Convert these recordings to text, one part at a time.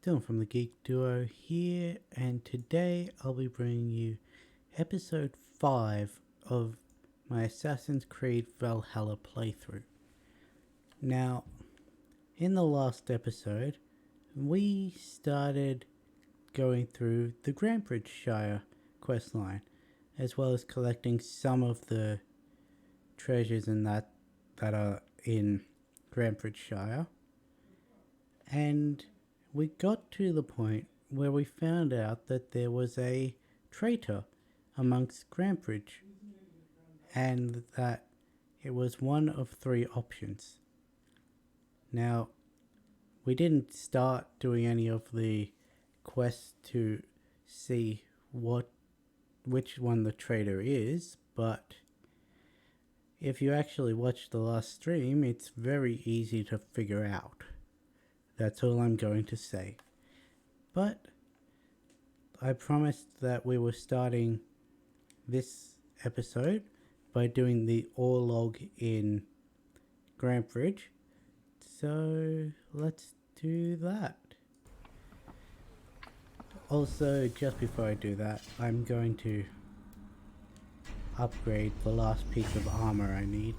Dylan from the Geek Duo here, and today I'll be bringing you episode 5 of my Assassin's Creed Valhalla playthrough. Now, in the last episode, we started going through the Grantbridge Shire questline, as well as collecting some of the treasures in that are in Grantbridge Shire. And we got to the point where we found out that there was a traitor amongst Grantbridge, and that it was one of 3 options. Now, we didn't start doing any of the quests to see which one the traitor is, but if you actually watch the last stream, it's very easy to figure out. That's all I'm going to say. But I promised that we were starting this episode by doing the ore log in Grantbridge. So let's do that. Also, just before I do that, I'm going to upgrade the last piece of armor I need.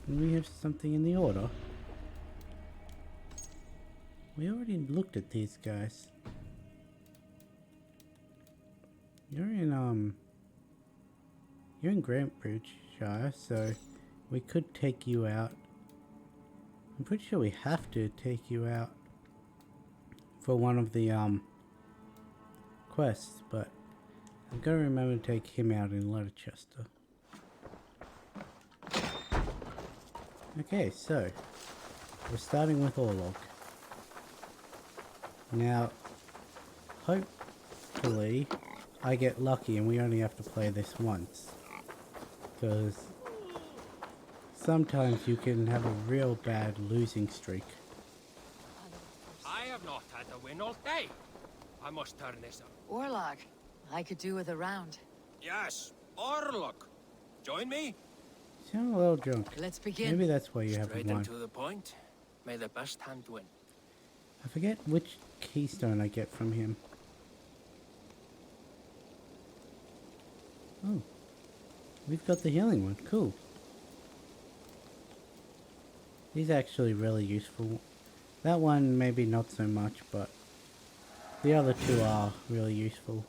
We have something in the order. We already looked at these guys. You're in Grantbridge Shire, so we could take you out. I'm pretty sure we have to take you out for one of the quests, but I'm gonna remember to take him out in Leicester. Okay, so we're starting with Orlog. Now, hopefully I get lucky and we only have to play this once, because sometimes you can have a real bad losing streak. I have not had a win all day. I must turn this up. Orlog, I could do with a round. Yes, Orlog. Join me. You sound a little drunk. Let's begin. Maybe that's why you Straight haven't won. and to the point. May the best hand win. I forget which keystone I get from him. Oh, we've got the healing one. Cool. He's actually really useful. That one maybe not so much, but the other 2 are really useful.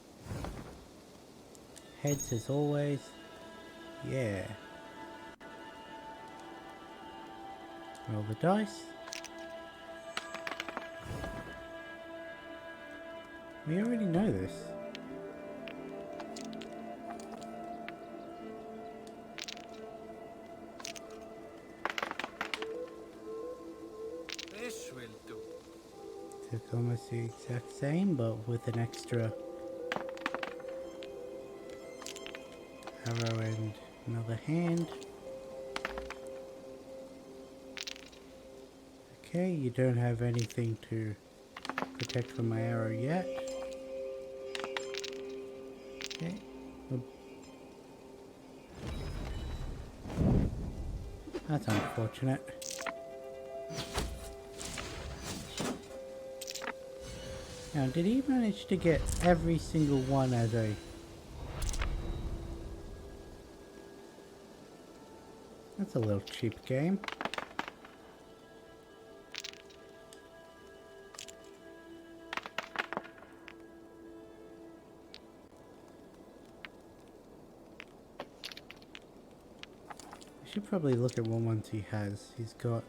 Heads as always. Yeah. Roll the dice. We already know this. This will do. It's almost the exact same, but with an extra arrow and another hand. Okay, you don't have anything to protect from my arrow yet. Okay. That's unfortunate. Now, did he manage to get every single one as a... That's a little cheap game. I should probably look at what ones he has. He's got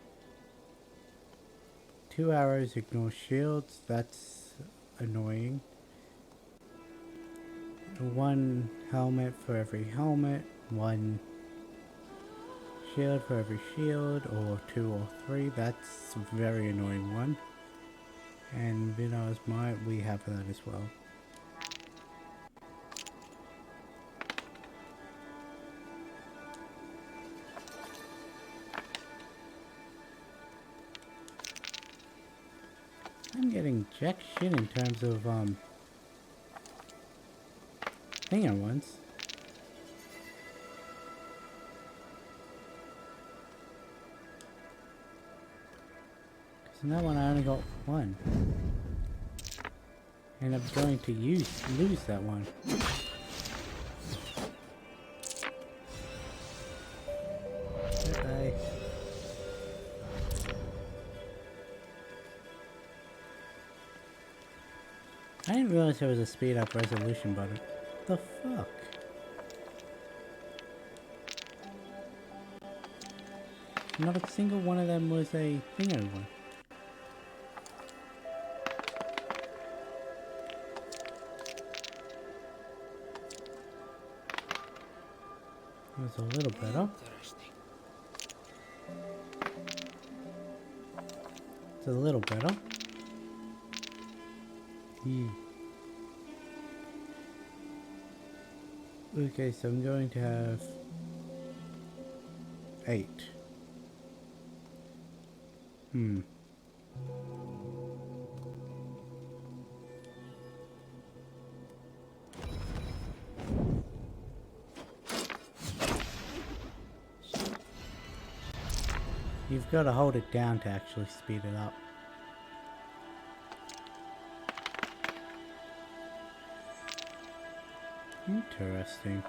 2 arrows, ignore shields. That's annoying. 1 helmet for every helmet. 1 shield for every shield, or 2 or 3. That's a very annoying one. And Vinar's Might, we have that as well. I'm getting jack shit in terms of thinger ones. And that one I only got one. And I'm going to lose that one. Bye. I didn't realize there was a speed up resolution button. The fuck? Not a single one of them was a thingo one. It was a little better. Interesting. It's a little better. Okay, so I'm going to have 8. You've got to hold it down to actually speed it up. Interesting.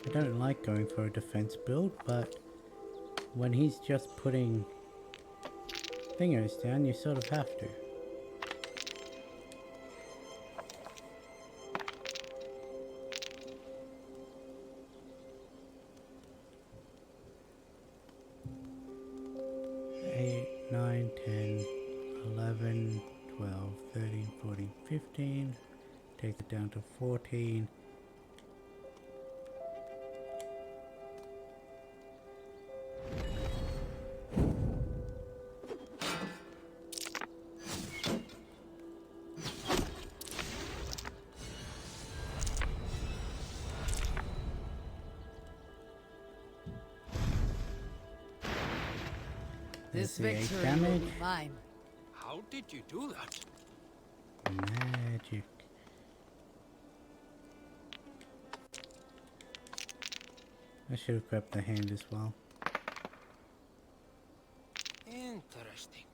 I don't like going for a defense build, but when he's just putting thingers down, you sort of have to. Nine, 10, 11, 12, 13, 14, 15. Take it down to 14. This The 8 victory will damage. be mine. How did you do that? Magic. I should have grabbed the hand as well. Interesting.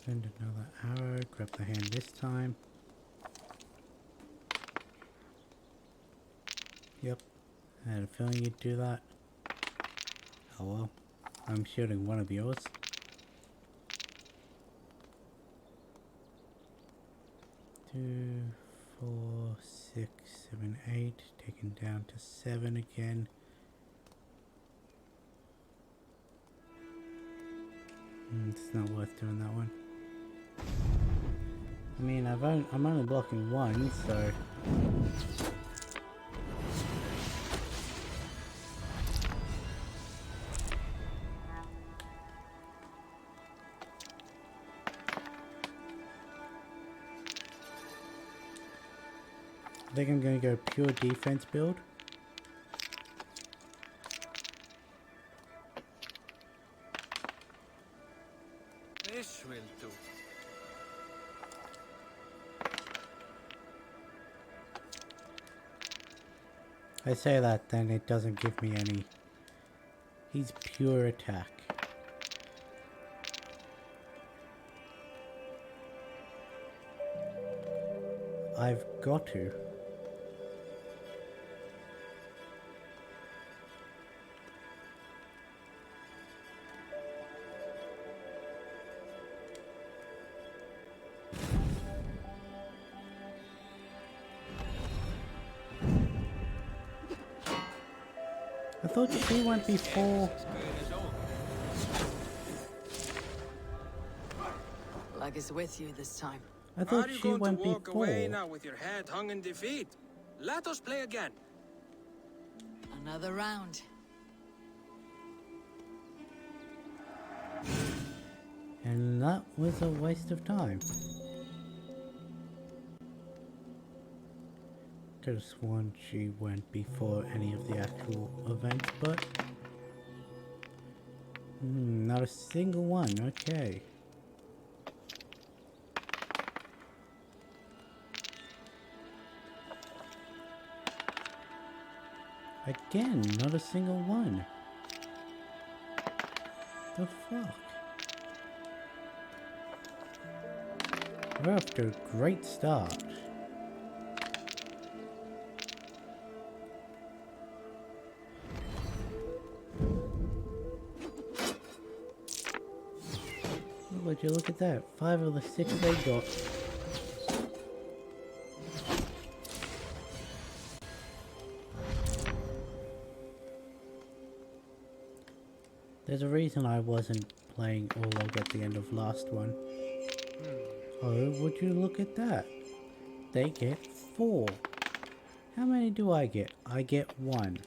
Send another arrow. Grab the hand this time. Yep. I had a feeling you'd do that. Oh well. I'm shooting one of yours. Two, 4, 6, 7, 8. Taken down to 7 again. It's not worth doing that one. I mean, I'm only blocking one, so... I think I'm going to go pure defense build. This will do. I say that, then it doesn't give me any. He's pure attack. I've got to. I thought she went before. As good as over. Luck is with you this time. I thought Are you she going went to walk before. away now with your head hung in defeat? Let us play again. Another round. And that was a waste of time. Could have sworn she went before any of the actual events, but... not a single one, okay. Again, not a single one. The fuck? We're off to a great start. Oh, would you look at that? 5 of the 6 they got. There's a reason I wasn't playing all log at the end of last one. Oh, would you look at that? They get 4. How many do I get? I get 1.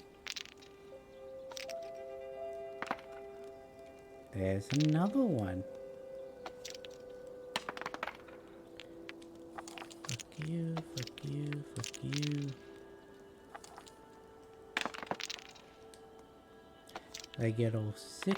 There's another one. Fuck you, fuck you, fuck you. They get all 6.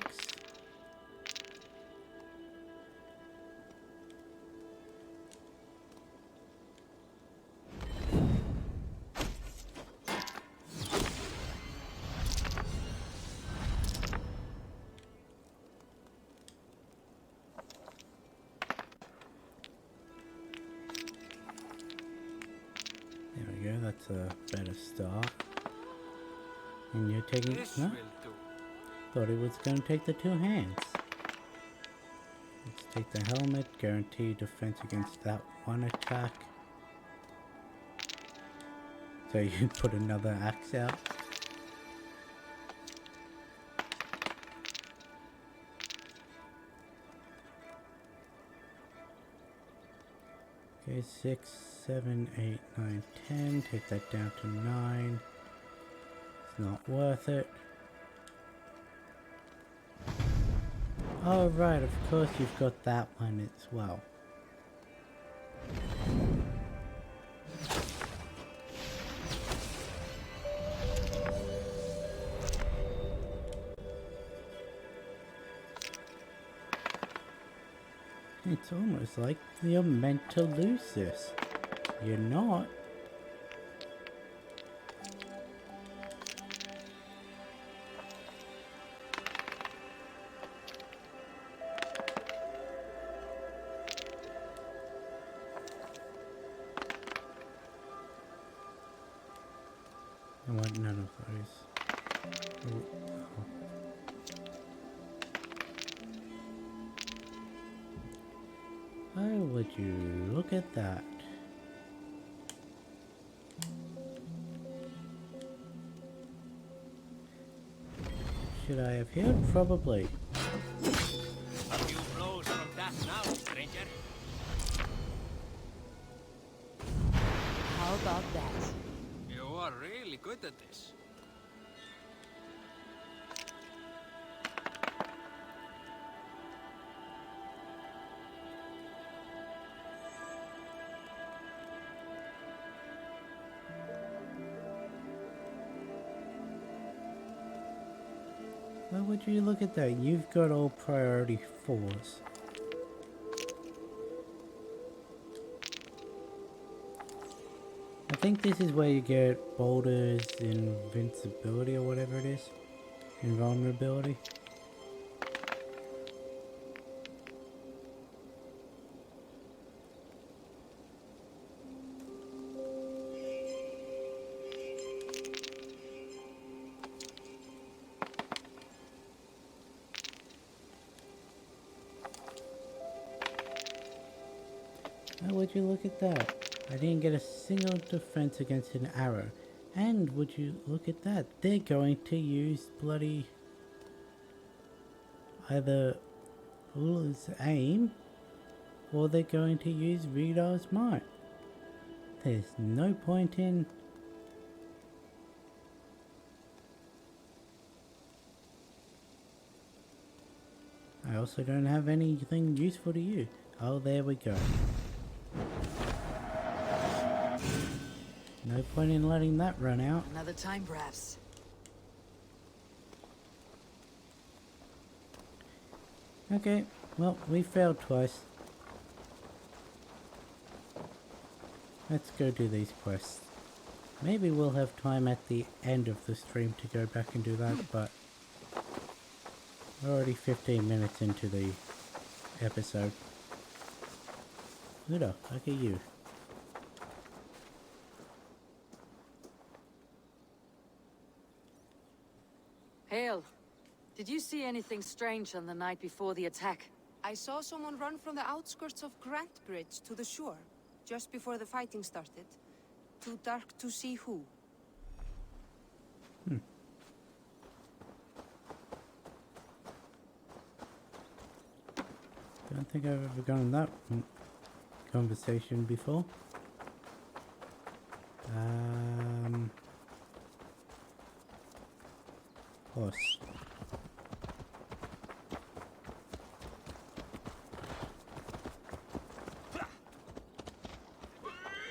There we go, that's a better start. And you're taking... This Huh? will do. Thought he was going to take the 2 hands. Let's take the helmet, guarantee defense against that one attack. So you can put another axe out. Okay, 6, 7, 8, 9, 10. Take that down to 9. It's not worth it. Oh right, of course you've got that one as well. It's almost like you're meant to lose this. You're not. I want none of those. Ooh, oh. Oh, would you look at that? Should I have healed? Probably. A few blows from that now, stranger. How about that? You are really good at this. Why would you look at that? You've got all priority 4s. I think this is where you get Boulder's invincibility or whatever it is. Invulnerability. How would you look at that? I didn't get a single defense against an arrow. And would you look at that? They're going to use bloody... either Ruler's aim, or they're going to use Redar's might. There's no point in... I also don't have anything useful to you. Oh, there we go. No point in letting that run out. Another time, perhaps. Okay, well, we failed twice. Let's go do these quests. Maybe we'll have time at the end of the stream to go back and do that, but we're already 15 minutes into the episode. Ludo, look at you. Hale, did you see anything strange on the night before the attack? I saw someone run from the outskirts of Grant Bridge to the shore, just before the fighting started. Too dark to see who. Don't think I've ever gone in that conversation before. Horse.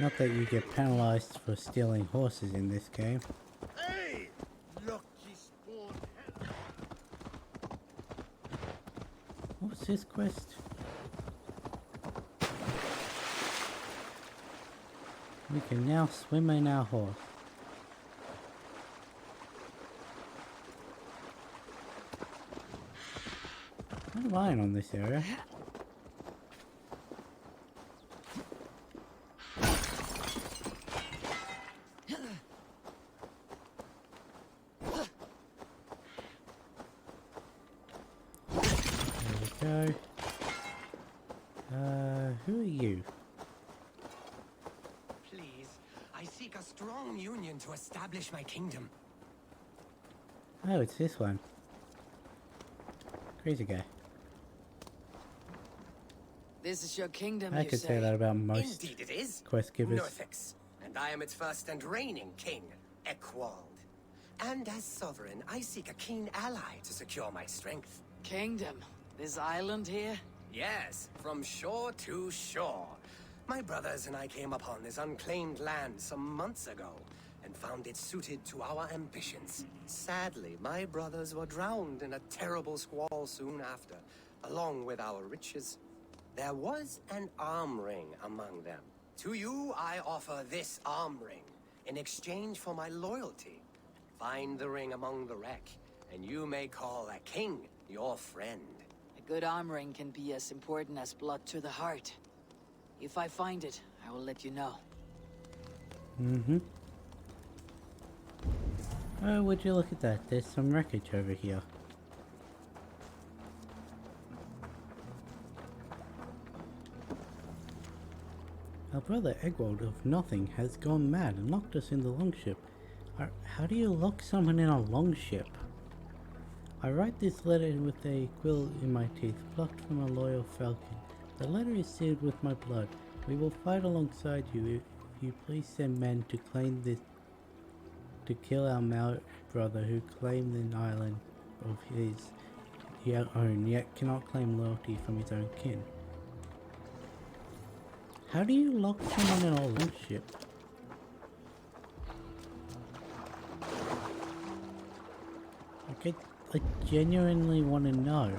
Not that you get penalized for stealing horses in this game. Hey! Lucky spawn. What's this quest? We can now swim in our horse. I'm relying on this area. There we go. Who are you? Please, I seek a strong union to establish my kingdom. Oh, it's this one. Crazy guy. This is your kingdom, I you could say? say that about most Indeed it is. quest givers. Northix, and I am its first and reigning king, Ekwald. And as sovereign, I seek a keen ally to secure my strength. Kingdom? This island here? Yes, from shore to shore. My brothers and I came upon this unclaimed land some months ago and found it suited to our ambitions. Sadly, my brothers were drowned in a terrible squall soon after, along with our riches. There was an arm ring among them. To you, I offer this arm ring in exchange for my loyalty. Find the ring among the wreck, and you may call a king your friend. A good arm ring can be as important as blood to the heart. If I find it, I will let you know. Mm-hmm. Oh, would you look at that? There's some wreckage over here. Our brother Egwald of Nothing has gone mad and locked us in the longship. How do you lock someone in a longship? I write this letter with a quill in my teeth, plucked from a loyal falcon. The letter is sealed with my blood. We will fight alongside you if you please send men to claim this, to kill our Maori brother who claimed an island of his own, yet cannot claim loyalty from his own kin. How do you lock someone in a longship? I genuinely want to know.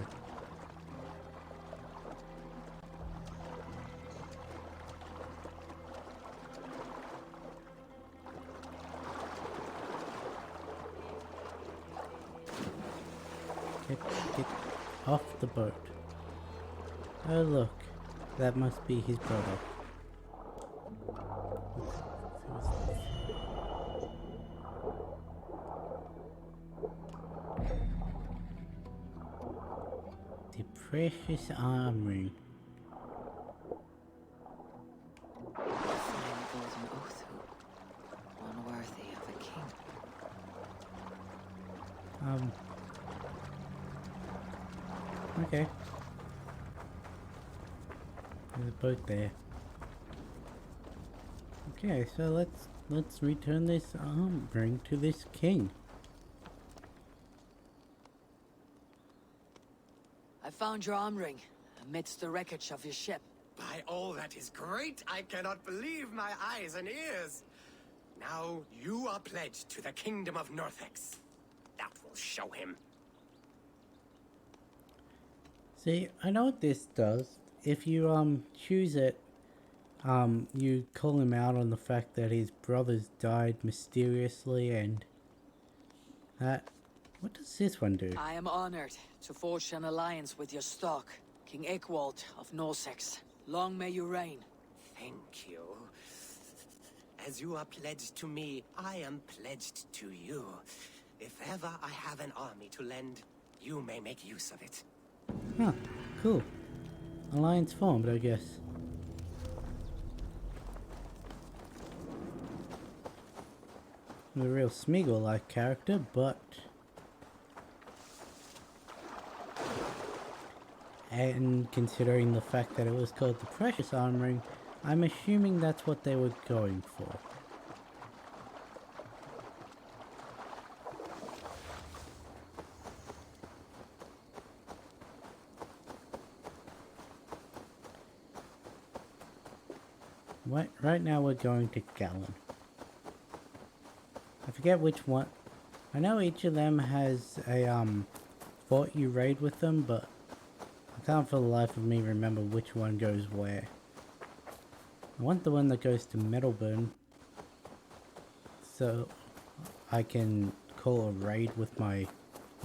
Get off the boat. Oh look, that must be his brother. The precious arm ring. Fine golden oath hoop. One worthy of a king. Okay. There's a boat there. Okay, so let's return this arm ring to this king. I found your arm ring amidst the wreckage of your ship. By all that is great, I cannot believe my eyes and ears. Now you are pledged to the kingdom of Northix. That will show him. See, I know what this does. If you choose it, you call him out on the fact that his brothers died mysteriously and that. What does this one do? I am honored to forge an alliance with your stock, King Eckwald of Norsex. Long may you reign. Thank you. As you are pledged to me, I am pledged to you. If ever I have an army to lend, you may make use of it. Huh, cool. Alliance formed, I guess. I'm a real Smeagol-like character, but... And considering the fact that it was called the Precious Armoring, I'm assuming that's what they were going for. Right now we're going to Gallon. I forget which one. I know each of them has a fort you raid with them, but I can't for the life of me remember which one goes where. I want the one that goes to Middleburn, so I can call a raid with my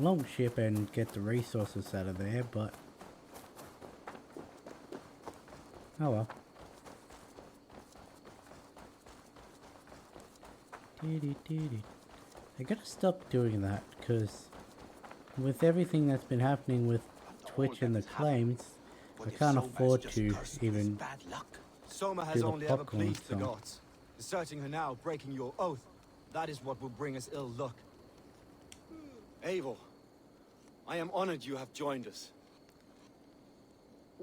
longship and get the resources out of there, but oh well. I gotta stop doing that, because with everything that's been happening with Twitch and the claims, I can't afford to even bad luck. Soma do has the only ever popcorn pleased the song. gods. Deserting her now, breaking your oath, that is what will bring us ill luck. Eivor, I am honored you have joined us.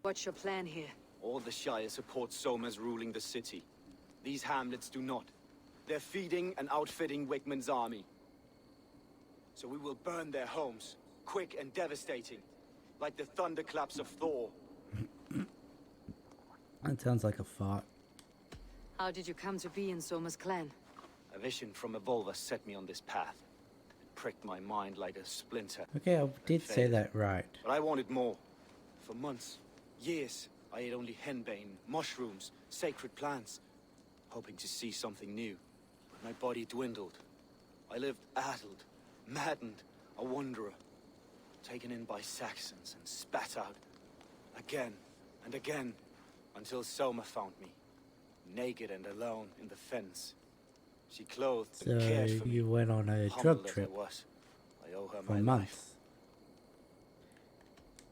What's your plan here? All the Shire support Soma's ruling the city. These hamlets do not. They're feeding and outfitting Wickman's army. So we will burn their homes, quick and devastating, like the thunderclaps of Thor. That sounds like a fart. How did you come to be in Soma's clan? A vision from Evolva set me on this path. It pricked my mind like a splinter. Okay, I did say failed. that right. But I wanted more. For months, years, I ate only henbane, mushrooms, sacred plants, hoping to see something new. But my body dwindled. I lived addled, maddened, a wanderer, taken in by Saxons and spat out again and again until Soma found me, naked and alone in the fens. She clothed So and cared for me. you went on a Humbled drug as trip I was, I owe her for my months. life.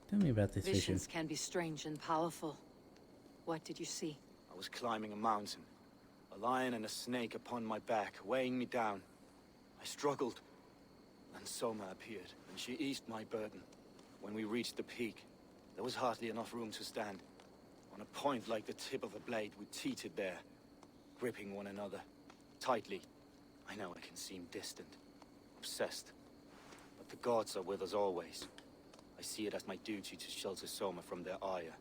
Tell me about this vision. Visions can be strange and powerful. What did you see? I was climbing a mountain. A lion and a snake upon my back, weighing me down. I struggled. Then Soma appeared, and she eased my burden. When we reached the peak, there was hardly enough room to stand. On a point like the tip of a blade, we teetered there, gripping one another, tightly. I know it can seem distant, obsessed. But the gods are with us always. I see it as my duty to shelter Soma from their ire.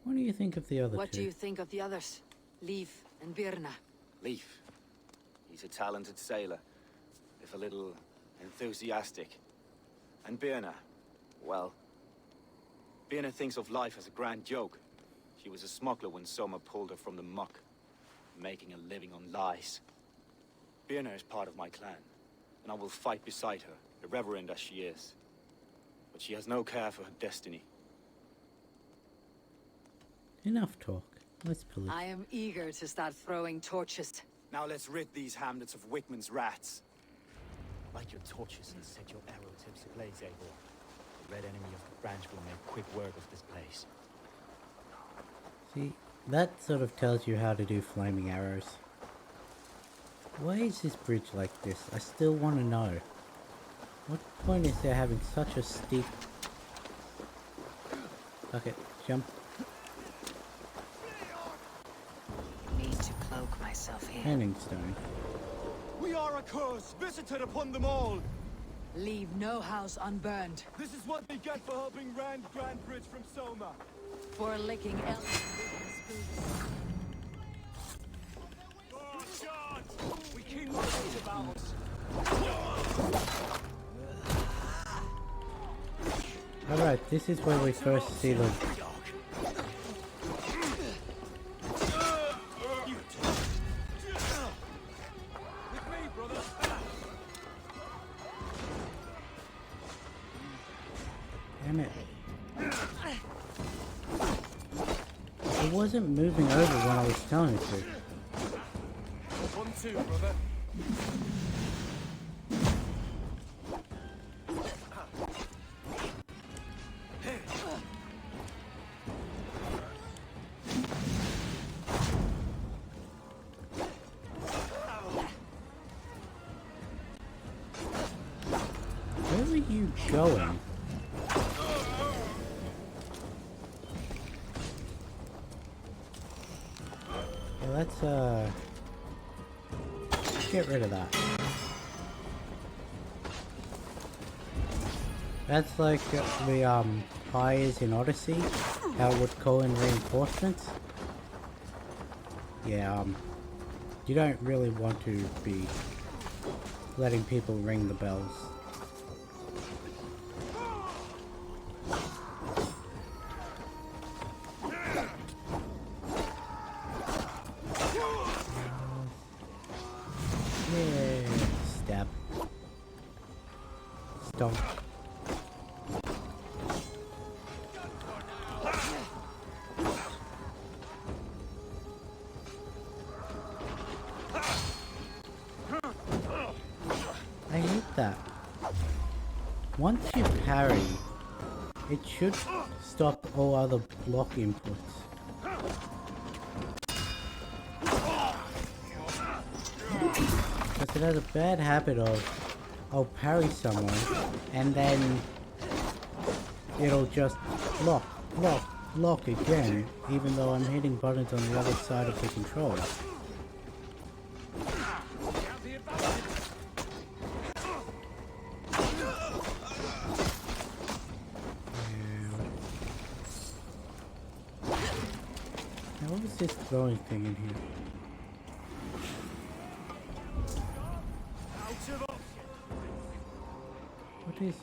What do you think of the other What two? do you think of the others? Leif and Birna. Leif. He's a talented sailor, if a little enthusiastic. And Birna, well, Birna thinks of life as a grand joke. She was a smuggler when Soma pulled her from the muck, making a living on lies. Birna is part of my clan, and I will fight beside her, irreverent as she is. But she has no care for her destiny. Enough talk. Let's police. I am eager to start throwing torches. Now let's rid these hamlets of Wickman's rats. Light your torches and set your arrow tips ablaze, Eivor. The red enemy of the branch will make quick work of this place. See, that sort of tells you how to do flaming arrows. Why is this bridge like this? I still want to know. What point is there having such a steep... Okay, jump. Need to cloak myself here. Handing stone. We are a curse visited upon them all. Leave no house unburned. This is what they get for helping Rand Grand Bridge from Soma. For licking elves. Oh, God! We keep our wits about us. Alright, this is where we first see the Damn it. It wasn't moving over when I was telling it to. One, two, brother. Where are you going? Yeah, let's get rid of that. That's like the fires in Odyssey, how it would call in reinforcements. Yeah, you don't really want to be letting people ring the bells. Yeah, stab. Stomp. I hate that. Once you parry, it should stop all other block inputs. Because it has a bad habit of, I'll parry someone, and then it'll just block, block, block again, even though I'm hitting buttons on the other side of the controller. Now what is this throwing thing in here? What is...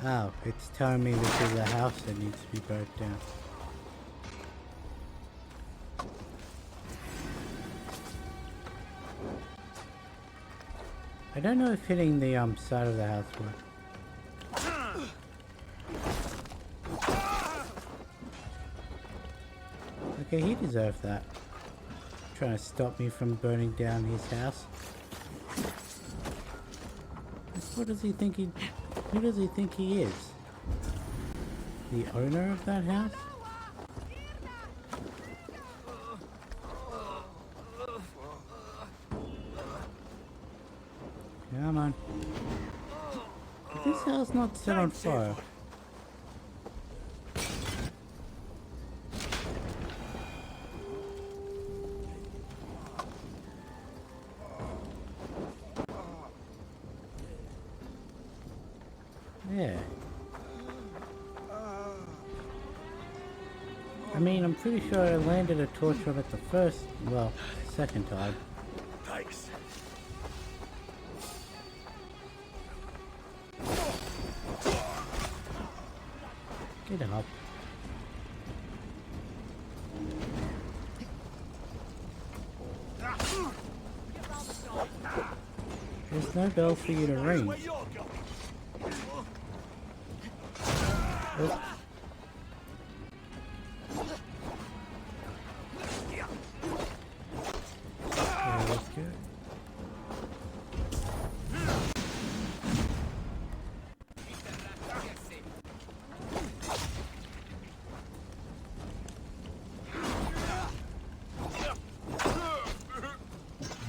Oh, it's telling me this is a house that needs to be burnt down. I don't know if hitting the side of the house works. Okay, he deserved that. Trying to stop me from burning down his house. What does he think who does he think he is? The owner of that house? Come on. Is this house not set on fire? Yeah. I mean, I'm pretty sure I landed a torch on it the second time. Thanks. Get up. There's no bell for you to ring. Where you're going? Oops. Yeah, that's good.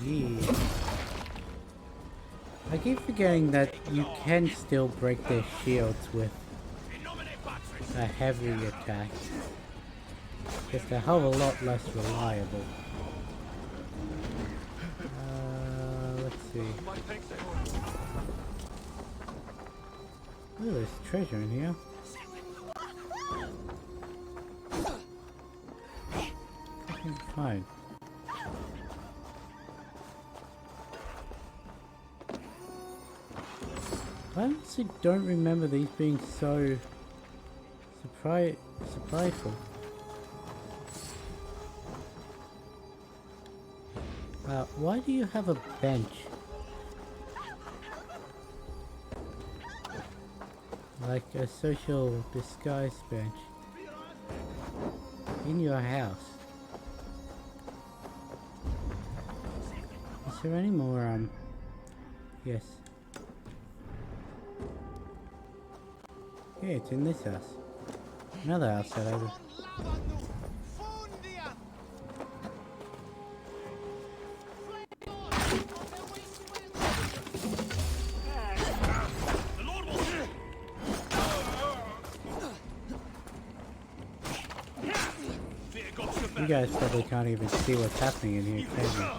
Yeah. I keep forgetting that you can still break their shields with a heavy attack. Just a hell of a lot less reliable. Let's see. Oh, there's treasure in here. Fine. I honestly don't remember these being so surpriseful. Why do you have a bench? like a social disguise bench in your house. Is there any more, yes. Yeah, it's in this house. Another house that I... You guys probably can't even see what's happening in here, can you?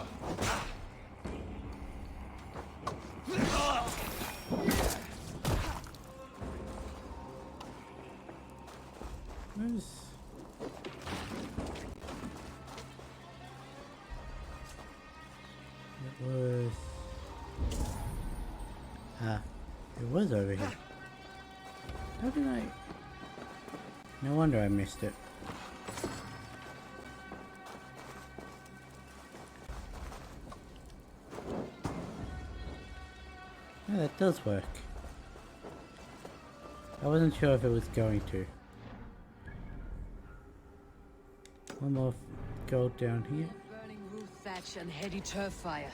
It was over here. How did I... No wonder I missed it. Yeah, that does work. I wasn't sure if it was going to. One more gold down here. Burning roof thatch and heady turf fire.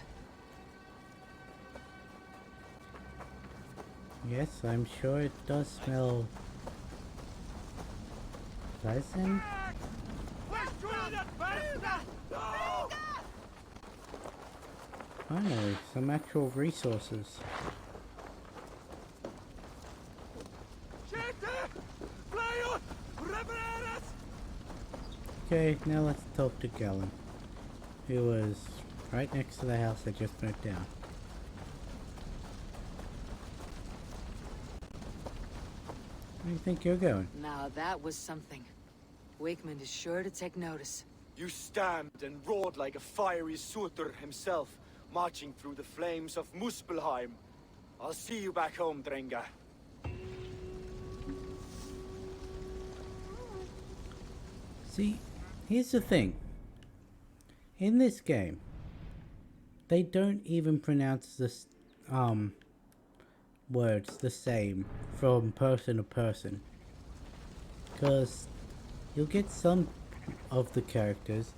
Yes, I'm sure it does smell pleasant. Finally, some actual resources. Okay, now let's talk to Galen, who was right next to the house that just burnt down. Where do you think you're going? Now that was something. Wakeman is sure to take notice. You stamped and roared like a fiery Surtur himself, marching through the flames of Muspelheim. I'll see you back home, Drenga. See, here's the thing. In this game, they don't even pronounce this words the same from person to person. Because you'll get some of the characters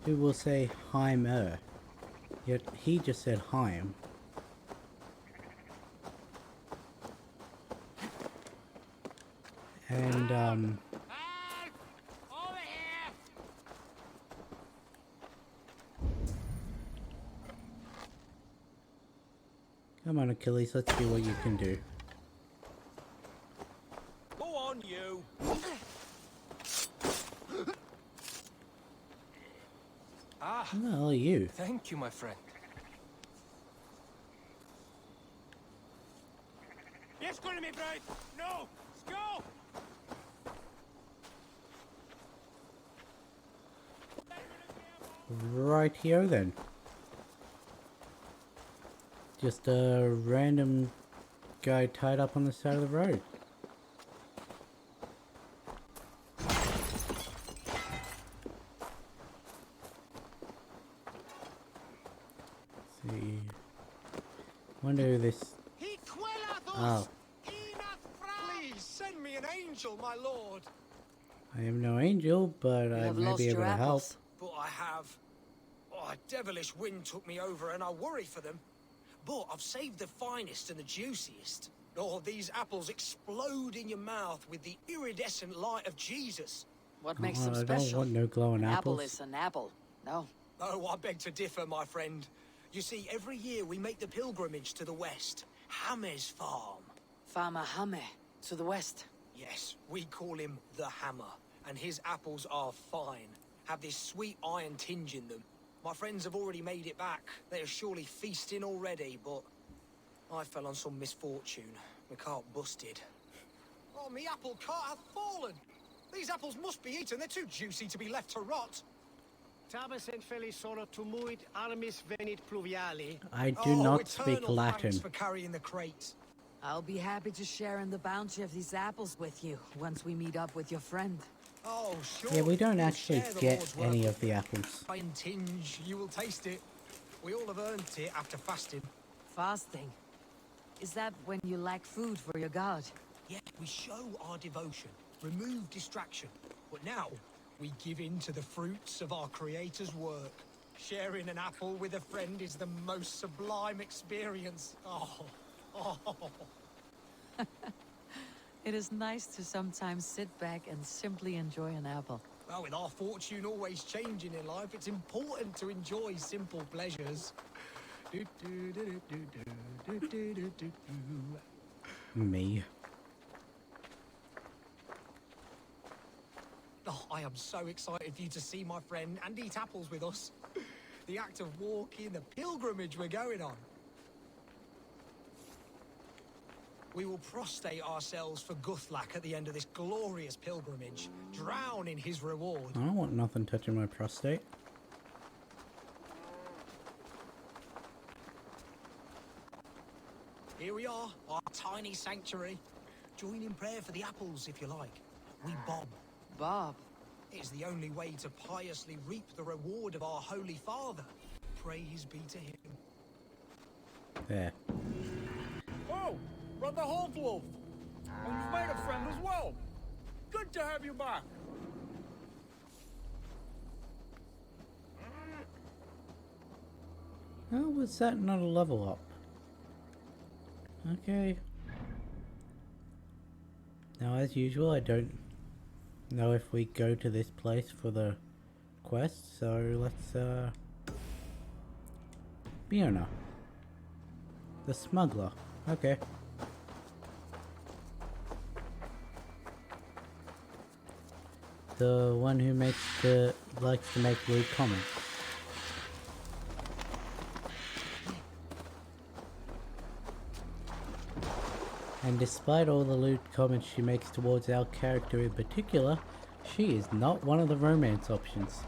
who will say Heimer, yet he just said Heim. And come on, Achilles, let's see what you can do. Go on, you. Who the hell are you? Thank you, my friend. Yes, go to me, bride. No, go. Right here then. Just a random guy tied up on the side of the road. Let's see. Wonder who this... Oh. Please send me an angel, my lord. I am no angel, but I have may lost be able your to help. apples. But I have. Oh, a devilish wind took me over and I worry for them. But I've saved the finest and the juiciest. Oh, these apples explode in your mouth with the iridescent light of Jesus. What makes Oh, them I special? don't want no glowing An apple apples. is an apple. No. Oh, I beg to differ, my friend. You see, every year we make the pilgrimage to the west. Hammer's farm. Farmer Hame, to the west. Yes, we call him the Hammer. And his apples are fine. Have this sweet iron tinge in them. My friends have already made it back. They are surely feasting already, but I fell on some misfortune. My cart busted. Oh, me apple cart hath fallen. These apples must be eaten. They're too juicy to be left to rot. Tabes et felicoro tumuit armis venit pluviali. I do not speak eternal Latin. thanks for carrying the crates. I'll be happy to share in the bounty of these apples with you once we meet up with your friend. Oh, sure. Yeah, we don't We'll actually share the get Lord's work any with of the apples. iron tinge. You will taste it. We all have earned it after fasting. Fasting. Is that when you lack food for your god? Yeah, we show our devotion, remove distraction. But now, we give in to the fruits of our Creator's work. Sharing an apple with a friend is the most sublime experience. Oh. It is nice to sometimes sit back and simply enjoy an apple. Well, with our fortune always changing in life, it's important to enjoy simple pleasures. Me. Oh, I am so excited for you to see my friend and eat apples with us. The act of walking, the pilgrimage we're going on. We will prostrate ourselves for Guthlak at the end of this glorious pilgrimage, drown in his reward. I don't want nothing touching my prostate. Here we are, our tiny sanctuary. Join in prayer for the apples, if you like. We bob. Bob. It's the only way to piously reap the reward of our Holy Father. Praise be to him. There. Oh, Brother Holtwolf! And you've made a friend as well. Good to have you back. How was that not a level up? Okay. Now, as usual, I don't know if we go to this place for the quest, so let's, Fiona. The smuggler. Okay. The one who likes to make rude comments. And despite all the lewd comments she makes towards our character in particular, she is not one of the romance options.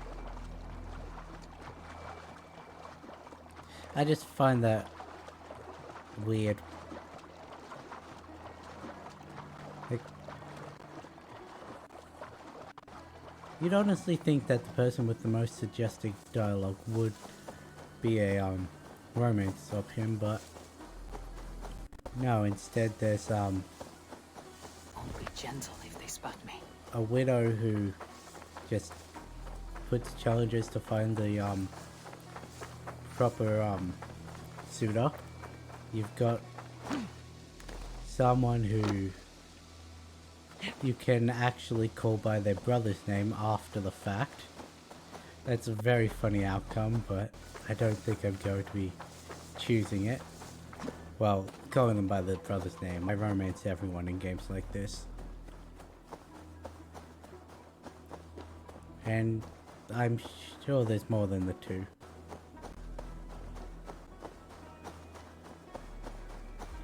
I just find that weird. Like, you'd honestly think that the person with the most suggestive dialogue would be a romance option, but no, instead there's Only gentle if they spot me. a widow who just puts challenges to find the proper suitor. You've got someone who you can actually call by their brother's name after the fact. That's a very funny outcome, but I don't think I'm going to be choosing it. Well, calling them by the brother's name. I romance everyone in games like this. And I'm sure there's more than the two.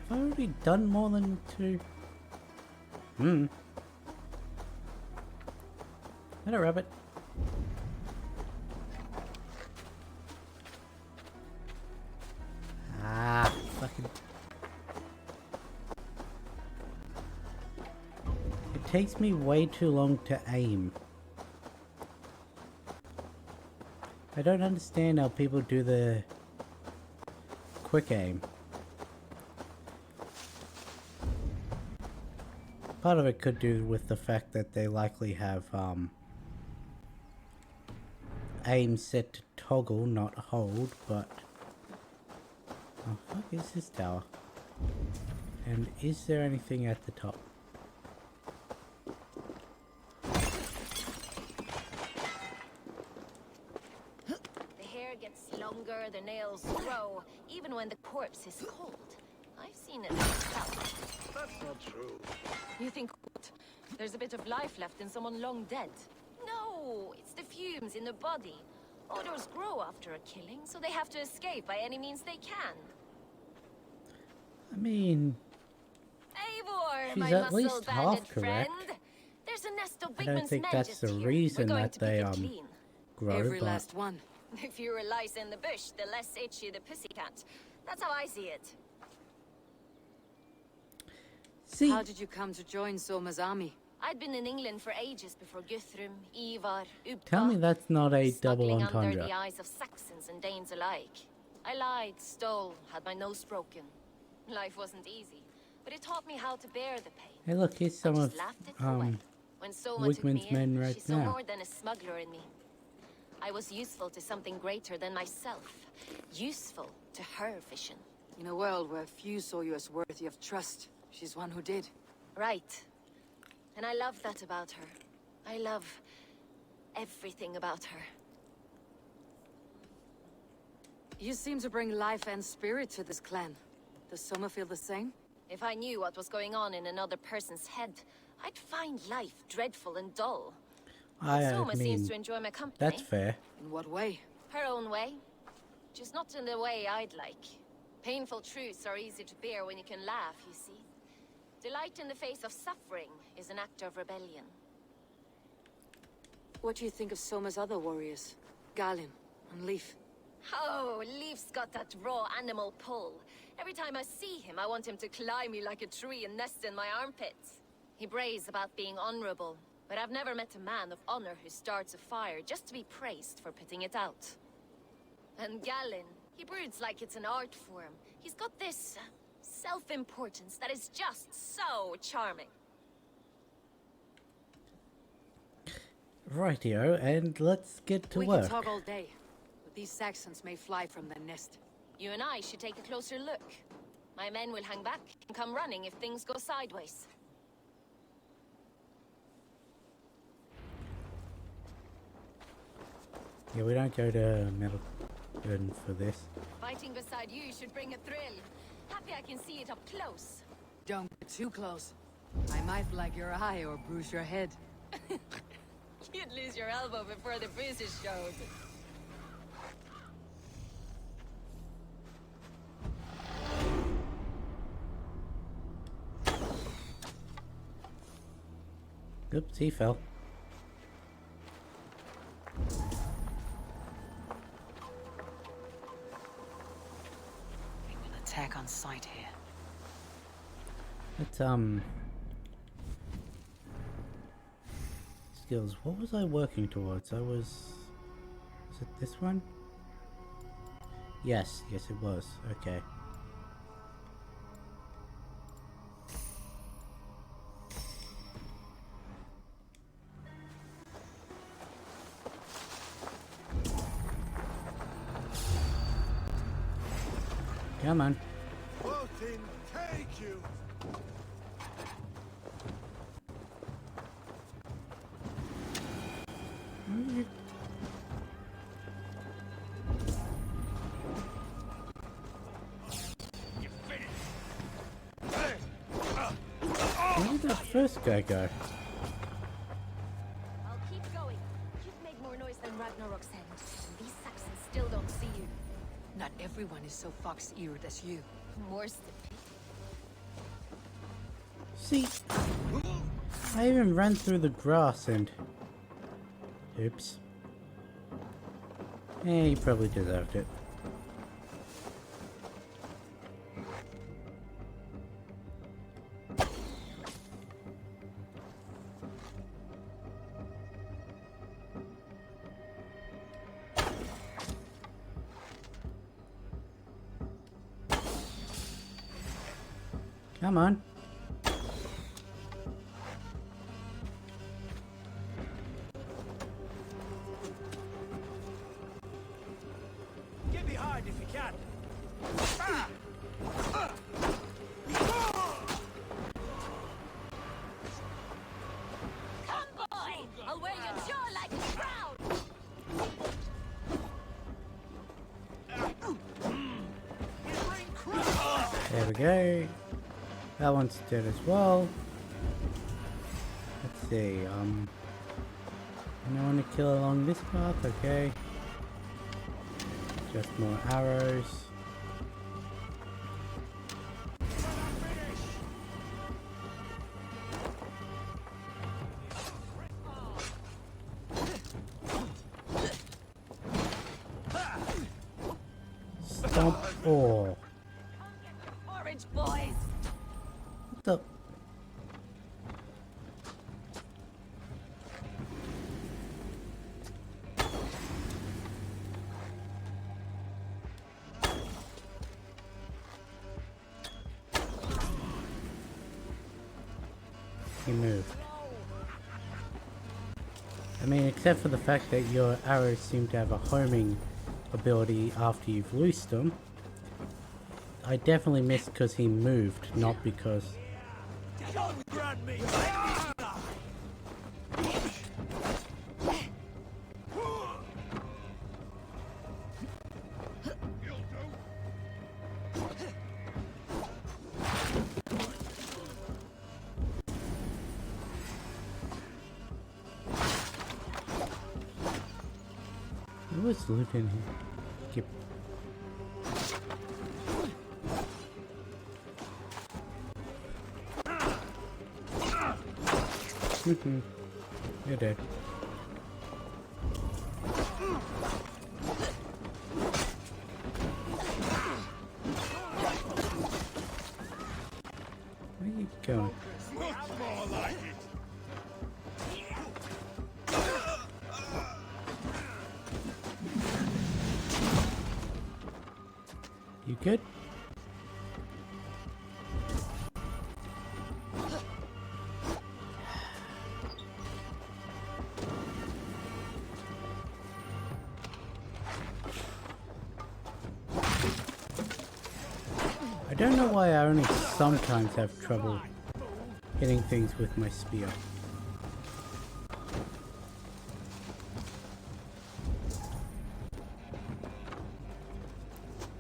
Have I already done more than two? Hello, rabbit. Ah, fucking... It takes me way too long to aim. I don't understand how people do the quick aim. Part of it could do with the fact that they likely have aim set to toggle, not hold, but... Oh, fuck is this tower? And is there anything at the top? The hair gets longer, the nails grow, even when the corpse is cold. I've seen it myself. That's not true. You think what? There's a bit of life left in someone long dead? No, it's the fumes in the body. Odors grow after a killing, so they have to escape by any means they can. I mean... Eivor, she's my at least muscle-banded half correct. friend. There's a nest of I Bigman's don't think men that's just the here. We're reason going that to pick they it clean. grow, Every but... last one. The fewer lice in the bush, the less itchy the pussycat. That's how I see it. See, How did you come to join Soma's army? I'd been in England for ages before Guthrum, Ivar, Ubba. tell me that's not a double snuggling under entendre. the eyes of Saxons and Danes alike. I lied, stole, had my nose broken. Life wasn't easy. but it taught me how to bear the pain. Hey, look, here's some of Just laughed it away. When Soma took Wigman's me men in, right she saw now. more than a smuggler in me. I was useful to something greater than myself. Useful to her vision. In a world where few saw you as worthy of trust, she's one who did. Right. And I love that about her. I love everything about her. You seem to bring life and spirit to this clan. Does Soma feel the same? If I knew what was going on in another person's head, I'd find life dreadful and dull. Soma seems to enjoy my company. That's fair. In what way? Her own way. Just not in the way I'd like. Painful truths are easy to bear when you can laugh, you see. Delight in the face of suffering is an act of rebellion. What do you think of Soma's other warriors? Galin and Leaf? Oh, Leaf's got that raw animal pull. Every time I see him, I want him to climb me like a tree and nest in my armpits. He brays about being honorable, but I've never met a man of honor who starts a fire just to be praised for putting it out. And Galin, he broods like it's an art form. He's got this self-importance that is just so charming. Rightio, and let's get to We work. can talk all day, but these Saxons may fly from their nest. You and I should take a closer look. My men will hang back and come running if things go sideways. Yeah, we don't go to Metal Burden for this. Fighting beside you should bring a thrill. Happy I can see it up close. Don't get too close. I might black your eye or bruise your head. You'd lose your elbow before the bruises showed. Oops, he fell. We will attack on sight here. Let's skills. What was I working towards? Was it this one? Yes, it was. Okay. Come on. Wotan, take you! Where did that first guy go? I'll keep going. You've made more noise than Ragnarok's end. These Saxons still don't see you. Not everyone is so fox-eared as you. More's the pity. See, I even ran through the grass and... Oops. Yeah, he probably deserved it. Come on. Get behind if you can! Come, boy! I'll wear your jaw like a crown! There we go. That one's dead as well. Let's see, I want to kill along this path, okay. Just more arrows. Stomp. Oh. Orange boys! What the? He moved. I mean, except for the fact that your arrows seem to have a homing ability after you've loosed them. I definitely missed because he moved, not because... There was loot in here. Keep... You're dead. Where are you going? You good? I don't know why I only sometimes have trouble hitting things with my spear.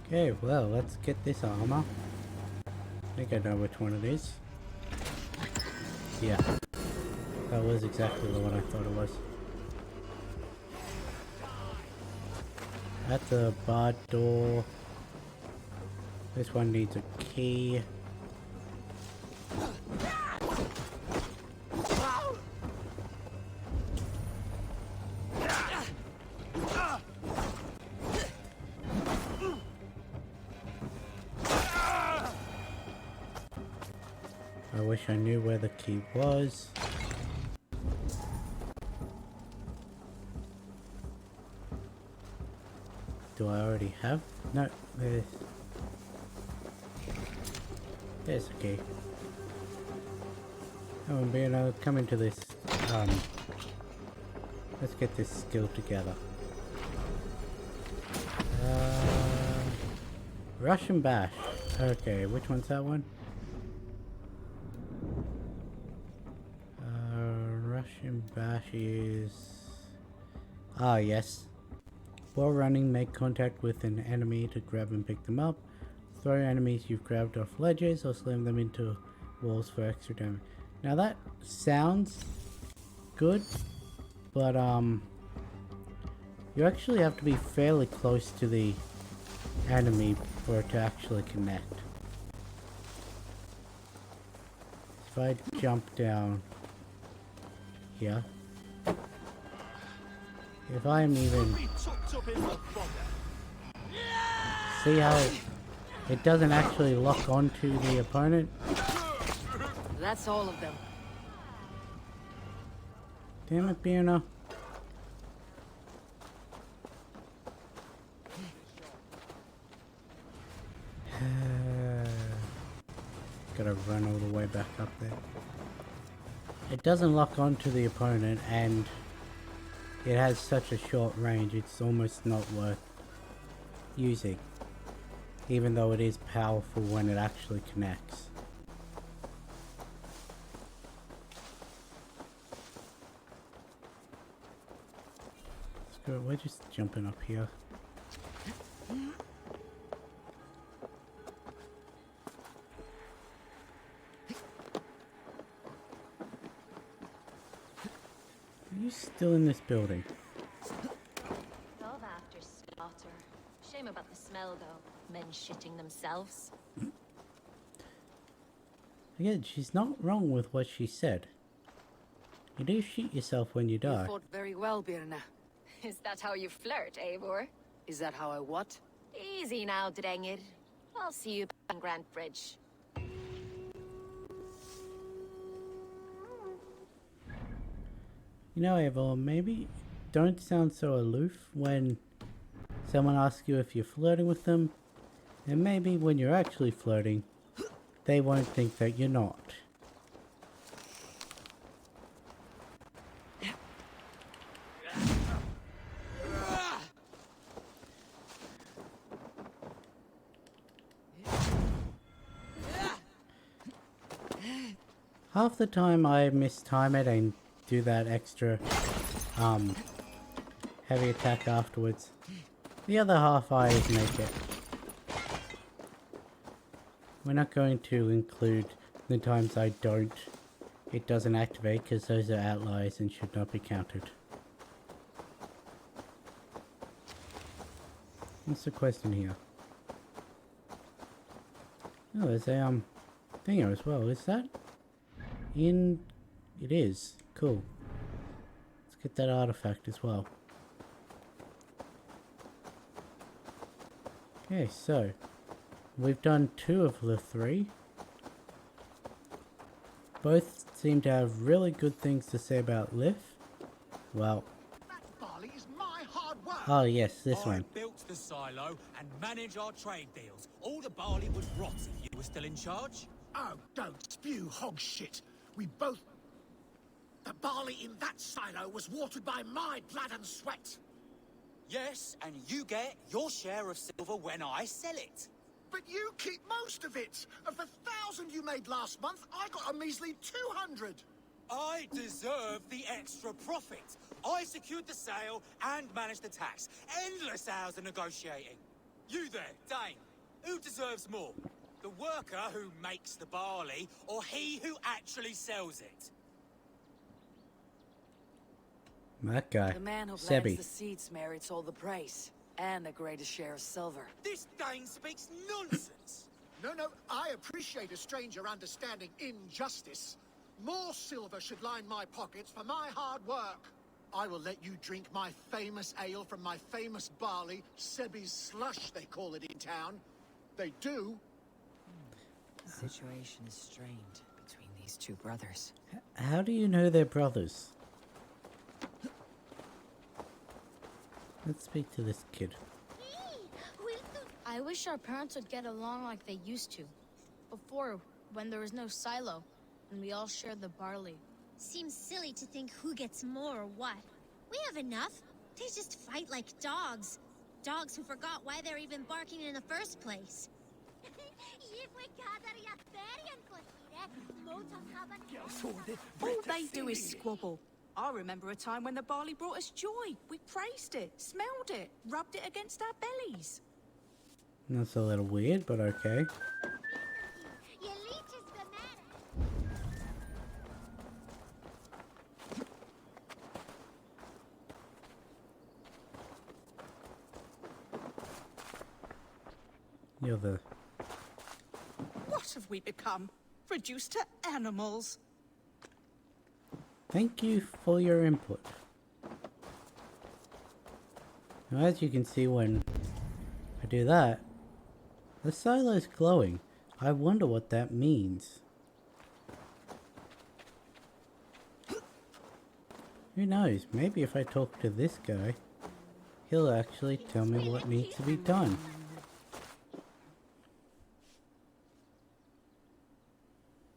Okay, well, let's get this armor. I think I know which one it is. Yeah. That was exactly the one I thought it was. At the barred door. This one needs a key. I wish I knew where the key was. Do I already have? No, there's a key. Oh, and being come into this, let's get this skill together. Russian Bash. Okay, which one's that one? Russian Bash is... Ah, yes. While running, make contact with an enemy to grab and pick them up. Throw enemies you've grabbed off ledges or slam them into walls for extra damage. Now that sounds good, but you actually have to be fairly close to the enemy for it to actually connect. If I jump down here, if I'm even... See how it doesn't actually lock onto the opponent? That's all of them. Damn it, Birna. Gotta run all the way back up there. It doesn't lock onto the opponent, and it has such a short range, it's almost not worth using. Even though it is powerful when it actually connects. Screw it, we're just jumping up here. Are you still in this building? Love after slaughter. Shame about the smell, though. Men shitting themselves. Again, she's not wrong with what she said. You do shoot yourself when you die. You fought very well, Birna. Is that how you flirt, Eivor? Is that how I what? Easy now, Drengir. I'll see you on Grant Bridge. You know, Eivor, maybe don't sound so aloof when someone asks you if you're flirting with them, and maybe when you're actually flirting, they won't think that you're not. half the time I mistime it and do that extra heavy attack afterwards. The other half I make it. We're not going to include the times I don't. It doesn't activate because those are outliers and should not be counted. What's the question here? Oh, there's a thinger as well. Is that in? It is. Cool. Let's get that artifact as well. Okay, so we've done 2 of the 3. Both seem to have really good things to say about Liv. Well. That barley is my hard work. Oh yes, this I one. built the silo and manage our trade deals. All the barley would rot if you were still in charge. Oh, don't spew hog shit. We both... The barley in that silo was watered by my blood and sweat. Yes, and you get your share of silver when I sell it. But you keep most of it. Of the 1,000 you made last month, I got a measly 200. I deserve the extra profit. I secured the sale and managed the tax. Endless hours of negotiating. You there, Dane. Who deserves more? The worker who makes the barley, or he who actually sells it? That guy. The man who plants Sebi. the seeds merits all the praise. And the greatest share of silver. This Dane speaks nonsense. No, I appreciate a stranger understanding injustice. More silver should line my pockets for my hard work. I will let you drink my famous ale from my famous barley, Sebi's slush, they call it in town. They do. The situation is strained between these 2 brothers. How do you know they're brothers? Let's speak to this kid. I wish our parents would get along like they used to. Before, when there was no silo, and we all shared the barley. Seems silly to think who gets more or what. We have enough. They just fight like dogs. Dogs who forgot why they're even barking in the first place. All they do is squabble. I remember a time when the barley brought us joy. We praised it, smelled it, rubbed it against our bellies. That's a little weird, but okay. You're the... What have we become? Reduced to animals? Thank you for your input. Now, as you can see when I do that, the silo's glowing. I wonder what that means. Who knows? Maybe if I talk to this guy, he'll actually tell me what needs to be done.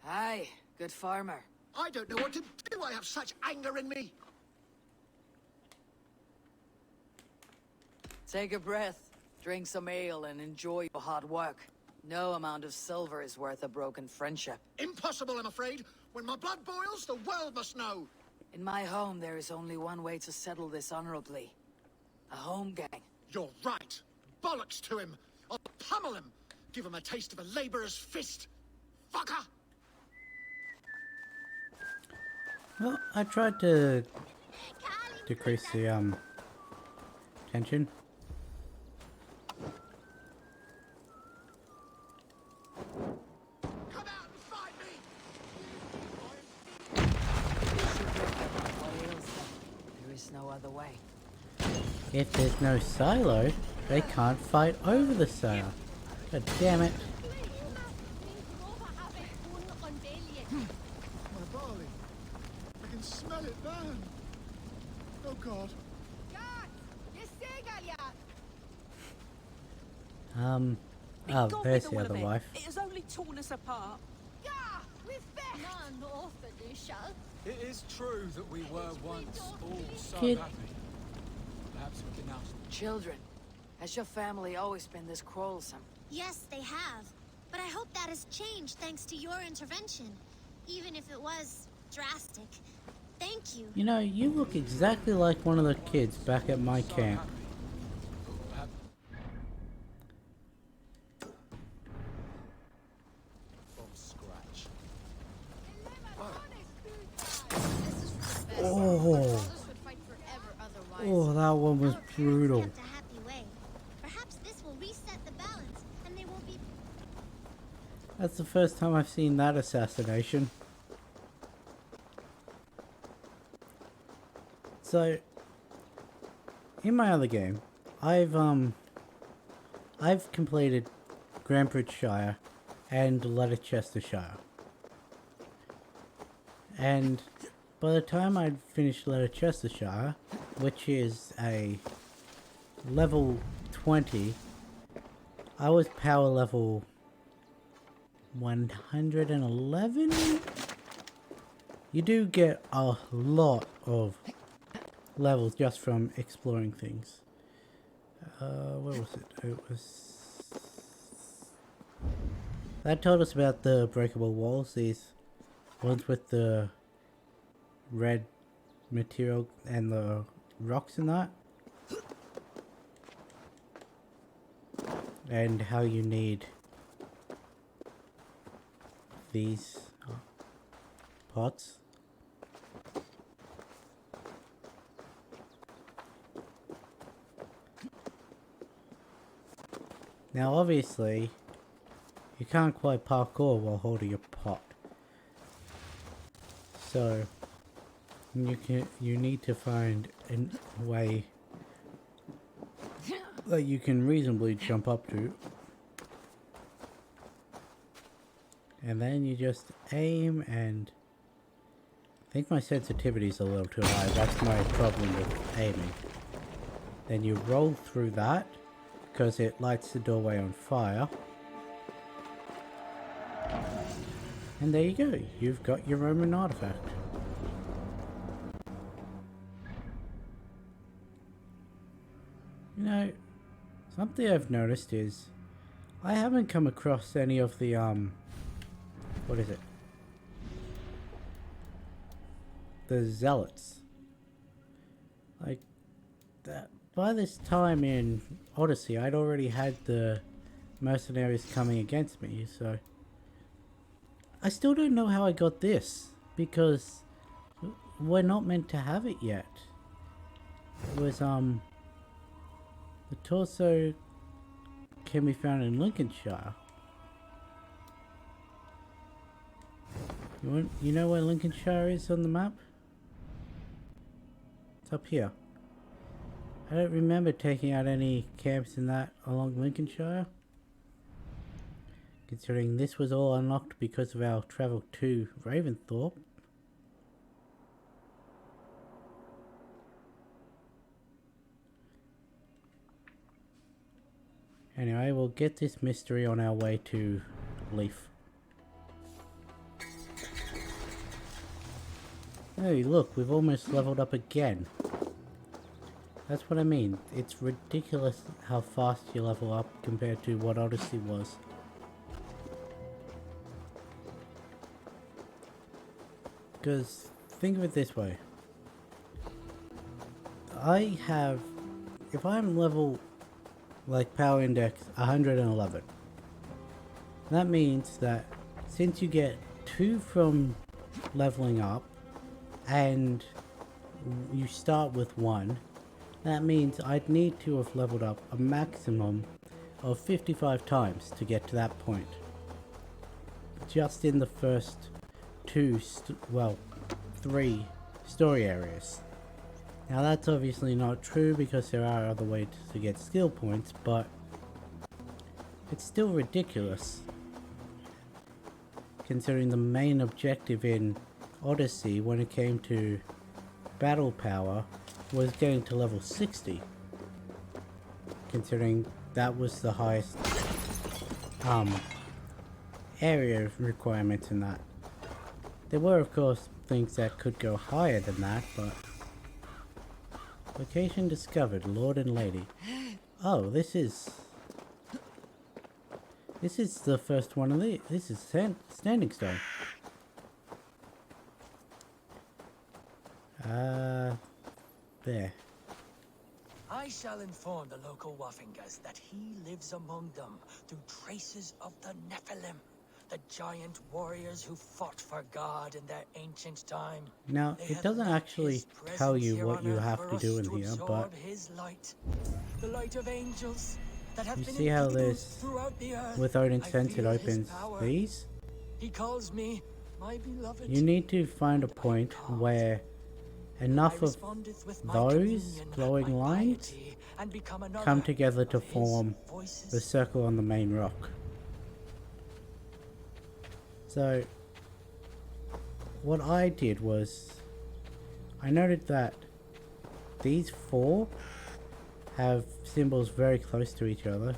Aye, good farmer. I don't know what to do. I have such anger in me. Take a breath, drink some ale, and enjoy your hard work. No amount of silver is worth a broken friendship. Impossible, I'm afraid. When my blood boils, the world must know. In my home, there is only one way to settle this honorably. A home gang. You're right. Bollocks to him. I'll pummel him. Give him a taste of a laborer's fist. Fucker! Well, I tried to decrease the tension. Come out and fight me! What ails them? There is no other way. If there's no silo, they can't fight over the silo. God damn it. My barley. I can smell it burn. Oh God. Oh, there's the other wife. It has only torn us apart. It is true that we were once all so Kid. happy. Perhaps we can now. Children, has your family always been this quarrelsome? Yes, they have. But I hope that has changed thanks to your intervention. even if it was drastic. Thank you. You know, you look exactly like one of the kids back at my camp. Oh, oh, that one was brutal. Perhaps this will reset the balance, and they won't be. That's the first time I've seen that assassination. So, in my other game, I've completed Grantbridgeshire and Leicestershire. And by the time I'd finished Leicestershire, which is a level 20, I was power level 111? You do get a lot of levels just from exploring things. Where was it? It was... That told us about the breakable walls, these ones with the red material and the rocks in that. And how you need these pots. Now obviously, you can't quite parkour while holding a pot. So, you need to find a way that you can reasonably jump up to. And then you just aim, and I think my sensitivity is a little too high. That's my problem with aiming. Then you roll through that, because it lights the doorway on fire. And there you go, you've got your Roman artifact. You know, something I've noticed is I haven't come across any of the what is it? The zealots. Like that. By this time in Odyssey, I'd already had the mercenaries coming against me, so I still don't know how I got this, because we're not meant to have it yet. It was the torso can be found in Lincolnshire. You know where Lincolnshire is on the map? It's up here. I don't remember taking out any camps in that along Lincolnshire. Considering this was all unlocked because of our travel to Raventhorpe. Anyway, we'll get this mystery on our way to Leaf. Hey, look, we've almost leveled up again. That's what I mean. It's ridiculous how fast you level up compared to what Odyssey was. Because, think of it this way. I have... If I'm level, like power index 111, that means that since you get 2 from leveling up, and you start with 1, that means I'd need to have leveled up a maximum of 55 times to get to that point. Just in the first 3 story areas. Now that's obviously not true because there are other ways to get skill points, but it's still ridiculous considering the main objective in Odyssey when it came to battle power was getting to level 60, considering that was the highest area requirements in that. There were of course things that could go higher than that, but location discovered, Lord and Lady. Oh, this is the first one of these. This is Standing Stone. there. I shall inform the local Waffingers that he lives among them through traces of the Nephilim, the giant warriors who fought for God in their ancient time. Now, it doesn't actually tell you what you have to do in here, but his light, the light of angels that have you been see how introduced this, throughout the earth. with Odin's I sense, it feel his opens power. these. He calls me my beloved. You need to find a point where enough of those glowing lines come together to form the circle on the main rock. So, what I did was, I noted that these four have symbols very close to each other.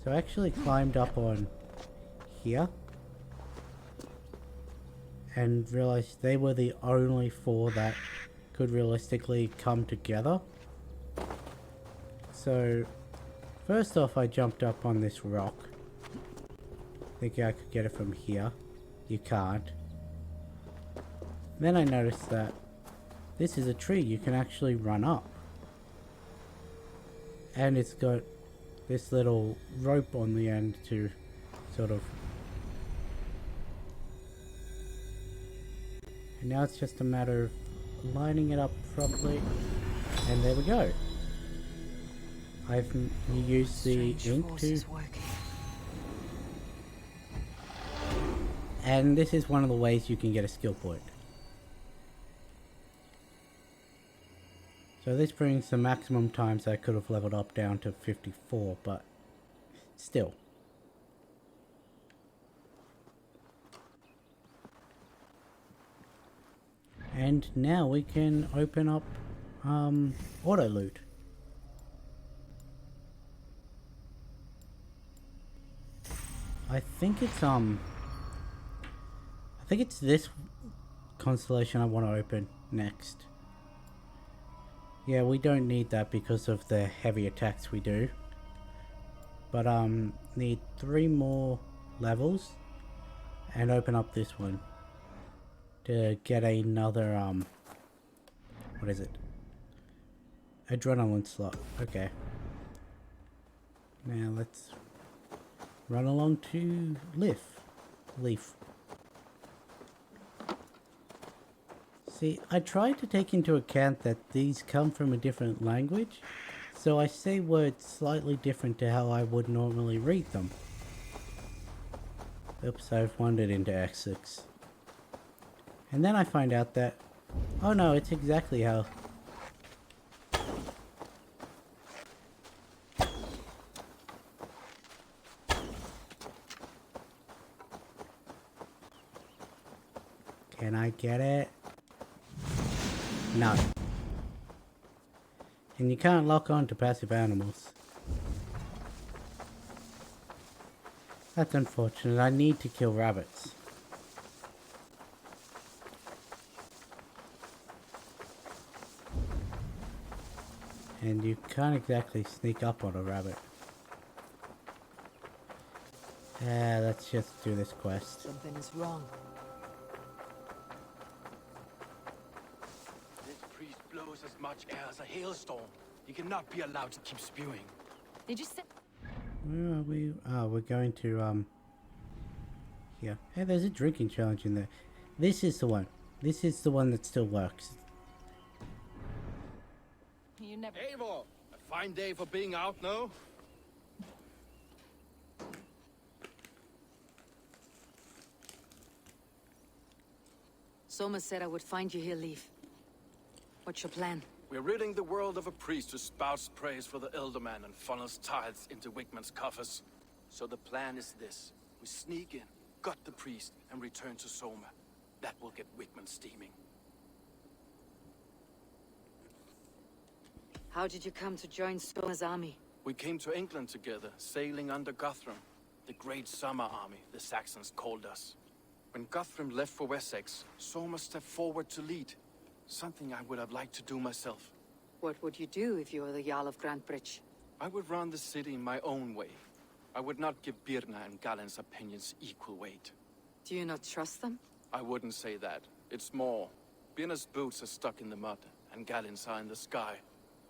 So I actually climbed up on here and realized they were the only four that could realistically come together. So first off, I jumped up on this rock, thinking I could get it from here. You can't. Then I noticed that this is a tree you can actually run up, and it's got this little rope on the end to sort of, and now it's just a matter of lining it up properly, and there we go. I've used the ink to, and this is one of the ways you can get a skill point. So this brings the maximum times I could have leveled up down to 54, but still. And now we can open up auto loot. I think it's this constellation I want to open next. Yeah, we don't need that because of the heavy attacks we do. But need 3 more levels and open up this one to get another what is it? Adrenaline slot. Okay. Now let's run along to Leaf. See, I tried to take into account that these come from a different language, so I say words slightly different to how I would normally read them. Oops, I've wandered into X6. And then I find out that, oh no, it's exactly how. Can I get it? No. And you can't lock on to passive animals. That's unfortunate. I need to kill rabbits. And you can't exactly sneak up on a rabbit. Let's just do this quest. Something is wrong. Blows as much air as a hailstorm. He cannot be allowed to keep spewing. Did you say? Where are we? Oh, we're going to here. Hey, there's a drinking challenge in there. This is the one. This is the one that still works. You never. Eivor, a fine day for being out, no? Soma said I would find you here, Leaf. What's your plan? We're ridding the world of a priest who spouts praise for the Elderman and funnels tithes into Wickman's coffers. So the plan is this. We sneak in, gut the priest, and return to Soma. That will get Wickman steaming. How did you come to join Soma's army? We came to England together, sailing under Guthrum. The Great Summer Army, the Saxons called us. When Guthrum left for Wessex, Soma stepped forward to lead. Something I would have liked to do myself. What would you do if you were the Jarl of Grantebridge? I would run the city in my own way. I would not give Birna and Galen's opinions equal weight. Do you not trust them? I wouldn't say that. It's more. Birna's boots are stuck in the mud, and Galen's are in the sky.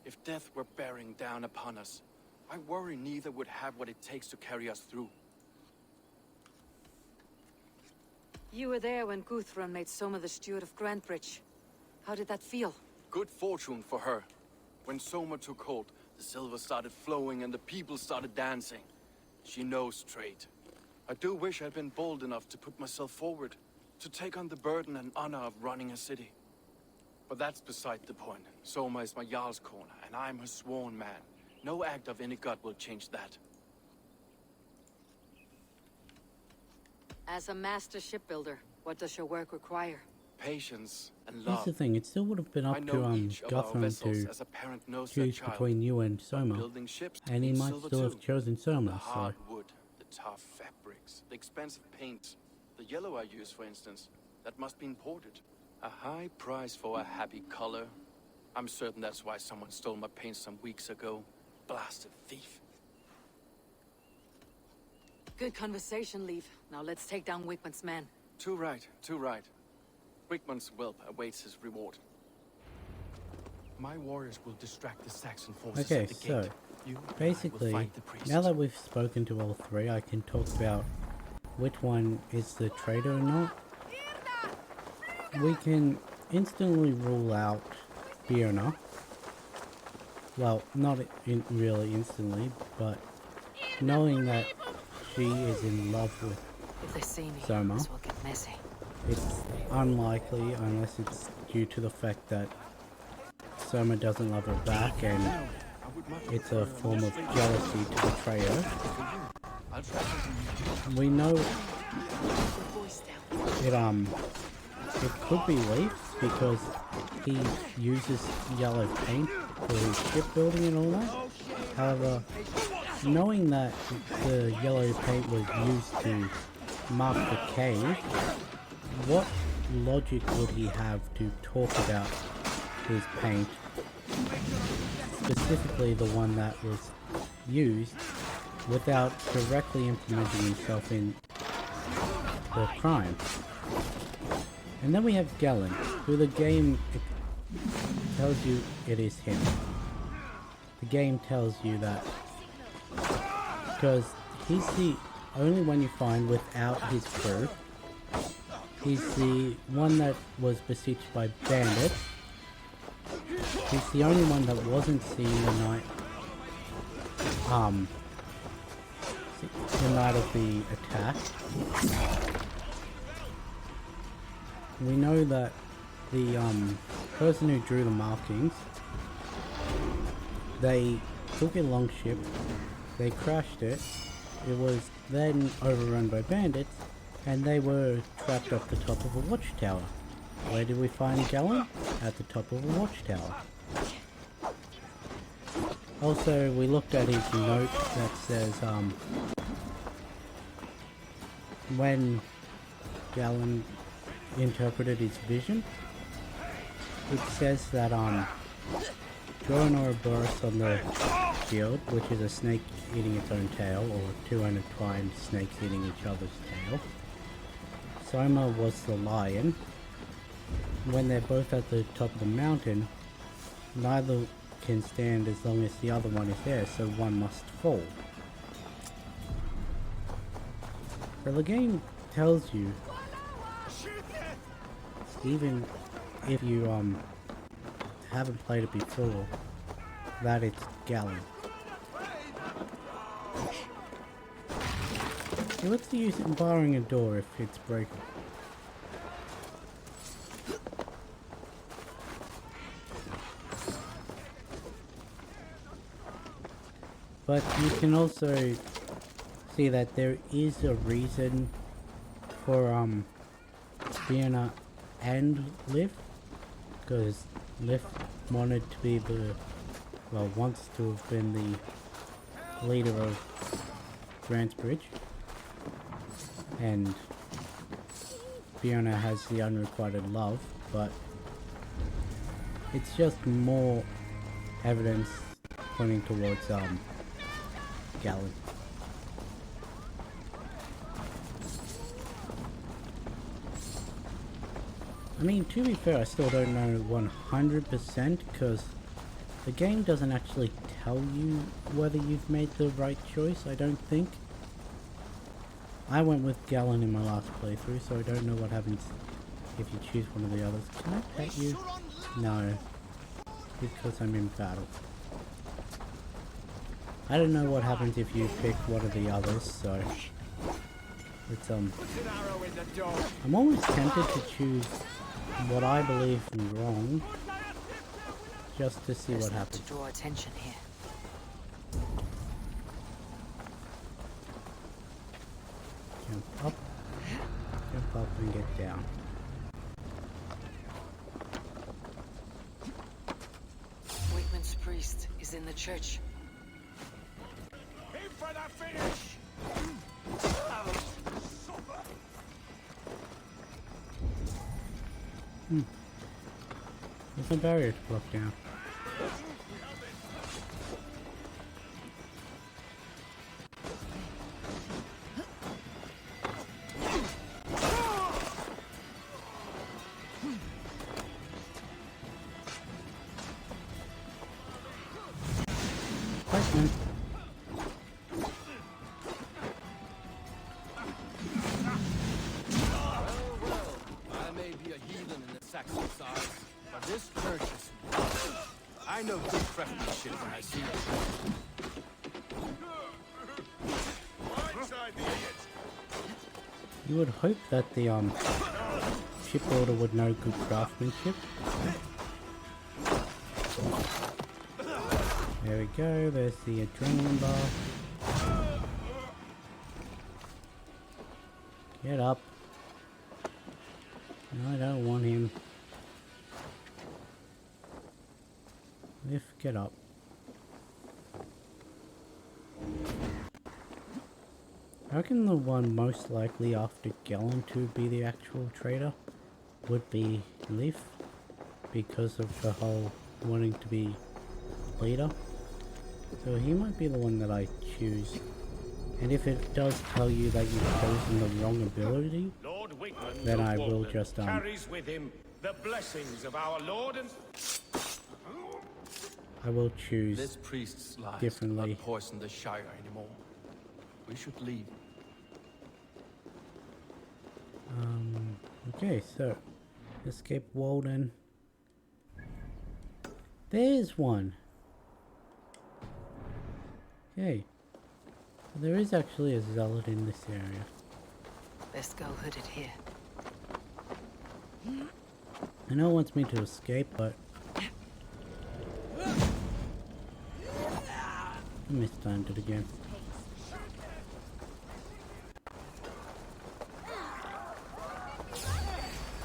If death were bearing down upon us, I worry neither would have what it takes to carry us through. You were there when Guthrun made Soma the steward of Grantebridge. How did that feel? Good fortune for her. When Soma took hold, the silver started flowing and the people started dancing. She knows trade. I do wish I'd been bold enough to put myself forward, to take on the burden and honor of running a city. But that's beside the point. Soma is my Jarl's corner, and I'm her sworn man. No act of any god will change that. As a master shipbuilder, what does your work require? Patience and Here's love. the thing, it still would have been I up know to each of our Guthrum vessels to as a parent knows their choose child. between you and But Soma, building ships and he needs might silver still have too. chosen The Soma, so hard wood, the tough fabrics, the expensive paints, the yellow I use, for instance, that must be imported. A high price for a happy color. I'm certain that's why someone stole my paint some weeks ago. Blasted thief. Good conversation, Leaf. Now let's take down Wigmund's men. Too right, too right. Wigmund's whelp awaits his reward. My warriors will distract the Saxon forces okay, at the so gate. You and I will basically, fight the priest. now that we've spoken to all three, I can talk about which one is the traitor or not. We can instantly rule out Fiona. Well, not really instantly, but knowing that she is in love with If they see me, Soma, this will get messy. it's unlikely unless it's due to the fact that Soma doesn't love her back and it's a form of jealousy to betray her. We know it could be Leaf because he uses yellow paint for his shipbuilding and all that. However, knowing that the yellow paint was used to mark the cave, what logic would he have to talk about his paint, specifically the one that was used, without directly implementing himself in the crime? And then we have Galen, who the game tells you it is him. The game tells you that because he's the only one you find without his crew. He's the one that was besieged by bandits. He's the only one that wasn't seen the night of the attack. We know that the person who drew the markings, they took a longship, they crashed it, it was then overrun by bandits, and they were trapped up the top of a watchtower. Where did we find Galen? At the top of a watchtower. Also, we looked at his note that says, when Galen interpreted his vision, it says that draw an Ouroboros on the shield, which is a snake eating its own tail, or two intertwined snakes eating each other's tail. Soma was the lion. When they're both at the top of the mountain, neither can stand as long as the other one is there, so one must fall. So the game tells you, even if you haven't played it before, that it's Galen. So what's the use in barring a door if it's broken? But you can also see that there is a reason for Fiona and Liv, because Liv wanted to be wants to have been the leader of Grantebridge, and Fiona has the unrequited love, but it's just more evidence pointing towards Galen. I mean, to be fair, I still don't know 100% because the game doesn't actually tell you whether you've made the right choice, I don't think. I went with Gallon in my last playthrough, so I don't know what happens if you choose one of the others. Can I pet you? No. Because I'm in battle. I don't know what happens if you pick one of the others, so... It's, I'm almost tempted to choose what I believe is wrong, just to see what happens. To draw attention here. Jump up and get down. Wakeman's priest is in the church. In for the finish! There's a barrier to block down. Pikeman. I may be a heathen in the Saxon size, but this church is... I know good craftsmanship when I see it. You would hope that the shipbuilder would know good craftsmanship. There we go, there's the adrenaline bar. Get up. No, I don't want him. Lift, get up. I reckon the one most likely after Gallon to be the actual traitor would be Leaf, because of the whole wanting to be leader. So he might be the one that I choose. And if it does tell you that you've chosen the wrong ability, then I will just carries with him the blessings of our Lord and I will choose This priest's lies differently. cannot poison the Shire anymore. We should leave. Okay, so escape Walden. There's one. Okay. There is actually a zealot in this area. Best go hooded here. I know it wants me to escape, but I mistimed it again.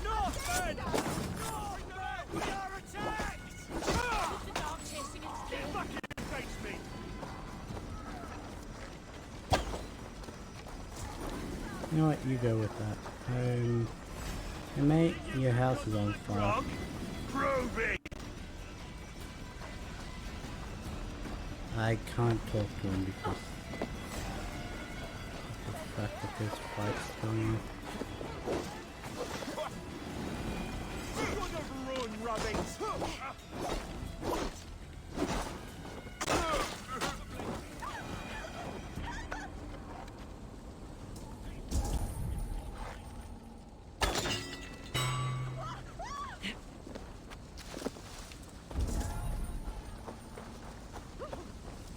Northman! We are attacked! Get back and face me! You know what? You go with that. Hey mate, your house is on fire. Groovy! I can't talk to him because of the fact that there's fights going on. Run, rabbits!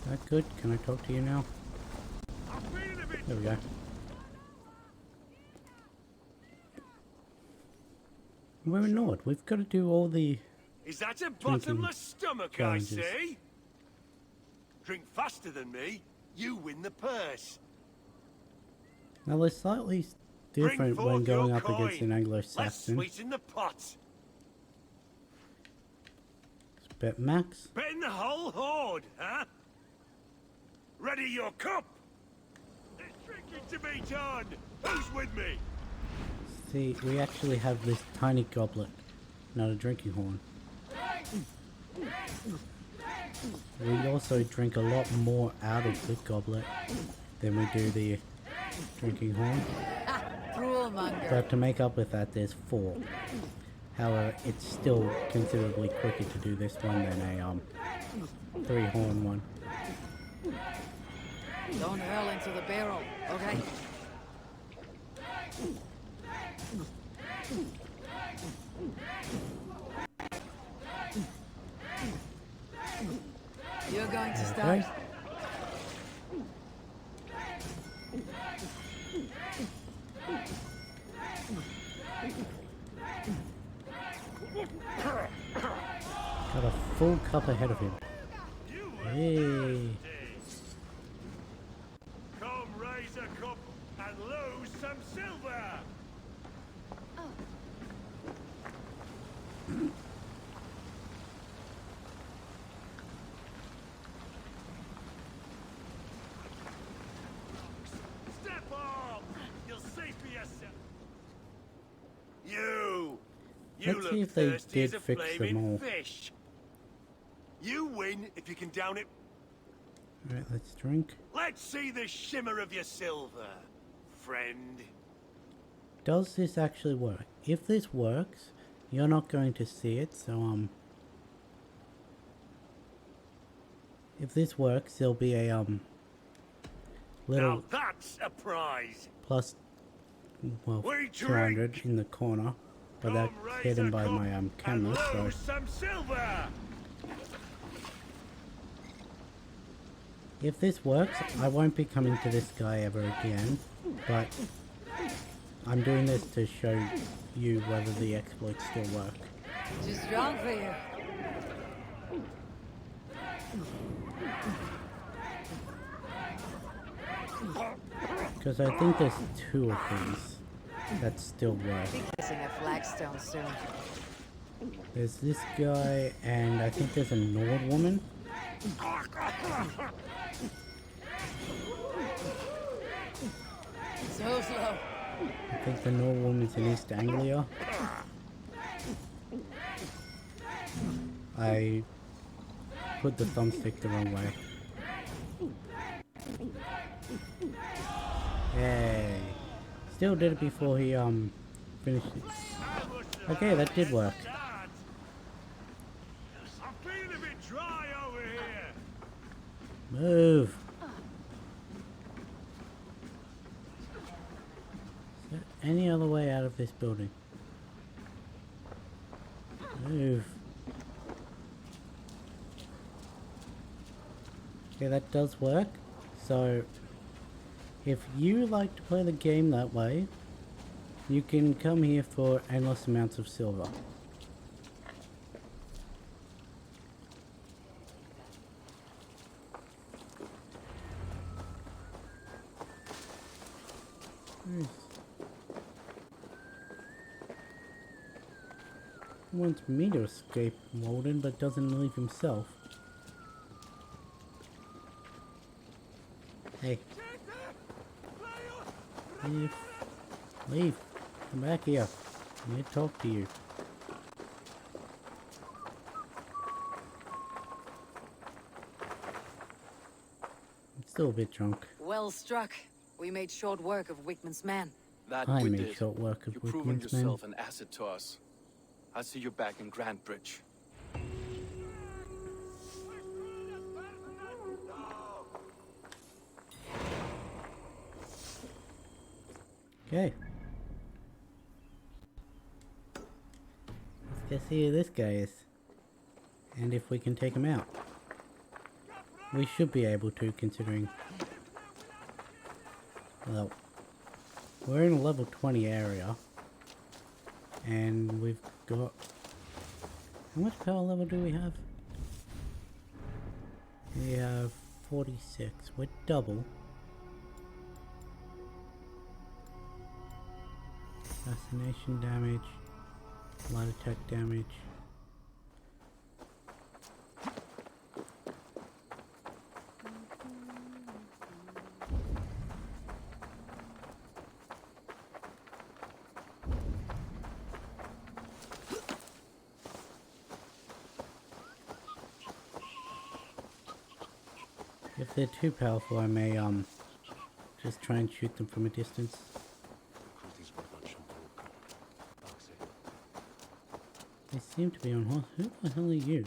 That good? Can I talk to you now? There we go. We're ignored. We've got to do all the... Is that a bottomless stomach challenges. I see? Drink faster than me, you win the purse. Now they're slightly different Bring when forth going your up against coin. an Let's Anglo-Saxon. sweeten the pot. Bet Max. Bet the whole horde, huh? Ready your cup. There's drinking to be done. Who's with me? See, we actually have this tiny goblet, not a drinking horn. We also drink a lot more out of the goblet than we do the drinking horn. Droolmonger. But to make up with that, there's 4. However, it's still considerably quicker to do this one than a three-horn one. Don't hurl into the barrel, okay? You're going to start. Got a full cup ahead of him. Hey. Come raise a cup and lose some silver. Step up! You'll see for yourself. You Let's look see if they thirsty as did a fix them flaming all. fish. You win if you can down it. Alright, let's drink. Let's see the shimmer of your silver, friend. Does this actually work? If this works, you're not going to see it, so if this works, there'll be a little Now that's a prize. plus, well, We 200 drink. in the corner, but that's Raise hidden a by cup my and camera, so lose some silver. if this works, I won't be coming to this guy ever again, but I'm doing this to show you whether the exploits still work. Too strong for you. Because I think there's 2 of these that still work. Kissing a flagstone soon. There's this guy, and I think there's a Nord woman. So slow. I think the Nord woman's in East Anglia. I put the thumbstick the wrong way. Yay. Still did it before he finished it. Okay, that did work. I'm feeling a bit dry over here. Move. Is there any other way out of this building? Move. Okay, that does work. So, if you like to play the game that way, you can come here for endless amounts of silver. He wants me to escape Walden, but doesn't leave himself. Hey. Leave. Leave. Come back here. I need to talk to you. I'm still a bit drunk. Well struck. We made short work of Wickman's man. That I we made did. short work of You've proven Wickman's men. yourself an asset to us. I'll see you back in Grantbridge. Okay. Let's just see who this guy is. And if we can take him out. We should be able to, considering... Well, we're in a level 20 area. And we've got... How much power level do we have? We have 46. We're double. Assassination damage. Light attack damage. If they're too powerful, I may just try and shoot them from a distance. They seem to be on horse. Who the hell are you?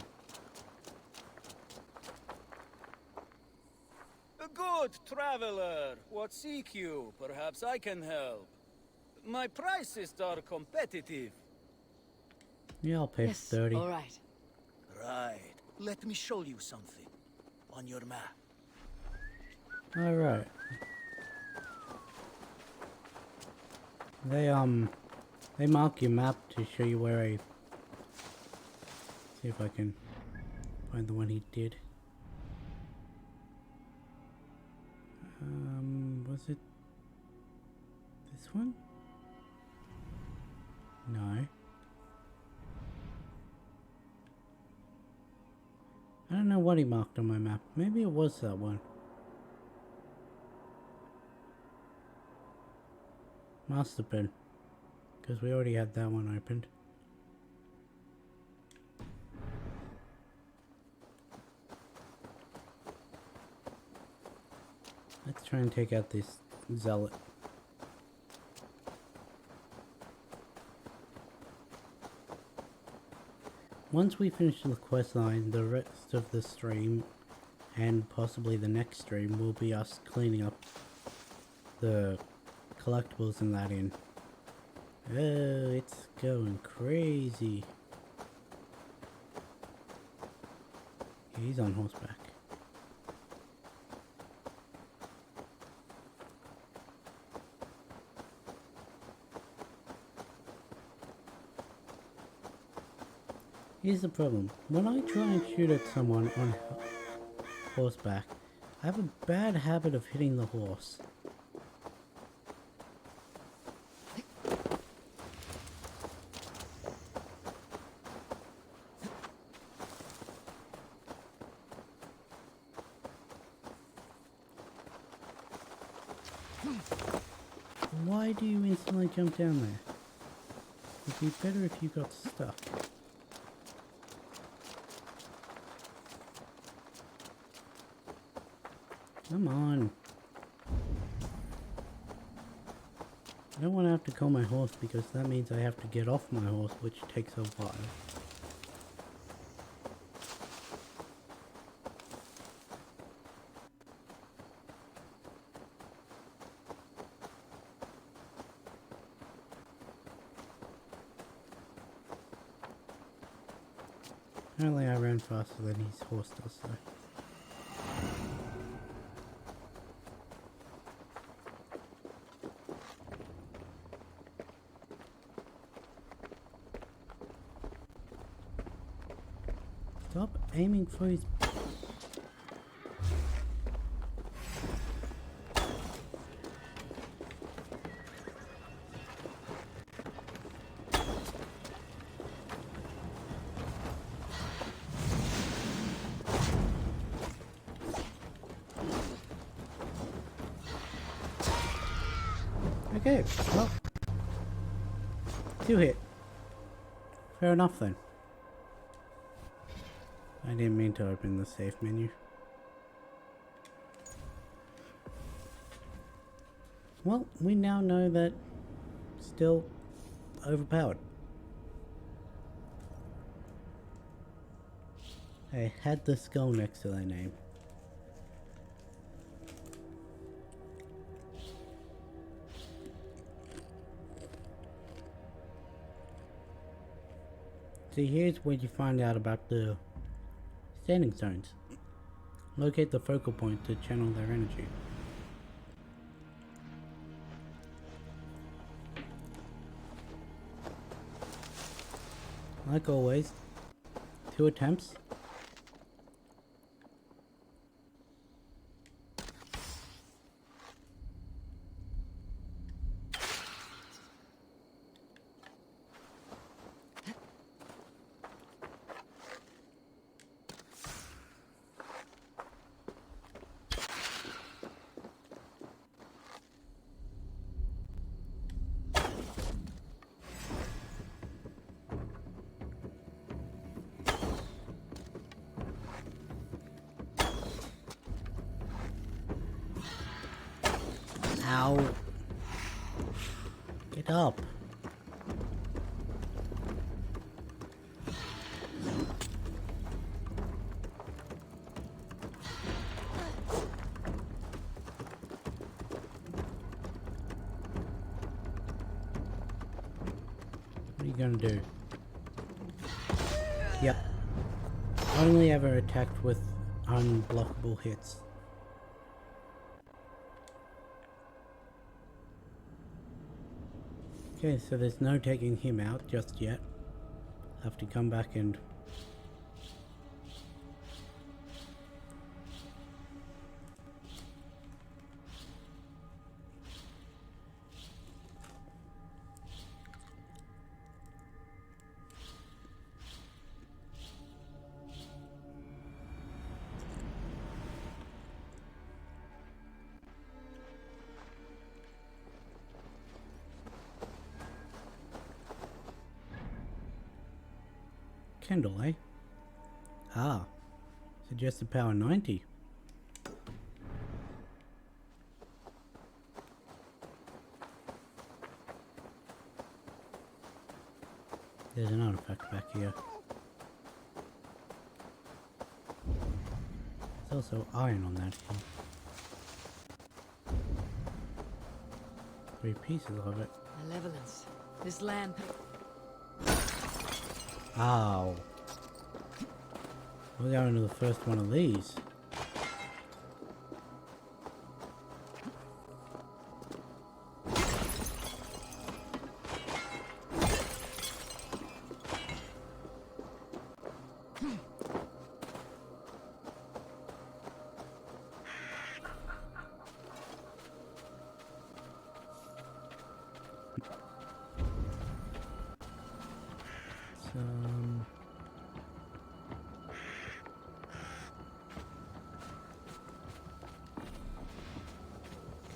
Good traveler, what seek you? Perhaps I can help. My prices are competitive. Yeah, I'll pay 30. all right. Right. Let me show you something. On your map. Alright. They mark your map to show you where I... See if I can find the one he did. Was it this one? No. I don't know what he marked on my map. Maybe it was that one. Must have been. Because we already had that one opened. Let's try and take out this zealot. Once we finish the quest line, the rest of the stream and possibly the next stream will be us cleaning up the collectibles and that in. Oh, it's going crazy. He's on horseback. Here's the problem. When I try and shoot at someone on horseback, I have a bad habit of hitting the horse. Why do you instantly jump down there? It'd be better if you got stuck. Come on. I don't want to have to call my horse because that means I have to get off my horse, which takes a while. Apparently I ran faster than his horse does, though. Stop aiming for his... Okay, well, 2 hit. Fair enough then. I didn't mean to open the save menu. Well, we now know that still overpowered. They had the skull next to their name. See, here's where you find out about the standing stones. Locate the focal point to channel their energy. Like always, 2 attempts. Ow. Get up. gonna do? Yep. Only ever attacked with unblockable hits. Okay, so there's no taking him out just yet. Have to come back and... Kendall, eh? Ah, suggested power 90. There's an artifact back here. There's also iron on that hill. 3 pieces of it. Malevolence. This land... Ow. We're going to the first one of these.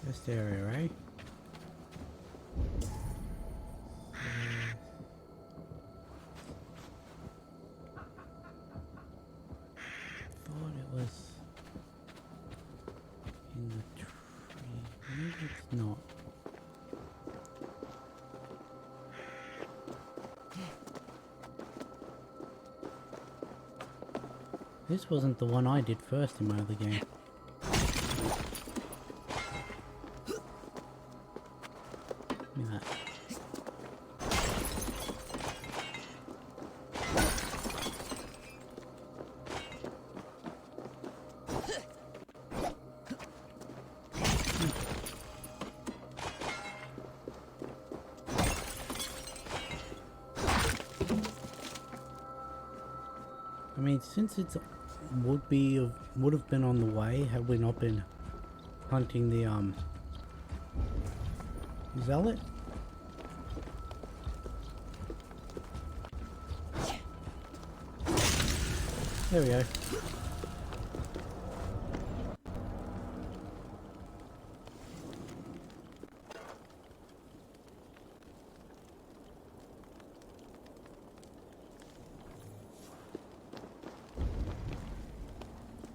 This area, right? Thought it was in the tree. Maybe it's not. This wasn't the one I did first in my other game. Give me that. I mean, since it's would have been on the way had we not been hunting the zealot. There we go.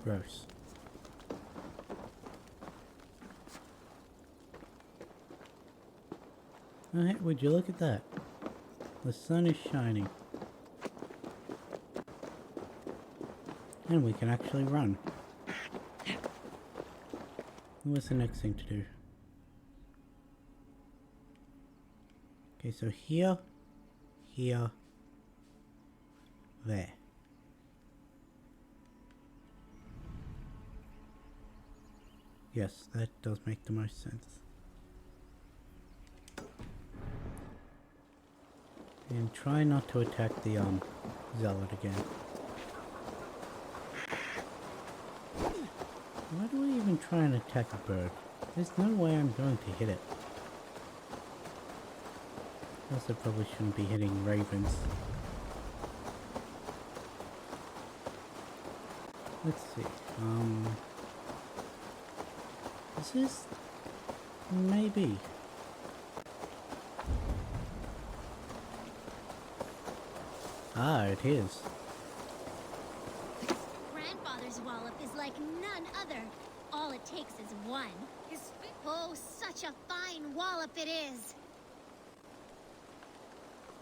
Gross. Oh, hey, would you look at that? The sun is shining. And we can actually run. What's the next thing to do? Okay, so here, here, there. Yes, that does make the most sense. And try not to attack the zealot again. Why do I even try and attack a bird? There's no way I'm going to hit it. Also probably shouldn't be hitting ravens. Let's see. This is... maybe. Ah, it is. Grandfather's wallop is like none other. All it takes is one. Oh, such a fine wallop it is.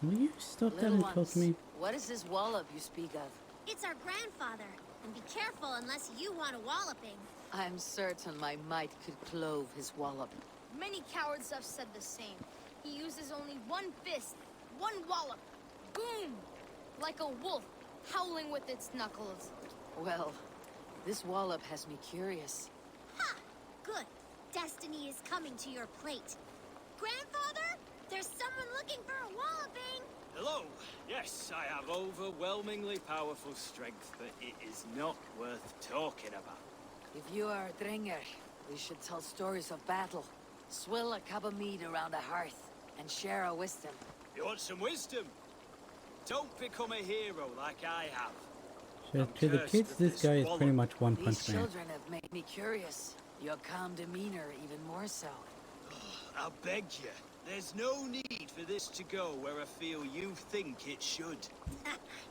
Will you stop that Little and talk ones, to me? what is this wallop you speak of? It's our grandfather. And be careful unless you want a walloping. I'm certain my might could clove his wallop. Many cowards have said the same. He uses only one fist, one wallop, Boom! Like a wolf, howling with its knuckles. Well, this wallop has me curious. Ha! Good. Destiny is coming to your plate. Grandfather, there's someone looking for a walloping. Hello. Yes, I have overwhelmingly powerful strength, but it is not worth talking about. If you are a Dringer, we should tell stories of battle, swill a cup of mead around a hearth, and share our wisdom. You want some wisdom? Don't become a hero like I have. So to the kids, this guy is pretty much One These Punch Man. children have made me curious. Your calm demeanor even more so. I beg you, there's no need for this to go where I feel you think it should.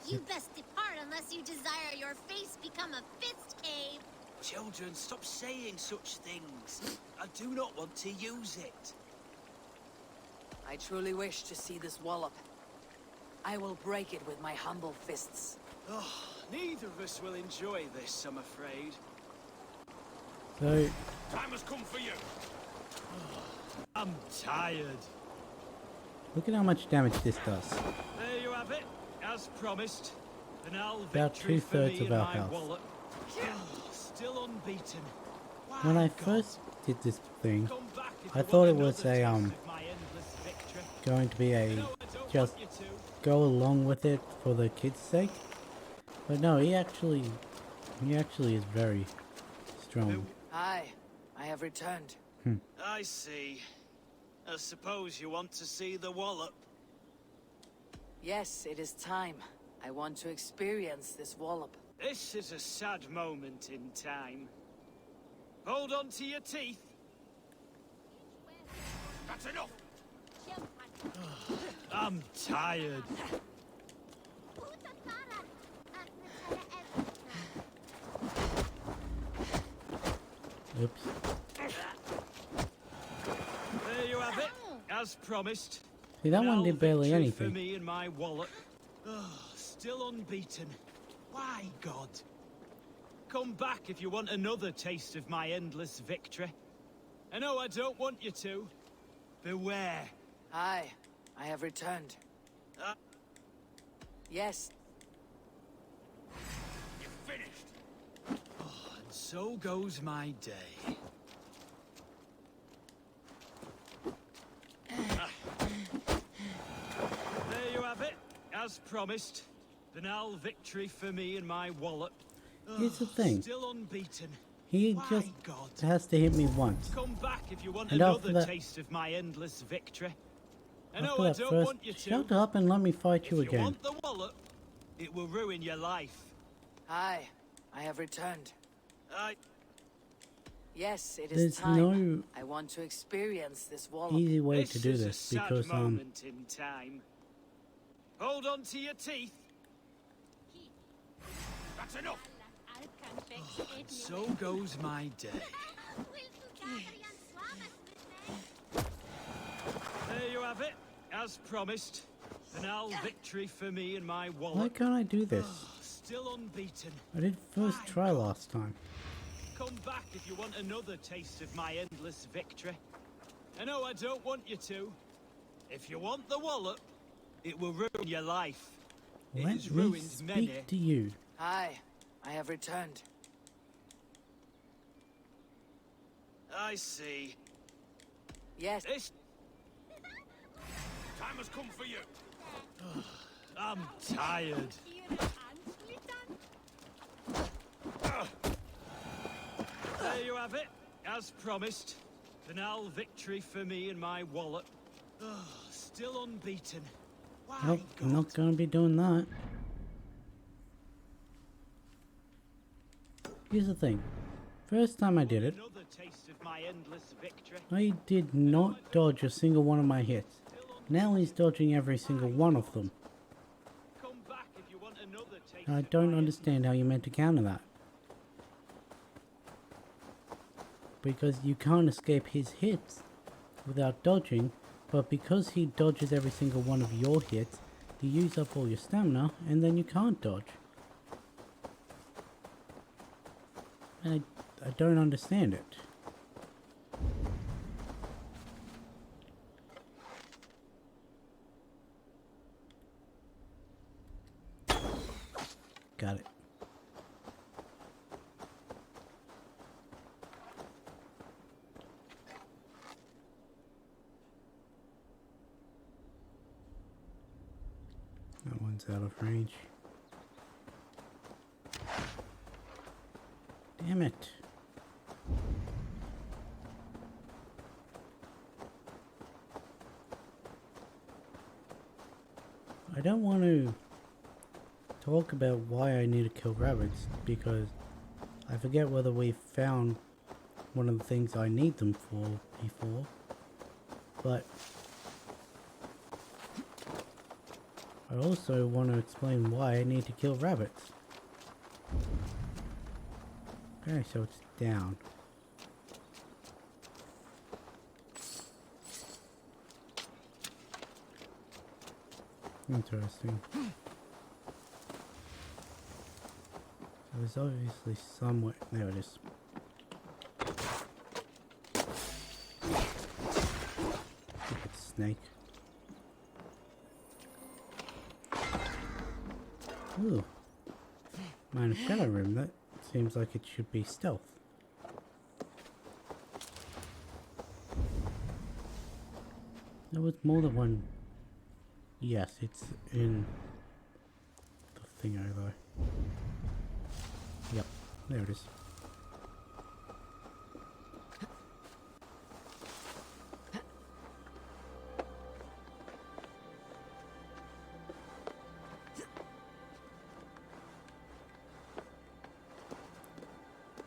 You best depart unless you desire your face become a fist cave. Children, stop saying such things. I do not want to use it. I truly wish to see this wallop. I will break it with my humble fists. Oh, neither of us will enjoy this, I'm afraid. So, Time has come for you. I'm tired. look at how much damage this does. There you have it, as promised. Banal About victory for me 2/3 of and our my health. wallet. Still unbeaten. When I first did this thing, I thought it was a going to be a just go along with it for the kids' sake. But no, he actually is very strong. Aye, I have returned. I see. I suppose you want to see the wallop. Yes, it is time. I want to experience this wallop. This is a sad moment in time. Hold on to your teeth. That's enough. I'm tired. Oops. There you have it, as promised. See, that one did barely Victory for anything. me and my wallet. Still unbeaten. Why, God? Come back if you want another taste of my endless victory. I know I don't want you to. Beware. Aye, I have returned. Yes. You're finished. And so goes my day. There you have it, as promised. Banal victory for me and my wallet. Here's the thing. Still unbeaten. He just has to hit me once. Come back if you want And after another that- taste of my endless victory. I know After I that don't first, want you to. shut up and let me fight you If you again. want the wallet, it will ruin your life. Aye, I have returned. Yes, it is There's time. no I want to experience this wallop. easy way to do is this a sad because moment in time. Hold on to your teeth. That's enough. So goes my day. There you have it, as promised. Banal victory for me and my wallet. why can't I do this? Still unbeaten. I did first try last time. Come back if you want another taste of my endless victory. I know I don't want you to. If you want the wallop, it will ruin your life. It Let has me ruined speak many. to you. Aye, I have returned. I see. Yes. This Time has come for you. I'm tired. There you have it, as promised. Banal victory for me and my wallet. Still unbeaten. Why, Nope, I'm God? not gonna be doing that. Here's the thing. First time I did it, Another taste of my endless victory. I did not dodge a single one of my hits. Now he's dodging every single one of them. Come back if you want another taste. And I don't understand how you're meant to counter that. Because you can't escape his hits without dodging, but because he dodges every single one of your hits, you use up all your stamina and then you can't dodge. And I don't understand it. one's out of range. Damn it. I don't want to talk about why I need to kill rabbits, because I forget whether we found one of the things I need them for before, but I also want to explain why I need to kill rabbits. Okay, so it's down. Interesting. There's obviously somewhere. There it is. Stupid snake. Ooh. Mine shadow room. That seems like it should be stealth. There was more than one. Yes, it's in the thing over. Yep, there it is.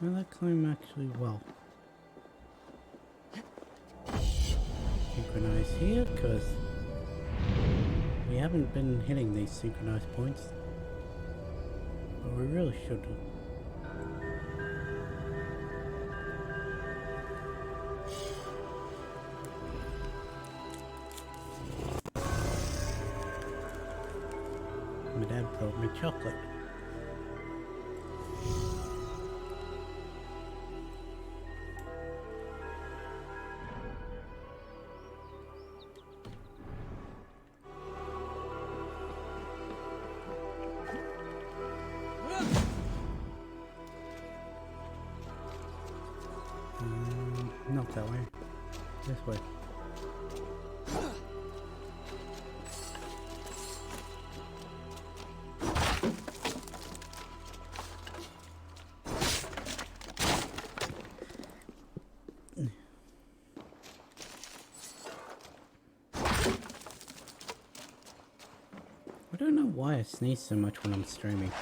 Well, that climb actually well. Synchronize here, because we haven't been hitting these synchronized points, but we really should. My dad brought me chocolate. Not that way. This way. I don't know why I sneeze so much when I'm streaming.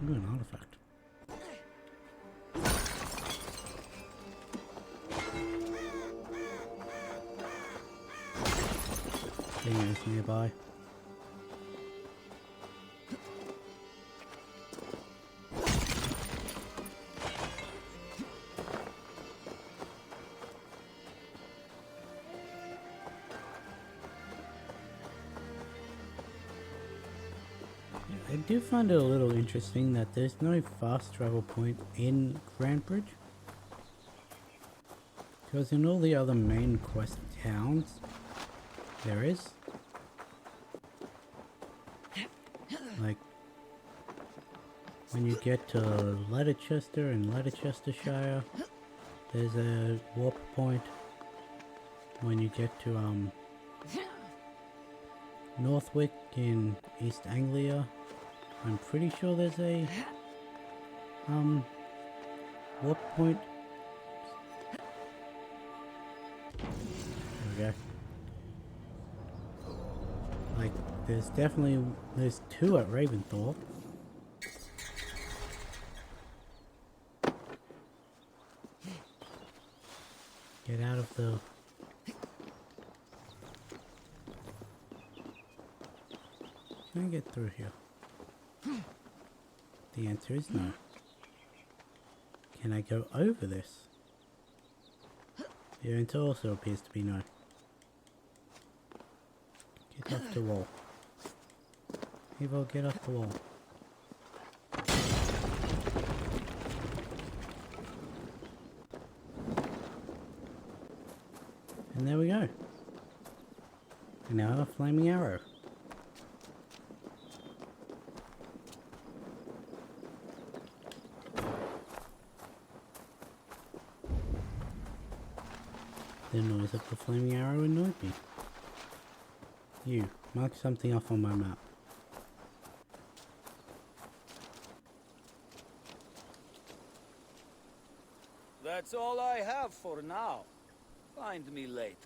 Ooh, an artifact. Thing is nearby. I do find it a little interesting that there's no fast travel point in Grantbridge, because in all the other main quest towns there is. Like when you get to Leicester and Leicestershire, there's a warp point. When you get to Northwick in East Anglia, I'm pretty sure there's a warp point. There we go. Like there's two at Raventhorpe. Get out of the... Can I get through here? The answer is no. Can I go over this? The answer also appears to be no. Get off the wall. Evo, get off the wall. And there we go. And now a flaming arrow. The noise of the flaming arrow annoyed me. You, mark something off on my map. That's all I have for now. Find me later.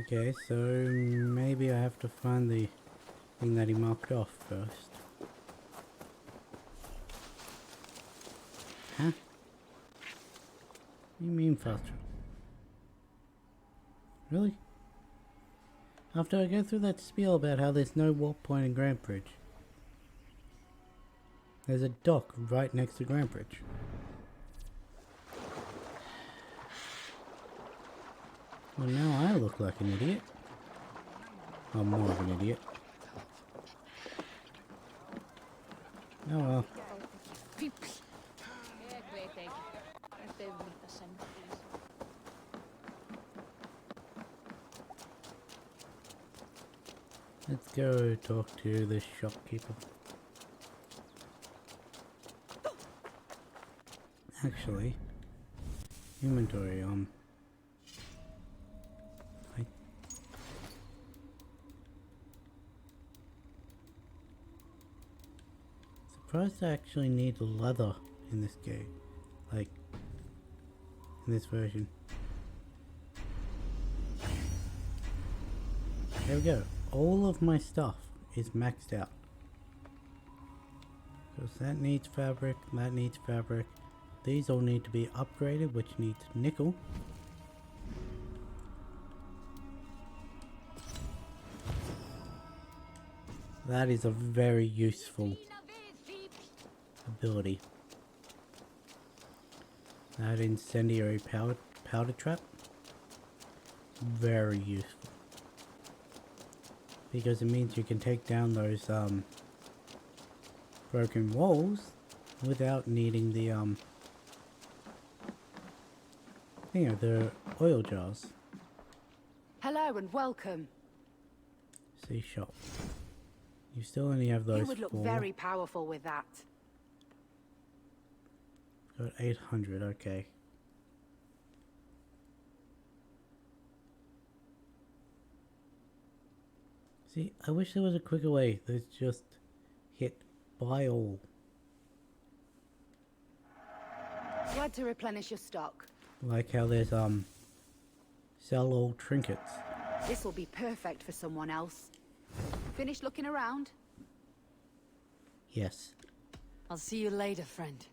Okay, so maybe I have to find the thing that he marked off first. Huh? What do you mean faster? Really? After I go through that spiel about how there's no warp point in Grand Bridge. There's a dock right next to Grand Bridge. Well, now I look like an idiot. I'm more of an idiot. Oh well. Let's go talk to the shopkeeper. Actually, inventory, surprised I actually need leather in this game, like, in this version. There we go. All of my stuff is maxed out. Because that needs fabric, that needs fabric. These all need to be upgraded, which needs nickel. That is a very useful ability. That incendiary powder trap. Very useful. Because it means you can take down those broken walls without needing the the oil jars. Hello and welcome. See shop. You still only have those You would look 4. very powerful with that. Got 800, okay. See, I wish there was a quicker way that's just hit buy all. Glad to replenish your stock. Like how there's sell all trinkets. This will be perfect for someone else. Finished looking around? Yes. I'll see you later, friend.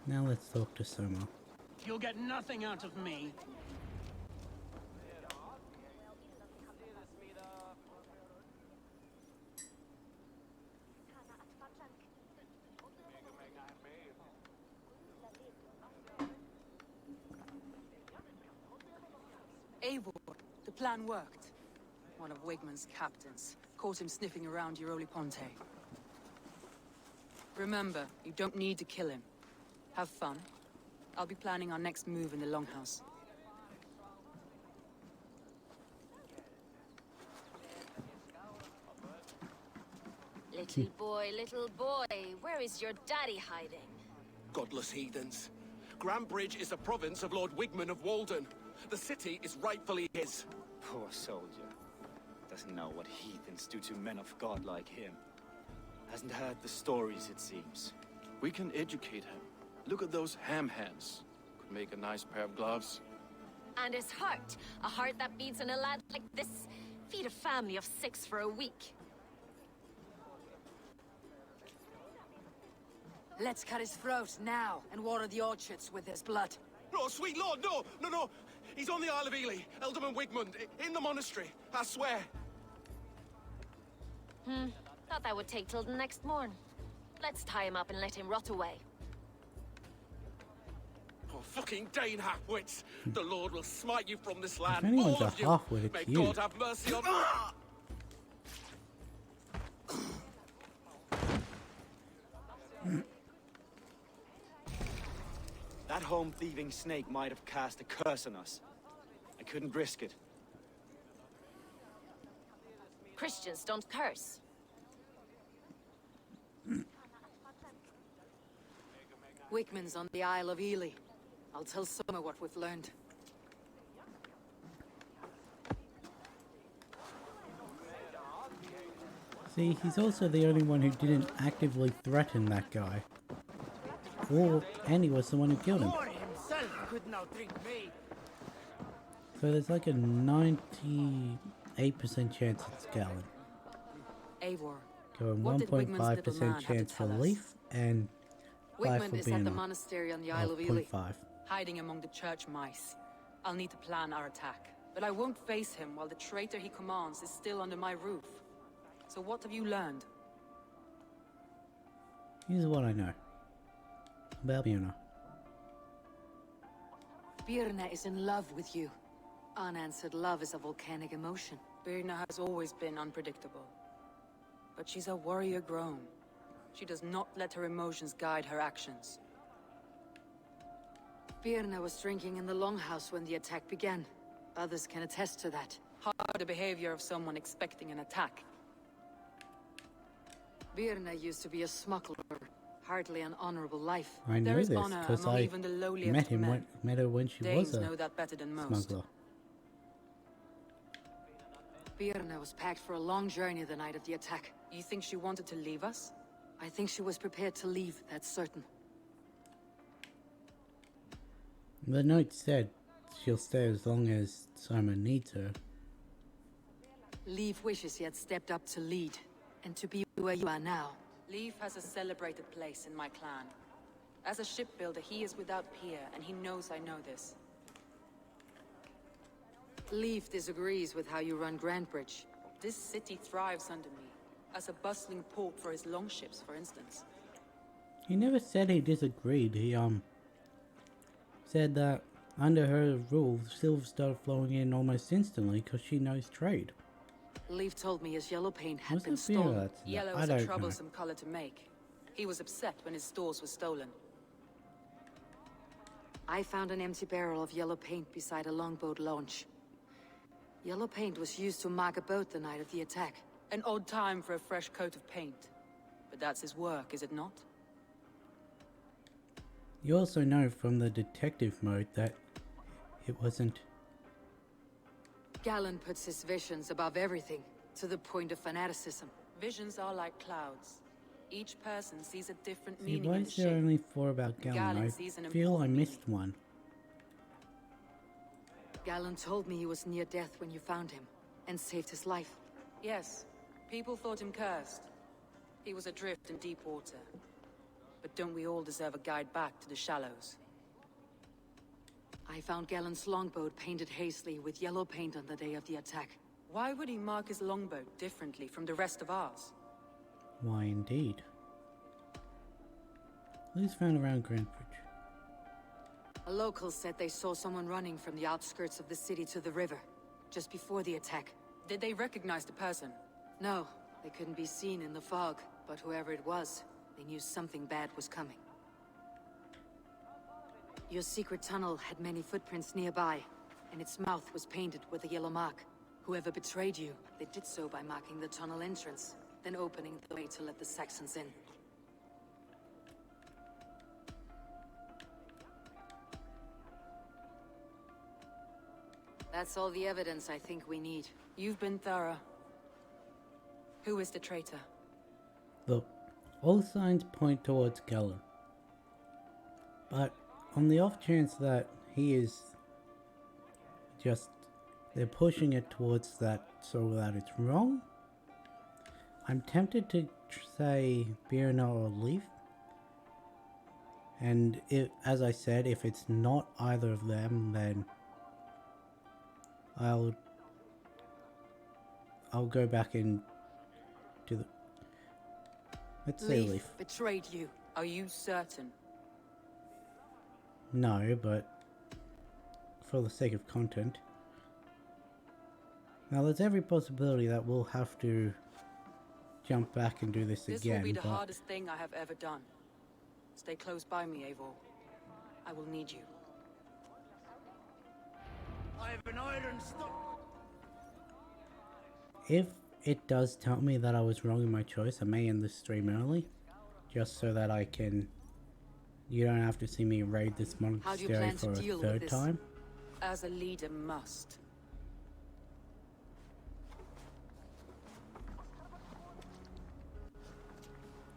Now let's talk to Soma. You'll get nothing out of me. Eivor, the plan worked. One of Wigman's captains caught him sniffing around Euroli Ponte. Remember, you don't need to kill him. Have fun. I'll be planning our next move in the Longhouse. Little boy, where is your daddy hiding? Godless heathens. Grambridge is a province of Lord Wigman of Walden. The city is rightfully his. Poor soldier. Doesn't know what heathens do to men of God like him. Hasn't heard the stories, it seems. We can educate him. Look at those ham hands. Could make a nice pair of gloves. And his heart. A heart that beats in a lad like this. Feed a family of 6 for a week. Let's cut his throat now and water the orchards with his blood. No, sweet lord, no, no, no. He's on the Isle of Ely, Ealdorman Wigmund, in the monastery, I swear. Thought that would take till the next morn. Let's tie him up and let him rot away. Oh, fucking Dane half-wits. The Lord will smite you from this land, If anyone's all a of you. half-wit, May it's you. God have mercy on... That home-thieving snake might have cast a curse on us. I couldn't risk it. Christians don't curse. Wickman's on the Isle of Ely. I'll tell Summer what we've learned. See, he's also the only one who didn't actively threaten that guy. And he was the one who killed him. himself couldn't outdrink me. So there's like a 98% chance it's Galen. Eivor, Going what did Wigman's little 1.5% man have to chance for tell us? Leaf and 5 Wigman for is at the Beano. monastery on the Isle of Ely, 0.5. hiding among the church mice. I'll need to plan our attack. But I won't face him while the traitor he commands is still under my roof. So what have you learned? Here's what I know about Beano. Birna is in love with you. Unanswered love is a volcanic emotion. Birna has always been unpredictable. But she's a warrior grown. She does not let her emotions guide her actions. Birna was drinking in the longhouse when the attack began. Others can attest to that. Hard the behavior of someone expecting an attack. Birna used to be a smuggler. Hardly an honorable life. I know There is this honor because among I even the lowliest met him men. met her when she Danes was a know that better than most. smuggler. Birna was packed for a long journey the night of the attack. You think she wanted to leave us? I think she was prepared to leave, that's certain. The note said she'll stay as long as Simon needs her. Leaf wishes he had stepped up to lead, and to be where you are now. Leif has a celebrated place in my clan. As a shipbuilder, he is without peer, and he knows I know this. Leaf disagrees with how you run Grantbridge. This city thrives under me, as a bustling port for his longships, for instance. He never said he disagreed. He said that under her rule, silver started flowing in almost instantly because she knows trade. Leaf told me his yellow paint had What's been the fear stolen. that's about? Yellow I is don't a know. troublesome color to make. He was upset when his stores were stolen. I found an empty barrel of yellow paint beside a longboat launch. Yellow paint was used to mark a boat the night of the attack. An odd time for a fresh coat of paint. But that's his work, is it not? You also know from the detective mode that it wasn't. Galen puts his visions above everything, to the point of fanaticism. Visions are like clouds. Each person sees a different See, meaning why in the is there shape. only 4 about Galen? Galen I sees an feel I important missed one. Galen told me he was near death when you found him, and saved his life. Yes, people thought him cursed. He was adrift in deep water. But don't we all deserve a guide back to the shallows? I found Galen's longboat painted hastily with yellow paint on the day of the attack. Why would he mark his longboat differently from the rest of ours? Why indeed. Who's found around Grantbridge? A local said they saw someone running from the outskirts of the city to the river, just before the attack. Did they recognize the person? No, they couldn't be seen in the fog, but whoever it was, they knew something bad was coming. Your secret tunnel had many footprints nearby, and its mouth was painted with a yellow mark. Whoever betrayed you, they did so by marking the tunnel entrance, then opening the way to let the Saxons in. That's all the evidence I think we need. You've been thorough. Who is the traitor? Look, all signs point towards Galen. But on the off chance that he is just, they're pushing it towards that so that it's wrong, I'm tempted to say Birna or Leaf. And if, as I said, if it's not either of them, then I'll go back in to the. Let's say Leaf. Betrayed you. Are you certain? No, but for the sake of content. Now, there's every possibility that we'll have to jump back and do this This again. will be the but hardest thing I have ever done. Stay close by me, Eivor. I will need you. I have an iron stop. if it does tell me that I was wrong in my choice, I may end the stream early, just so that I can You don't have to see me raid this How do you monastery plan for to a deal with third this? time. As a leader must.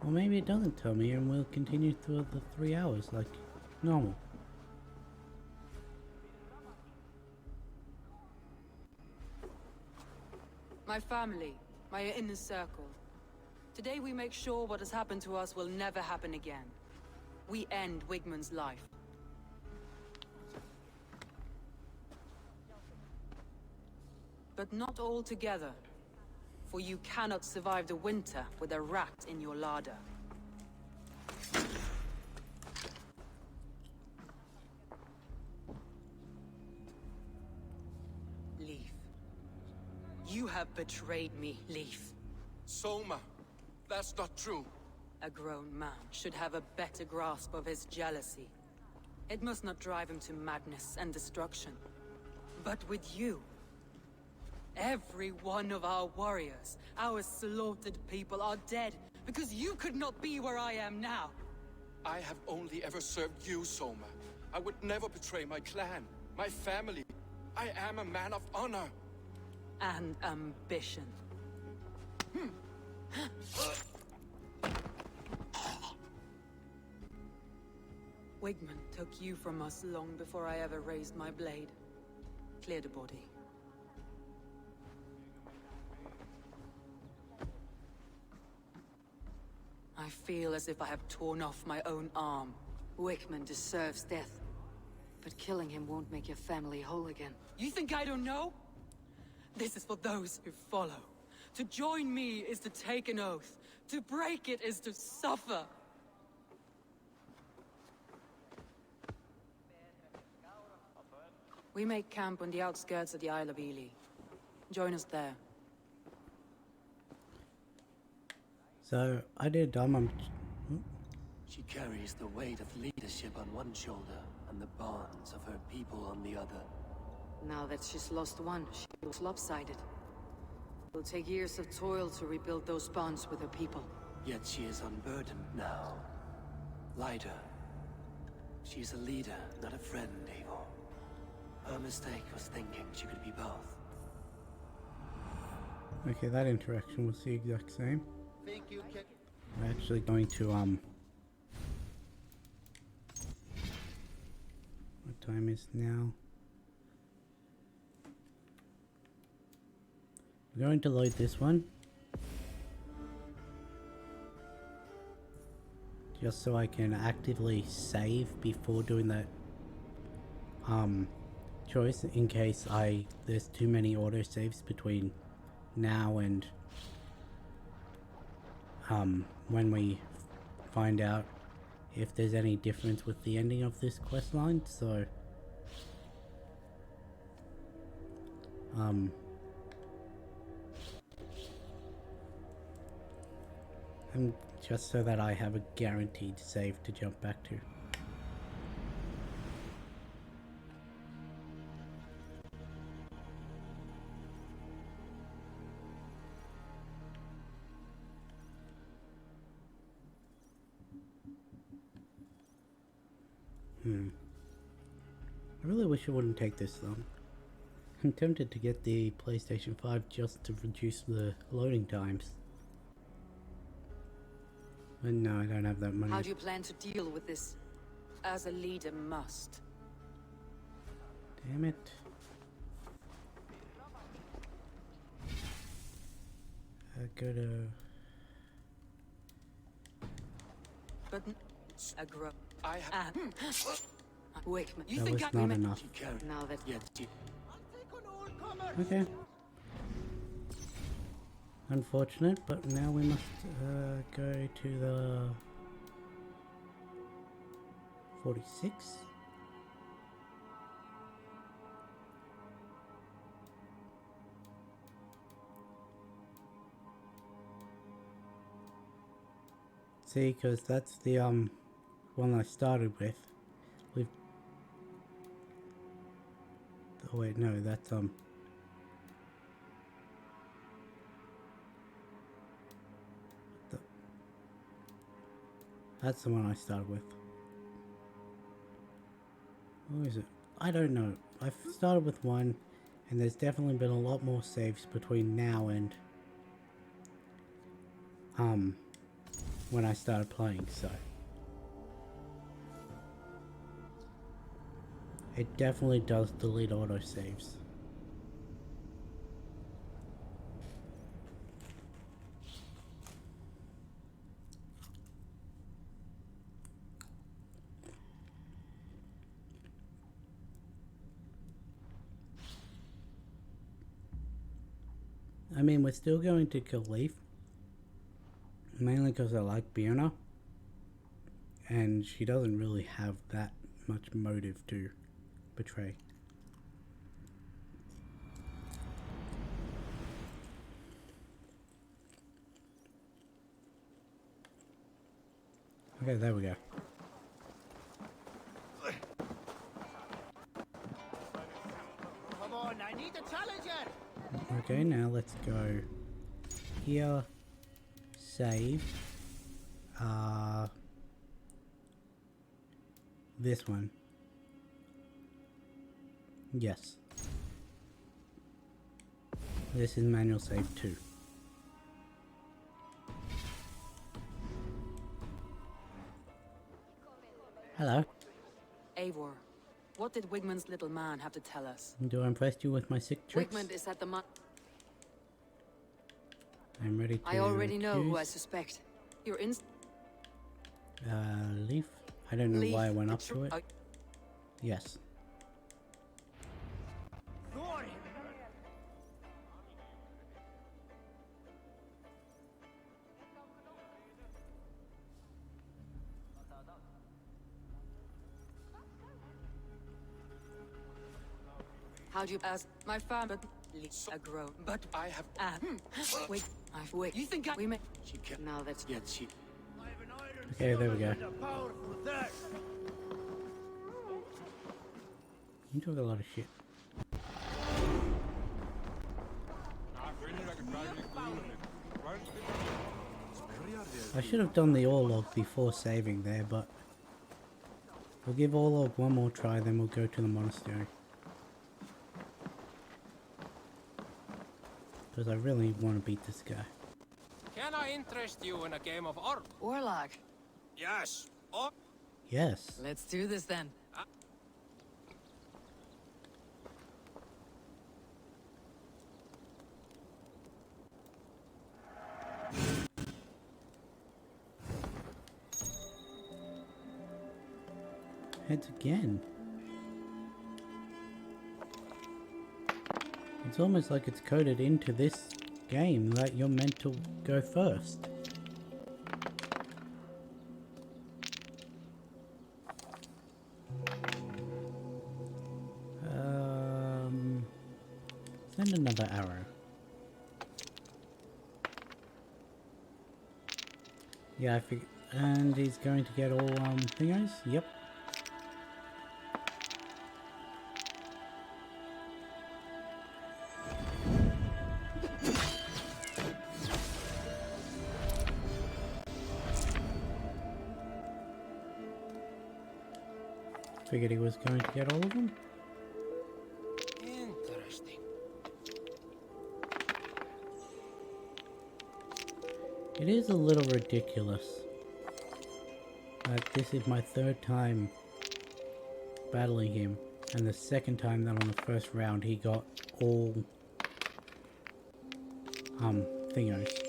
Or maybe it doesn't tell me and we'll continue through the 3 hours like normal. My family, my inner circle. Today we make sure what has happened to us will never happen again. We end Wigman's life. But not all together. For you cannot survive the winter with a rat in your larder. Leaf. You have betrayed me, Leaf. Soma, that's not true. A grown man should have a better grasp of his jealousy. It must not drive him to madness and destruction. But with you, every one of our warriors, our slaughtered people are dead because you could not be where I am now. I have only ever served you, Soma. I would never betray my clan, my family. I am a man of honor. And ambition. Wigman took you from us long before I ever raised my blade. Clear the body. I feel as if I have torn off my own arm. Wigman deserves death. But killing him won't make your family whole again. You think I don't know? This is for those who follow. To join me is to take an oath. To break it is to suffer. We make camp on the outskirts of the Isle of Ely. Join us there. So I did She carries the weight of leadership on one shoulder and the bonds of her people on the other. Now that she's lost one, she feels lopsided. It'll take years of toil to rebuild those bonds with her people. Yet she is unburdened now. Lighter. She's a leader, not a friend, Eivor. Her mistake was thinking she could be both. Okay, that interaction was the exact same. I'm actually going to what time is now? I'm going to load this one. Just so I can actively save before doing that choice in case there's too many autosaves between now and when we find out if there's any difference with the ending of this quest line. So and just so that I have a guaranteed save to jump back to. I really wish it wouldn't take this long. I'm tempted to get the PlayStation 5 just to reduce the loading times. But no, I don't have that money. How do you plan to deal with this? As a leader must. Damn it. I gotta... But a grow. I have... Wigman, you That think was I not enough. Now that... Okay. Unfortunate, but now we must go to the 46. See, because that's the one I started with. We've... Oh wait, no, that's that's the one I started with. Who is it? I don't know. I've started with one, and there's definitely been a lot more saves between now and when I started playing, so it definitely does delete autosaves. I mean, we're still going to kill Leaf, mainly because I like Fiona, and she doesn't really have that much motive to betray. Okay, there we go. Come on, I need a challenger! Okay, now let's go here, save, this one. Yes. This is manual save 2. Hello. Eivor, what did Wigmund's little man have to tell us? Do I impress you with my sick tricks? Wigmund is at the I'm ready to I already know who I accuse. suspect. You're in... Leaf. I don't know Leaf, why I went up to it. Yes. How'd you ask my father? A grow, but I have. Wait, wait. You think we may? She can't. Now that's Yet she. Okay, there we go. You talk a lot of shit. I should have done the Orlog before saving there, but we'll give Orlog one more try, then we'll go to the monastery. Because I really want to beat this guy. Can I interest you in a game of Orlog. Yes. Yes. Let's do this then. Heads again. It's almost like it's coded into this game that you're meant to go first. Send another arrow. Yeah, I figured. And he's going to get all thingos? Yep. Figured he was going to get all of them. Interesting. It is a little ridiculous that this is my third time battling him, and the second time that on the first round he got all thingos.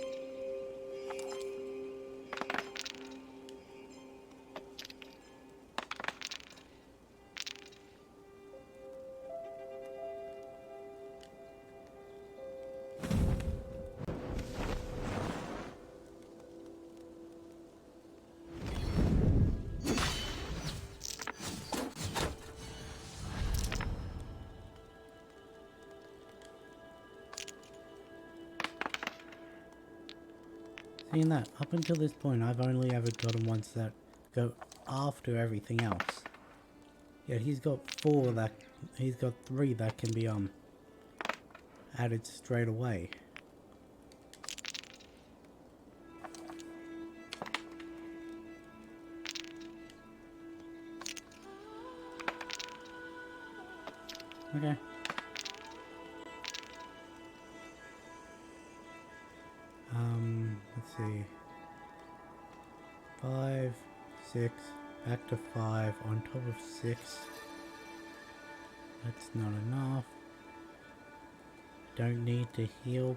Seeing that, up until this point, I've only ever gotten ones that go after everything else. Yeah, he's got 4 that, he's got 3 that can be, added straight away. Okay. Let's see. 5, 6, back to 5, on top of 6. That's not enough. Don't need to heal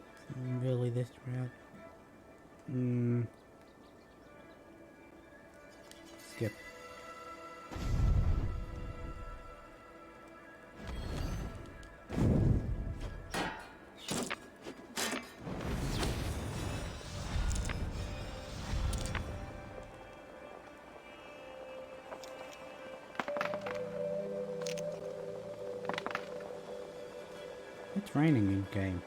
really this round. Skip. It's raining in game.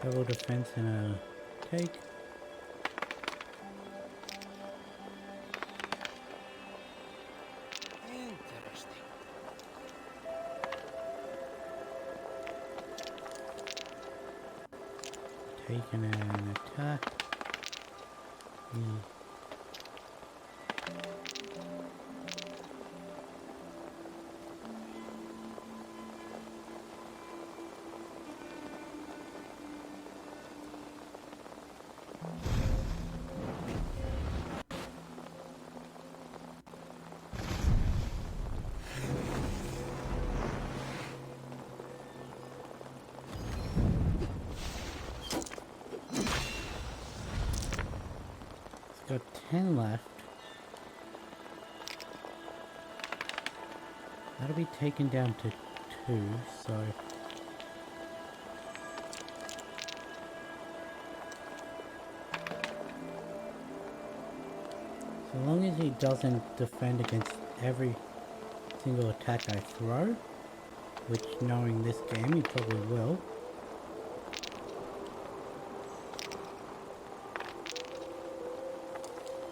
Double defense and a take. Interesting. Taking an attack. Got 10 left. That'll be taken down to 2, so... So long as he doesn't defend against every single attack I throw, which knowing this game he probably will.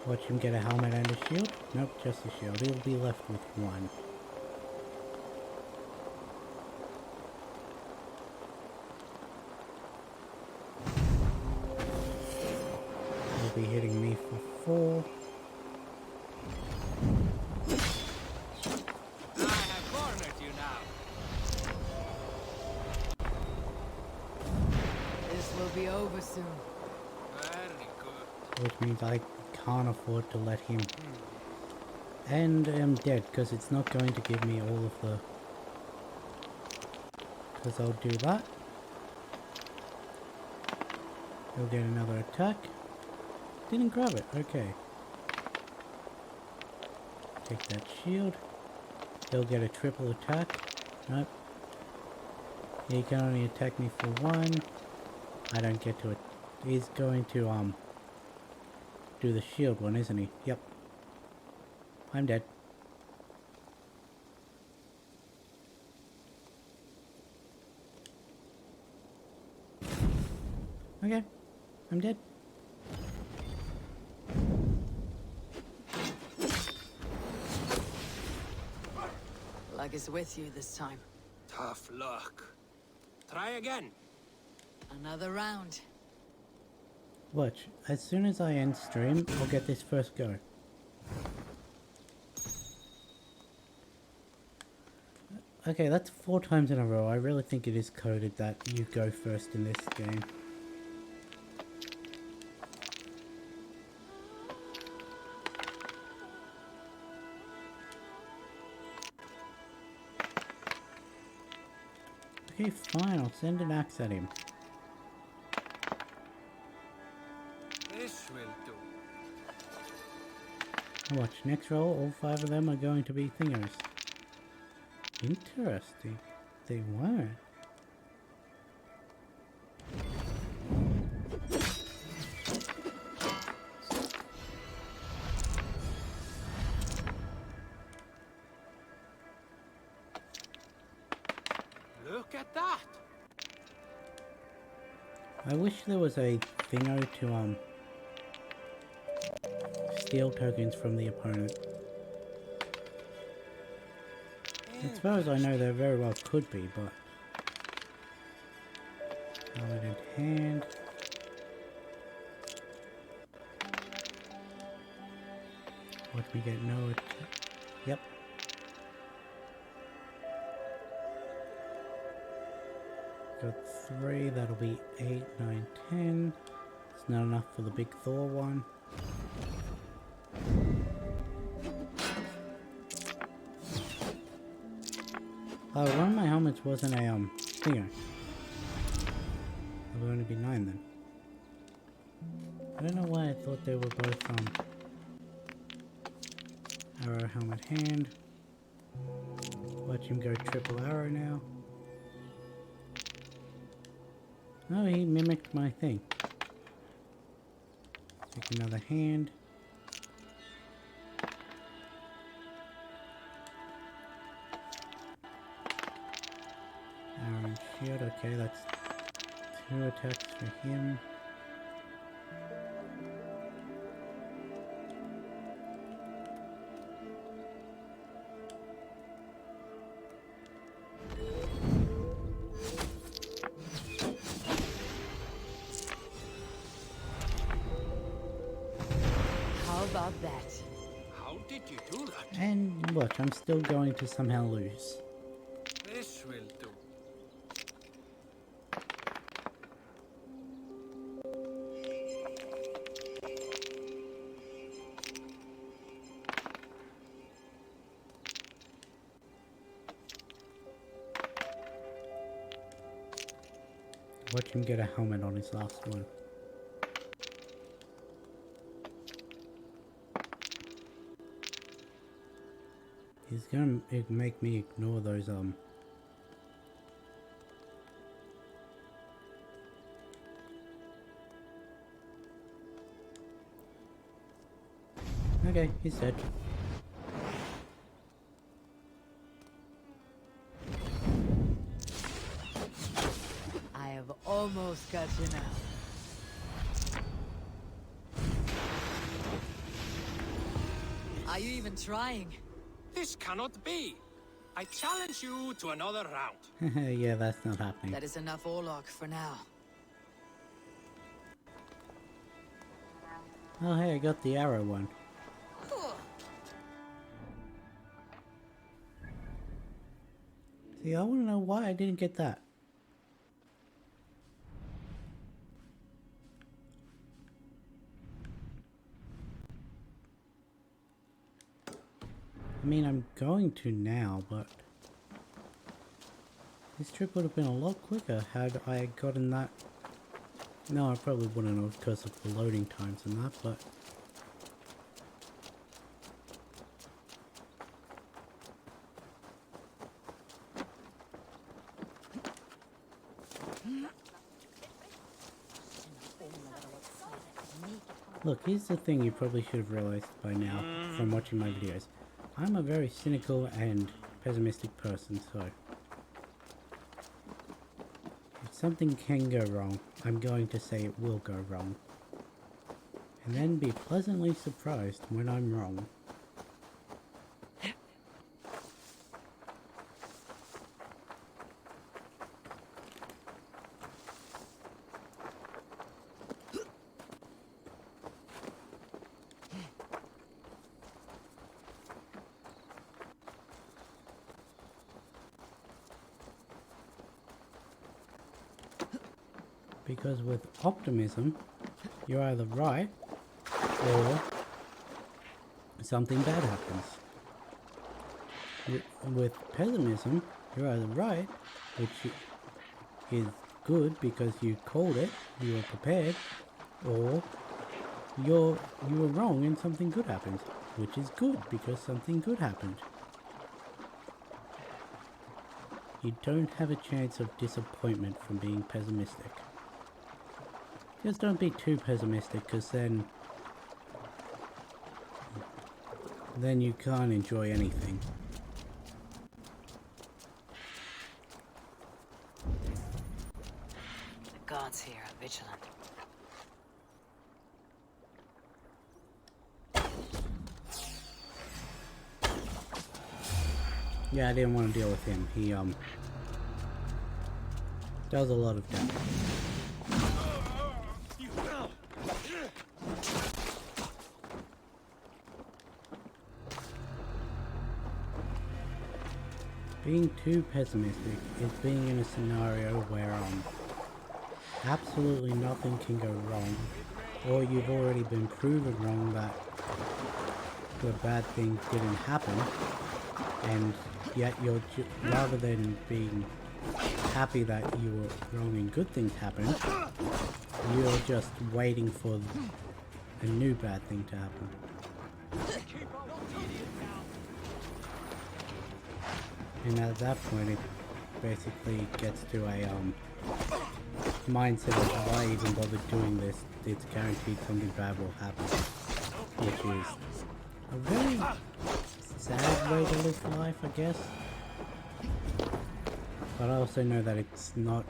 Watch him get a helmet and a shield. Nope, just a shield. He'll be left with 1. He'll be hitting me for 4. I have cornered you now. This will be over soon. Very good. Which means I can't afford to let him and I'm dead because it's not going to give me all of the, because I'll do that. He'll get another attack. Didn't grab it. Okay, take that shield. He'll get a triple attack. Nope, he can only attack me for 1. I don't get to it. He's going to do the shield one, isn't he? Yep. I'm dead. Okay. I'm dead. Luck is with you this time. Tough luck. Try again. Another round. Watch, as soon as I end stream, I'll get this first go. Okay, that's 4 times in a row. I really think it is coded that you go first in this game. Okay, fine, I'll send an axe at him. This will do. Watch, next roll, all 5 of them are going to be thingers. Interesting. They weren't. Look at that. I wish there was a thingo to steal tokens from the opponent. As far as I know, there very well could be, but... Helmet in hand. Watch me get no attack. Yep. Got 3, that'll be 8, 9, 10. It's not enough for the big Thor one. Oh, one of my helmets wasn't a, stinger. It would only be 9 then. I don't know why I thought they were both, arrow, helmet, hand. Watch him go triple arrow now. Oh, he mimicked my thing. Take another hand. Arrow and shield, okay, that's 2 attacks for him. How about that? How did you do that? And watch, I'm still going to somehow lose. This will do. Watch him get a helmet on his last one. He's gonna make me ignore those, Okay, he's dead. I have almost got you now. Are you even trying? This cannot be. I challenge you to another round. Yeah, that's not happening. That is enough Orlok for now. Oh hey, I got the arrow one. See, I want to know why I didn't get that. I mean, I'm going to now, but this trip would have been a lot quicker had I gotten that. No, I probably wouldn't have because of the loading times and that, but look, here's the thing you probably should have realized by now from watching my videos. I'm a very cynical and pessimistic person, so if something can go wrong, I'm going to say it will go wrong. And then be pleasantly surprised when I'm wrong. Because with optimism, you're either right or something bad happens. With pessimism, you're either right, which is good because you called it, you were prepared, or you were wrong and something good happens, which is good because something good happened. You don't have a chance of disappointment from being pessimistic. Just don't be too pessimistic, because then you can't enjoy anything. The gods here are vigilant. Yeah, I didn't want to deal with him. He does a lot of damage. being too pessimistic is being in a scenario where absolutely nothing can go wrong, or you've already been proven wrong that the bad thing didn't happen, and yet you're rather than being happy that you were wrong and good things happened, you're just waiting for a new bad thing to happen. And at that point it basically gets to a mindset of why even bother doing this, it's guaranteed something bad will happen. Which is a very sad way to live life, I guess. But I also know that it's not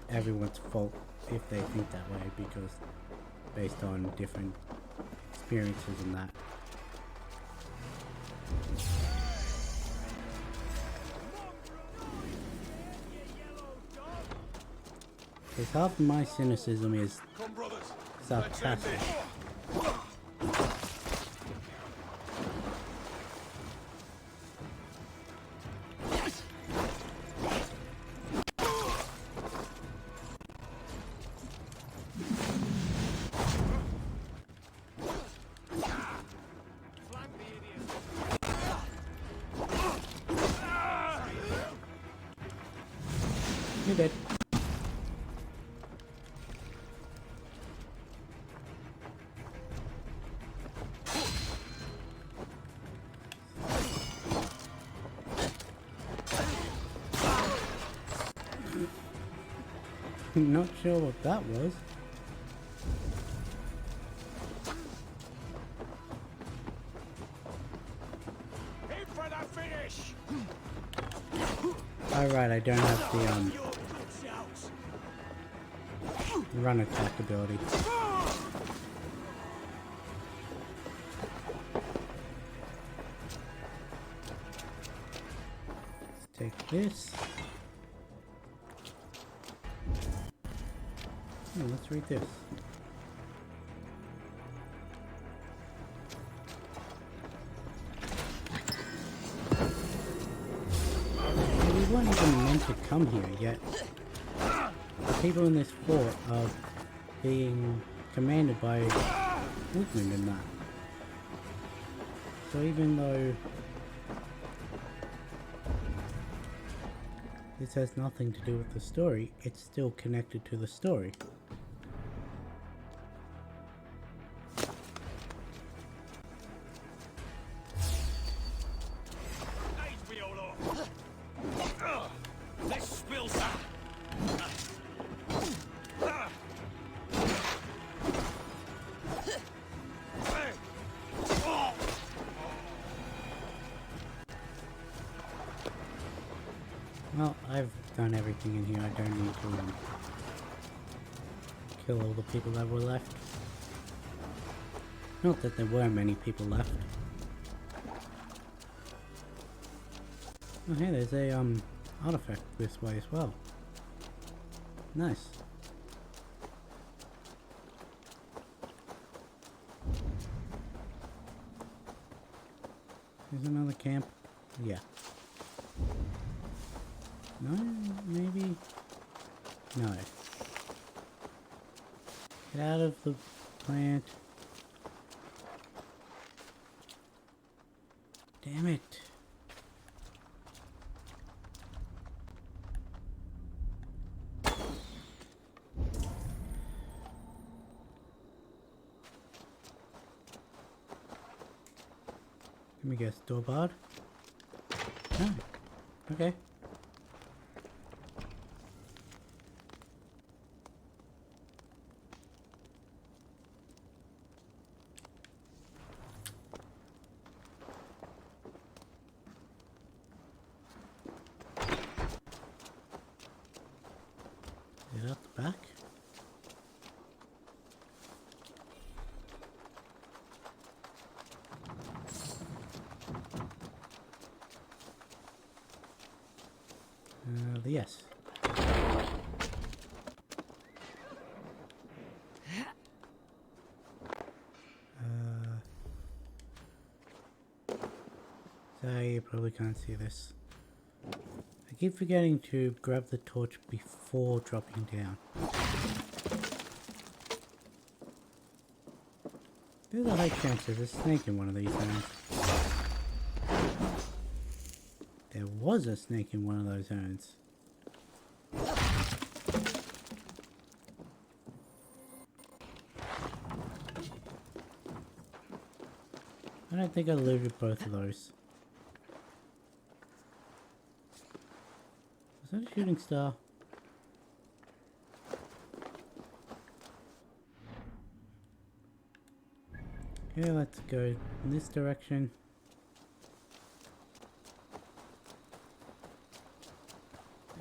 everyone's fault if they think that way, because based on different experiences and that. Because half of my cynicism is sarcastic. You're dead. Not sure what that was. Aim for the finish. Alright, I don't have the run attack ability. Let's take this. Let's read this. We weren't even meant to come here yet. The people in this fort are being commanded by Woodman and that. So even though this has nothing to do with the story, it's still connected to the story. Well, I've done everything in here. I don't need to kill all the people that were left. Not that there were many people left. Oh hey, there's a artifact this way as well. Nice. There's another camp. Yeah. No, maybe. No. Get out of the plant. Damn it. Let me guess, door barred? Oh, okay. Is it out the back? Yes. So you probably can't see this. keep forgetting to grab the torch before dropping down. There's a high chance there's a snake in one of these zones. There was a snake in one of those zones. I don't think I looted both of those. Was that a shooting star? Okay, let's go in this direction.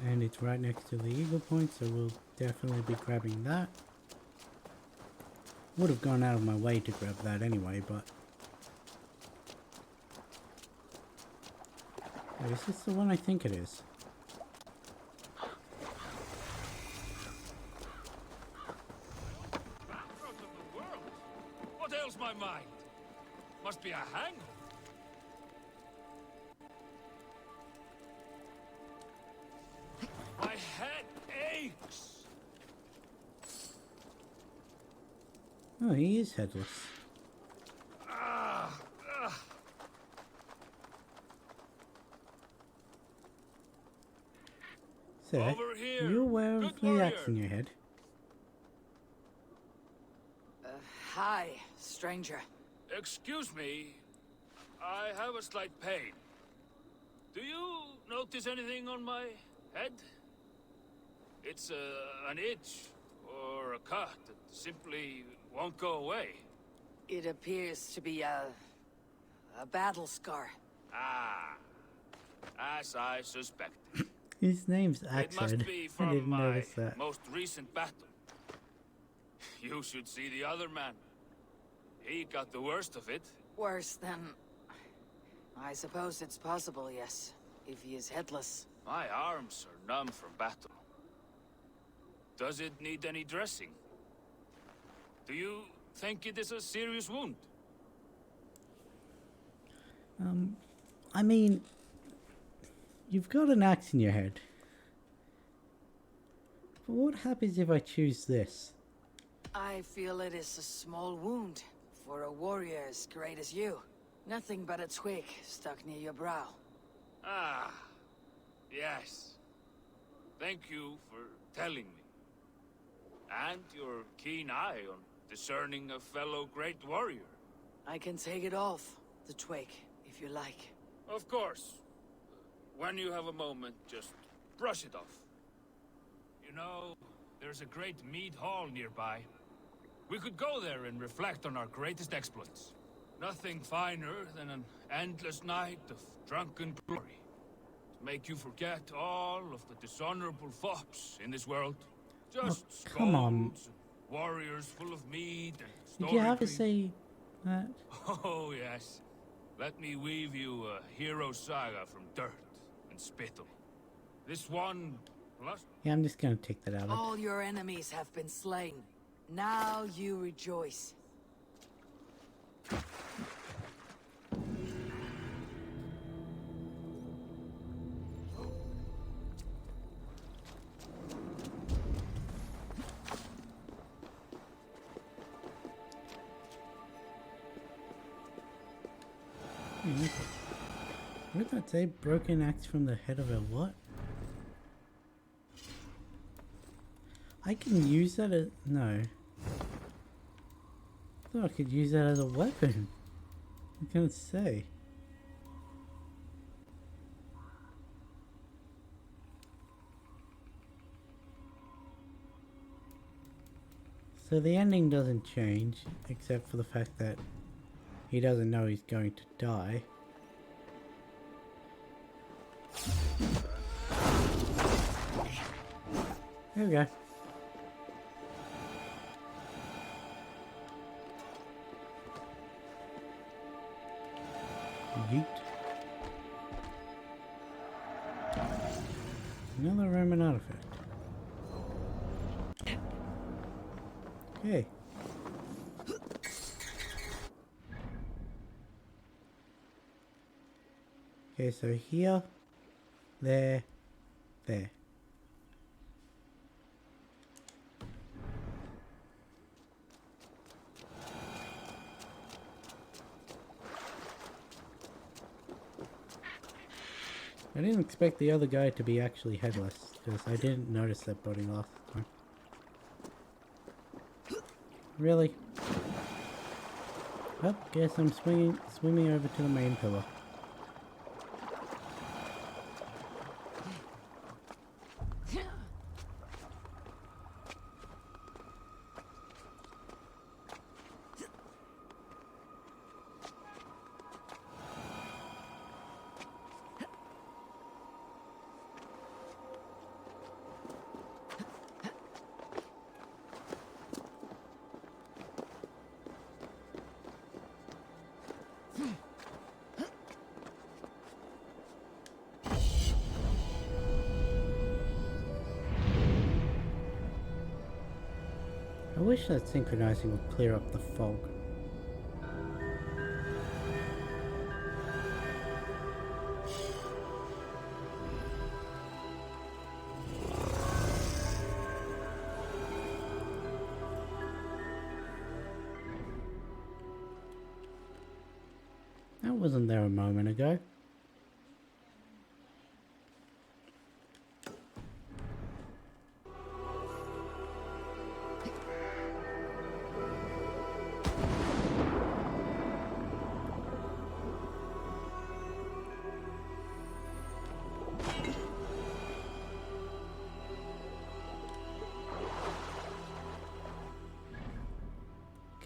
And it's right next to the eagle point, so we'll definitely be grabbing that. Would have gone out of my way to grab that anyway, but... Wait, is this the one I think it is? What ails my mind? Must be a hangover. My head aches. Oh, he is headless. So, Over here. you aware of Good the warrior. axe in your head? Hi, stranger. Excuse me. I have a slight pain. Do you notice anything on my head? It's an itch or a cut that simply won't go away. It appears to be a battle scar. Ah, as I suspected. His name's It Axehead. must be I from didn't my notice that. most recent battle. You should see the other man. He got the worst of it. Worse than... I suppose it's possible, yes. If he is headless. My arms are numb from battle. Does it need any dressing? Do you think it is a serious wound? I mean, you've got an axe in your head. But what happens if I choose this? I feel it is a small wound for a warrior as great as you. Nothing but a twig stuck near your brow. Ah, yes. Thank you for telling me. And your keen eye on discerning a fellow great warrior. I can take it off, the twig, if you like. Of course. When you have a moment, just brush it off. You know, there's a great mead hall nearby. We could go there and reflect on our greatest exploits. Nothing finer than an endless night of drunken glory. To make you forget all of the dishonorable fops in this world. Just come on. skulls, warriors full of mead and Did story you have to cream. say that? Oh, yes. Let me weave you a hero saga from dirt and spittle. This one plus... Yeah, I'm just gonna take that out. All your enemies have been slain. Now you rejoice. What did that say? Broken axe from the head of a what? I can use that as... No. I thought I could use that as a weapon. What can it say? So the ending doesn't change, except for the fact that he doesn't know he's going to die. There we go. Yeet. Another Roman artifact. Okay. Okay, so here, there, There. I didn't expect the other guy to be actually headless, because I didn't notice that body last time. Really? Well, guess I'm swimming over to the main pillar. I wish that synchronizing would clear up the fog. That wasn't there a moment ago.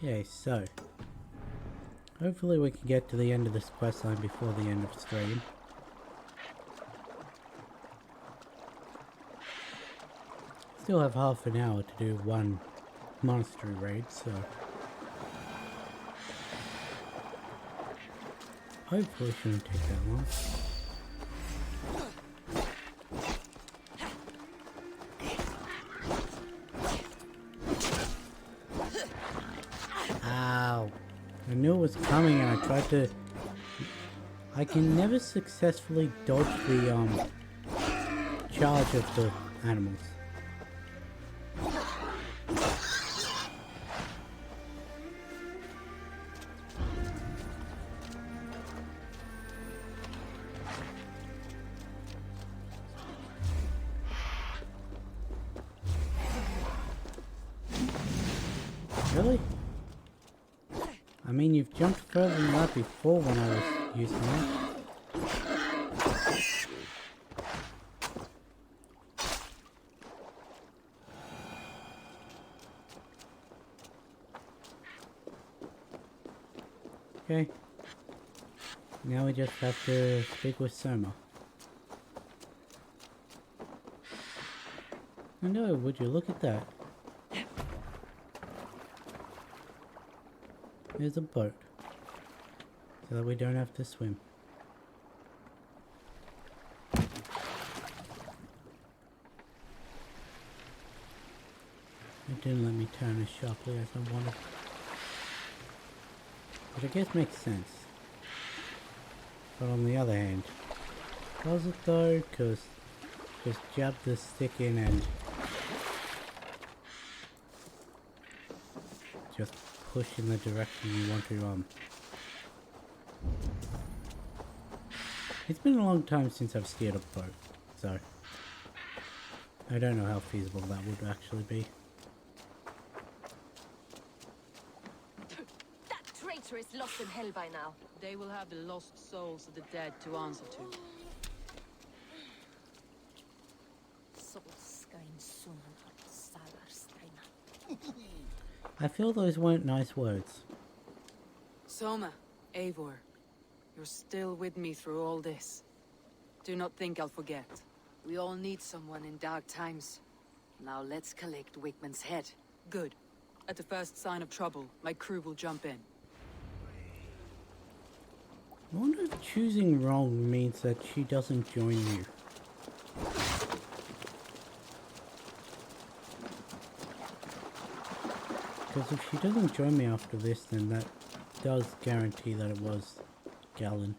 Okay, so hopefully we can get to the end of this quest line before the end of stream. Still have half an hour to do one monastery raid, so hopefully it shouldn't take that long. I knew it was coming and I tried to... I can never successfully dodge the charge of the animals. Really? I mean, you've jumped further than that before when I was using it. Okay. Now we just have to speak with Soma. Oh no, would you look at that? There's a boat, so that we don't have to swim. It didn't let me turn as sharply as I wanted. Which I guess makes sense. But on the other hand, does it though? Because just jab the stick in and just push in the direction you want to. It's been a long time since I've steered a boat, so I don't know how feasible that would actually be. That traitor is lost in hell by now. They will have the lost souls of the dead to answer to. I feel those weren't nice words. Soma, Eivor, you're still with me through all this. Do not think I'll forget. We all need someone in dark times. Now let's collect Wickman's head. Good. At the first sign of trouble, my crew will jump in. I wonder if choosing wrong means that she doesn't join you. Because if she doesn't join me after this, then that does guarantee that it was Galen.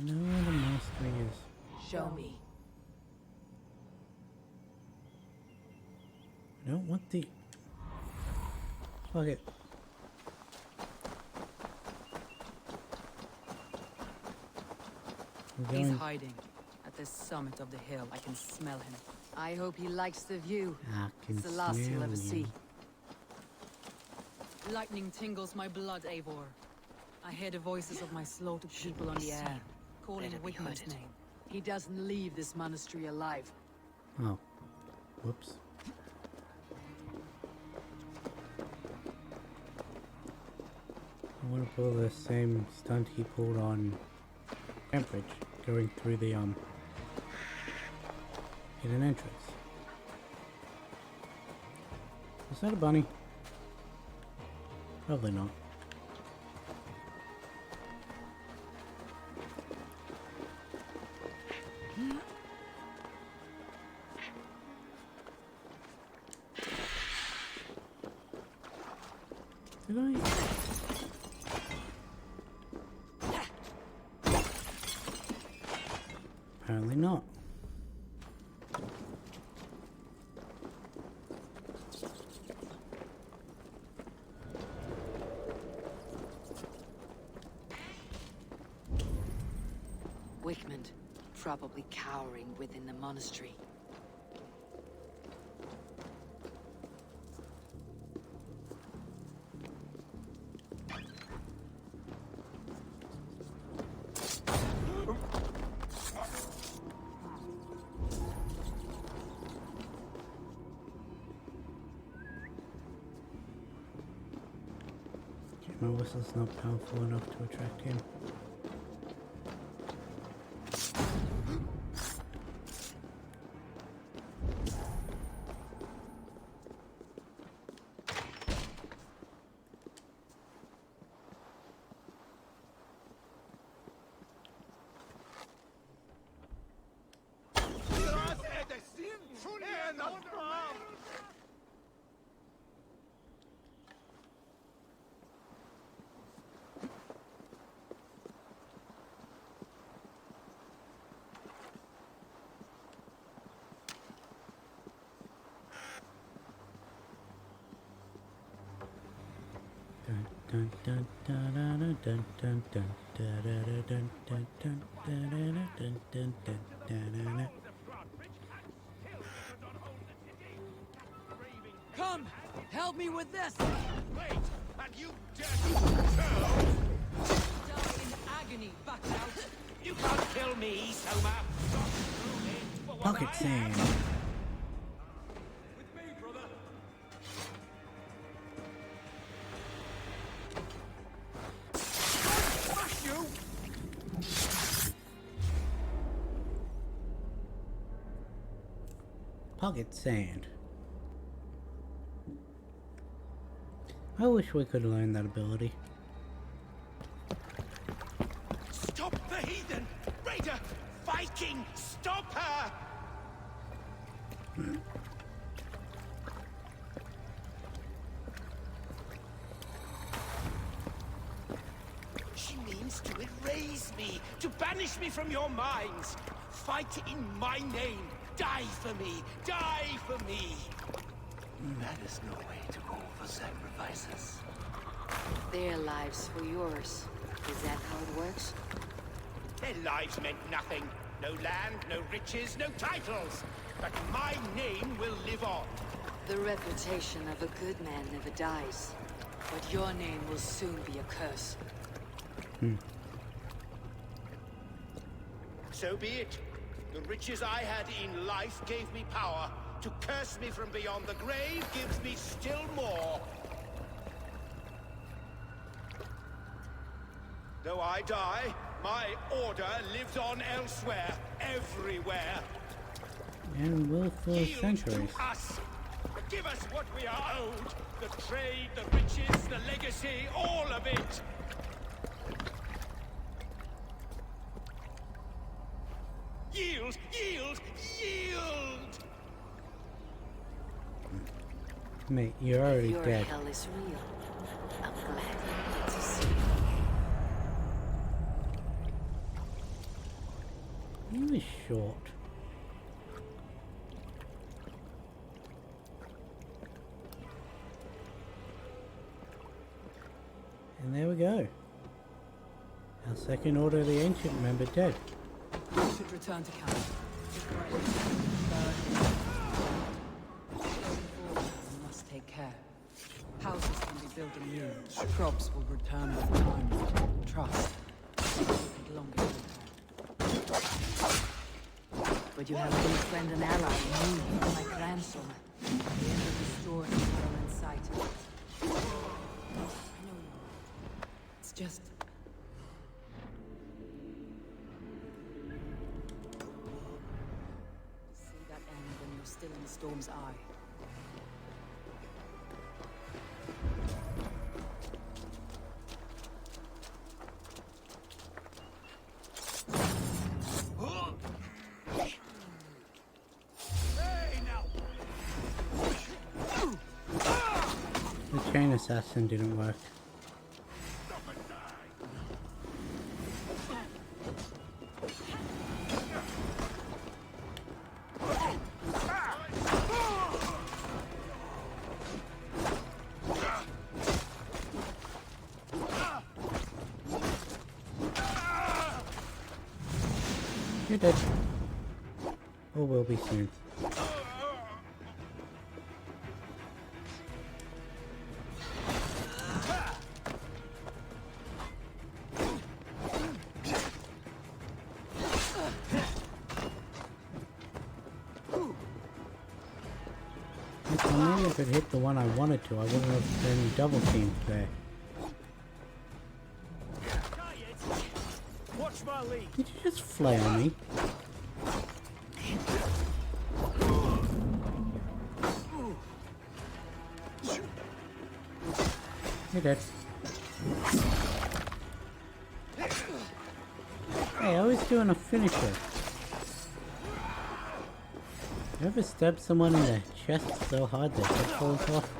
know where the monastery is. Show me. I don't want the... Fuck it. He's hiding. At the summit of the hill, I can smell him. I hope he likes the view. I can It's the last he'll smell ever see. you. Lightning tingles my blood, Eivor. I hear the voices of my slaughtered people on the air, calling Wigmund's name. He doesn't leave this monastery alive. Oh. Whoops. I want to pull the same stunt he pulled on Grant going through the hidden entrance. Is that a bunny? Probably not. Did I? Apparently not. Wigmund, probably cowering within the monastery. My whistle's not powerful enough to attract him. Dun dun dun dun dun dun dun dun dun dun dun dun dun dun dun dun. Come! Help me with this! Wait! And you dare to Die in agony, back out! You can't kill me, Soma! Pocket sand. Pocket sand. I wish we could learn that ability. Stop the heathen! Raider! Viking! Stop her! She means to erase me, to banish me from your minds. Fight in my name. Die for me! Die for me! That is no way to go for sacrifices. Their lives for yours. Is that how it works? Their lives meant nothing. No land, no riches, no titles. But my name will live on. The reputation of a good man never dies. But your name will soon be a curse. So be it. The riches I had in life gave me power. To curse me from beyond the grave gives me still more. Though I die, my order lives on elsewhere, everywhere. And will for Yield centuries. to us. Give us what we are owed. The trade, the riches, the legacy, all of it. Yield! Yield! Yield! Mate, you're already Your dead. hell is real. I'm glad you get to see. is short. And there we go. Our second Order of the Ancient member dead. We should return to camp. We must take care. Houses can be built anew. Crops will return with time. Trust. It will take longer to repair. But you have a good friend and ally in me, my grandson. The end of the story is well in sight. I know you. It's just... see that end when you're still in the storm's eye. The chain assassin didn't work. You're dead. Or will be soon. Maybe if it hit the one I wanted to, I wouldn't have been double teamed there. Watch my lead. Did you just flail me? You're dead. Hey, I was doing a finisher. You ever stab someone in the chest so hard their head falls off?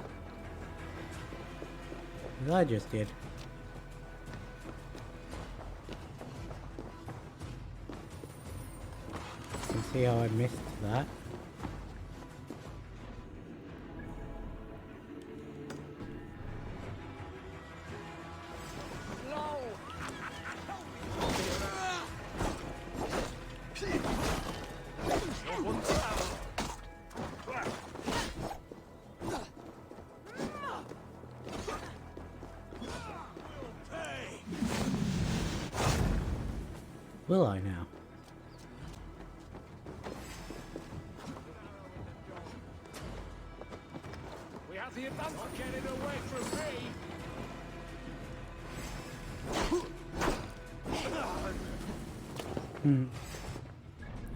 As I just did. You can see how I missed that. Will I now? We have the advantage. Not getting away from me.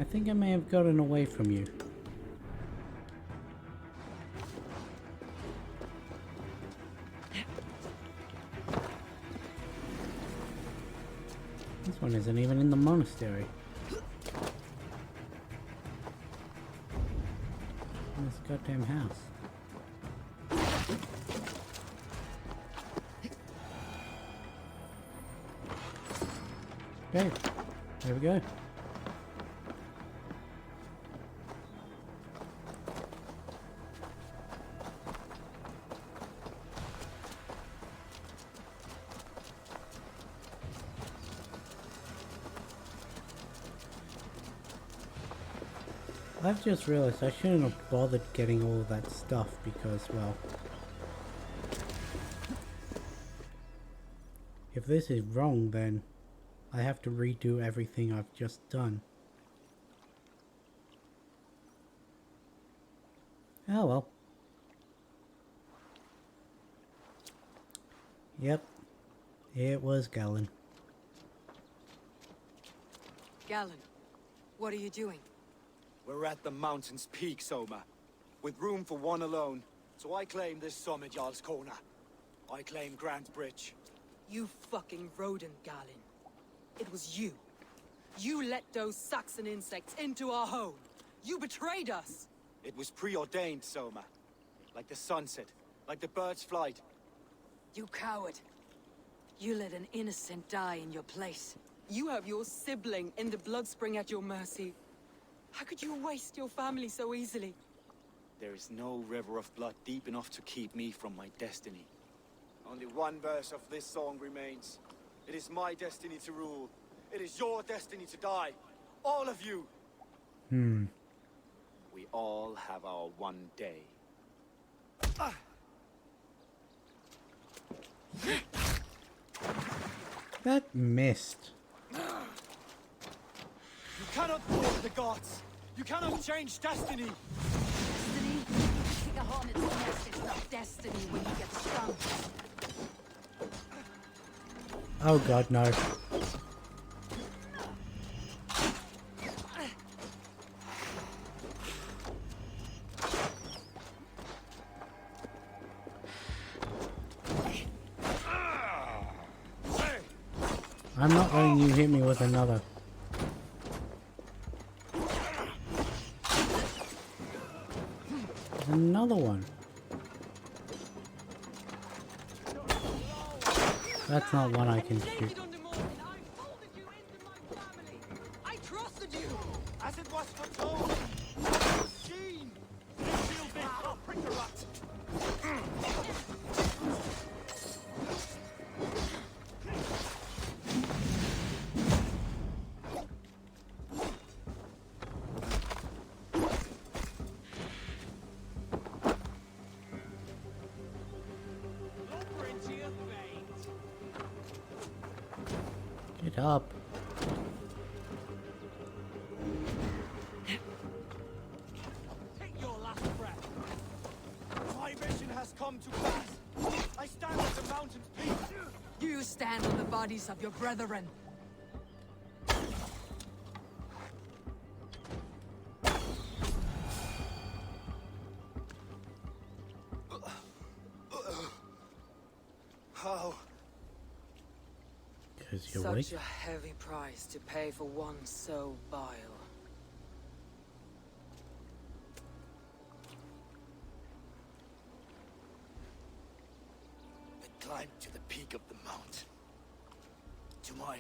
I think I may have gotten away from you. This one isn't even in the monastery. In this goddamn house. Okay, there we go. I've just realized I shouldn't have bothered getting all of that stuff because, well, if this is wrong, then I have to redo everything I've just done. Oh well. Yep, it was Galen. Galen, what are you doing? We're at the mountain's peak, Soma, with room for one alone. So I claim this summit, Jarl's Corner. I claim Grant Bridge. You fucking rodent, Galen. It was you. You let those Saxon insects into our home. You betrayed us. It was preordained, Soma. Like the sunset, like the bird's flight. You coward. You let an innocent die in your place. You have your sibling in the Bloodspring at your mercy. How could you waste your family so easily? There is no river of blood deep enough to keep me from my destiny. Only one verse of this song remains. It is my destiny to rule. It is your destiny to die. All of you. We all have our one day. That missed. You cannot thwart the gods. You cannot change destiny. Destiny? Kick a hornet's nest is not destiny when you get stung. Oh god, no. I'm not letting you hit me with another. There's another one. That's not one I can shoot. I trusted you, as it was foretold. Sheen, shield me. I'll prick the rot. Get up. Take your last breath. My mission has come to pass. I stand at the mountain's peak. You stand on the bodies of your brethren. How? Because you're Such weak. a heavy price to pay for one so vile. I climbed to the peak of the mountain. To my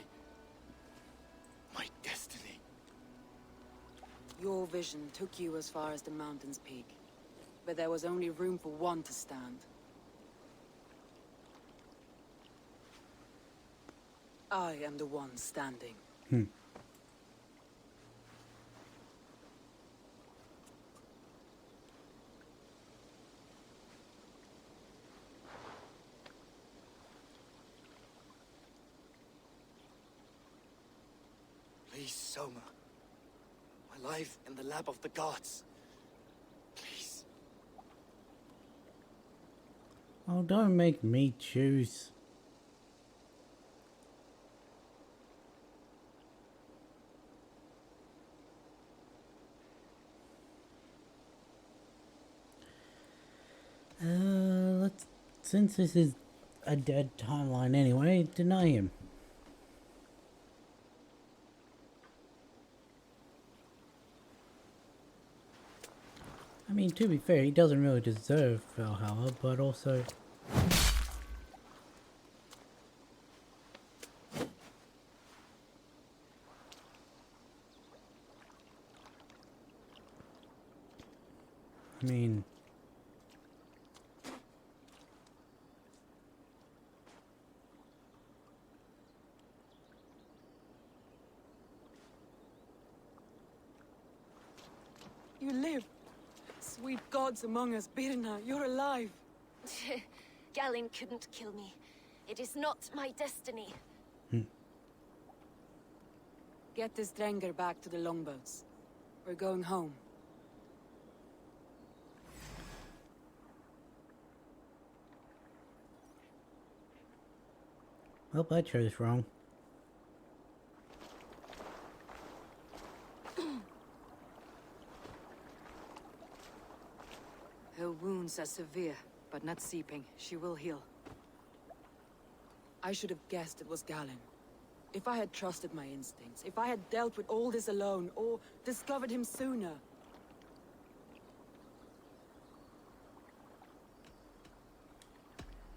destiny. Your vision took you as far as the mountain's peak. But there was only room for one to stand. I am the one standing. Please, Soma. My life in the lap of the gods. Please. Oh, don't make me choose. Since this is a dead timeline anyway, deny him. I mean, to be fair, he doesn't really deserve Valhalla, but also... I mean... You live. Sweet gods among us, Birna, you're alive. Galin couldn't kill me. It is not my destiny. Get this Drenger back to the longboats. We're going home. Well, I chose wrong. Her wounds are severe, but not seeping. She will heal. I should have guessed it was Galin. If I had trusted my instincts, if I had dealt with all this alone, or discovered him sooner.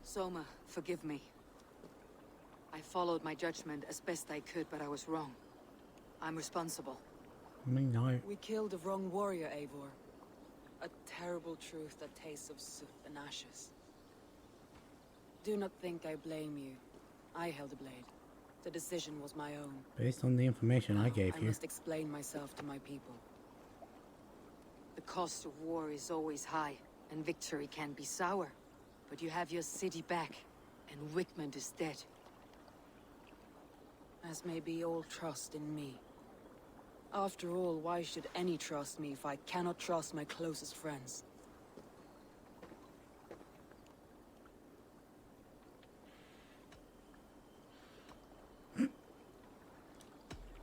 Soma, forgive me. I followed my judgment as best I could, but I was wrong. I'm responsible. I mean, no. We killed the wrong warrior, Eivor. A terrible truth that tastes of soot and ashes. Do not think I blame you. I held the blade. The decision was my own. Based on the information I gave I you. must explain myself to my people. The cost of war is always high, and victory can be sour. But you have your city back, and Wickman is dead. As may be all trust in me. After all, why should any trust me if I cannot trust my closest friends?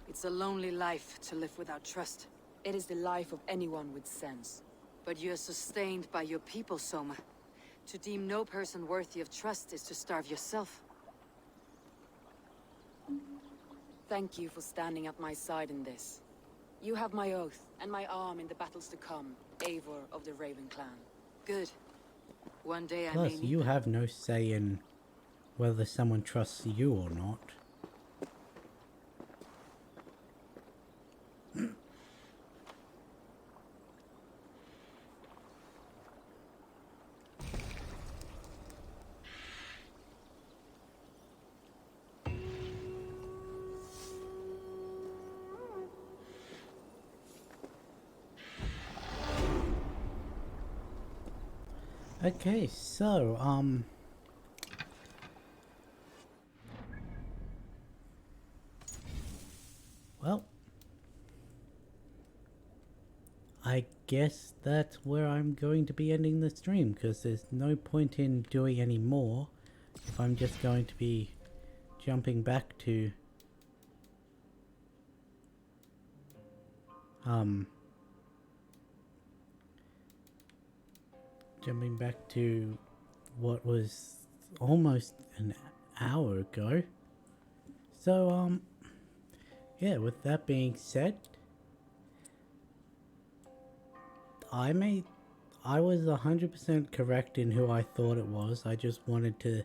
It's a lonely life to live without trust. It is the life of anyone with sense. But you're sustained by your people, Soma. To deem no person worthy of trust is to starve yourself. Thank you for standing at my side in this. You have my oath, and my arm in the battles to come, Eivor of the Raven Clan. Good. One day I may Plus, need you them. have no say in whether someone trusts you or not. Okay, so, well, I guess that's where I'm going to be ending the stream, because there's no point in doing any more if I'm just going to be jumping back to, what was almost an hour ago. So, yeah, with that being said, I was 100% correct in who I thought it was. I just wanted to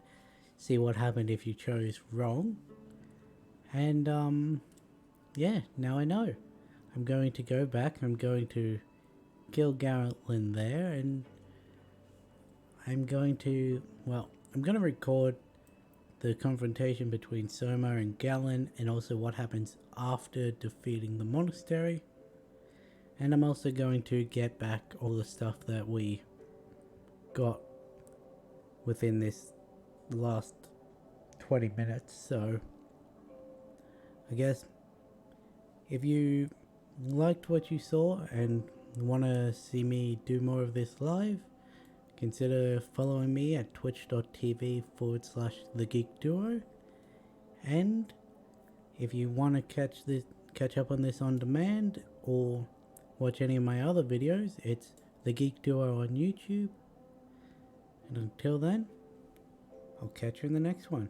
see what happened if you chose wrong. And, yeah, now I know. I'm going to go back, I'm going to kill Gatlin there, and I'm going to record the confrontation between Soma and Galen, and also what happens after defeating the monastery. And I'm also going to get back all the stuff that we got within this last 20 minutes. So I guess if you liked what you saw and want to see me do more of this live, consider following me at twitch.tv/thegeekduo. And if you want to catch up on this on demand or watch any of my other videos, it's The Geek Duo on YouTube. And until then, I'll catch you in the next one.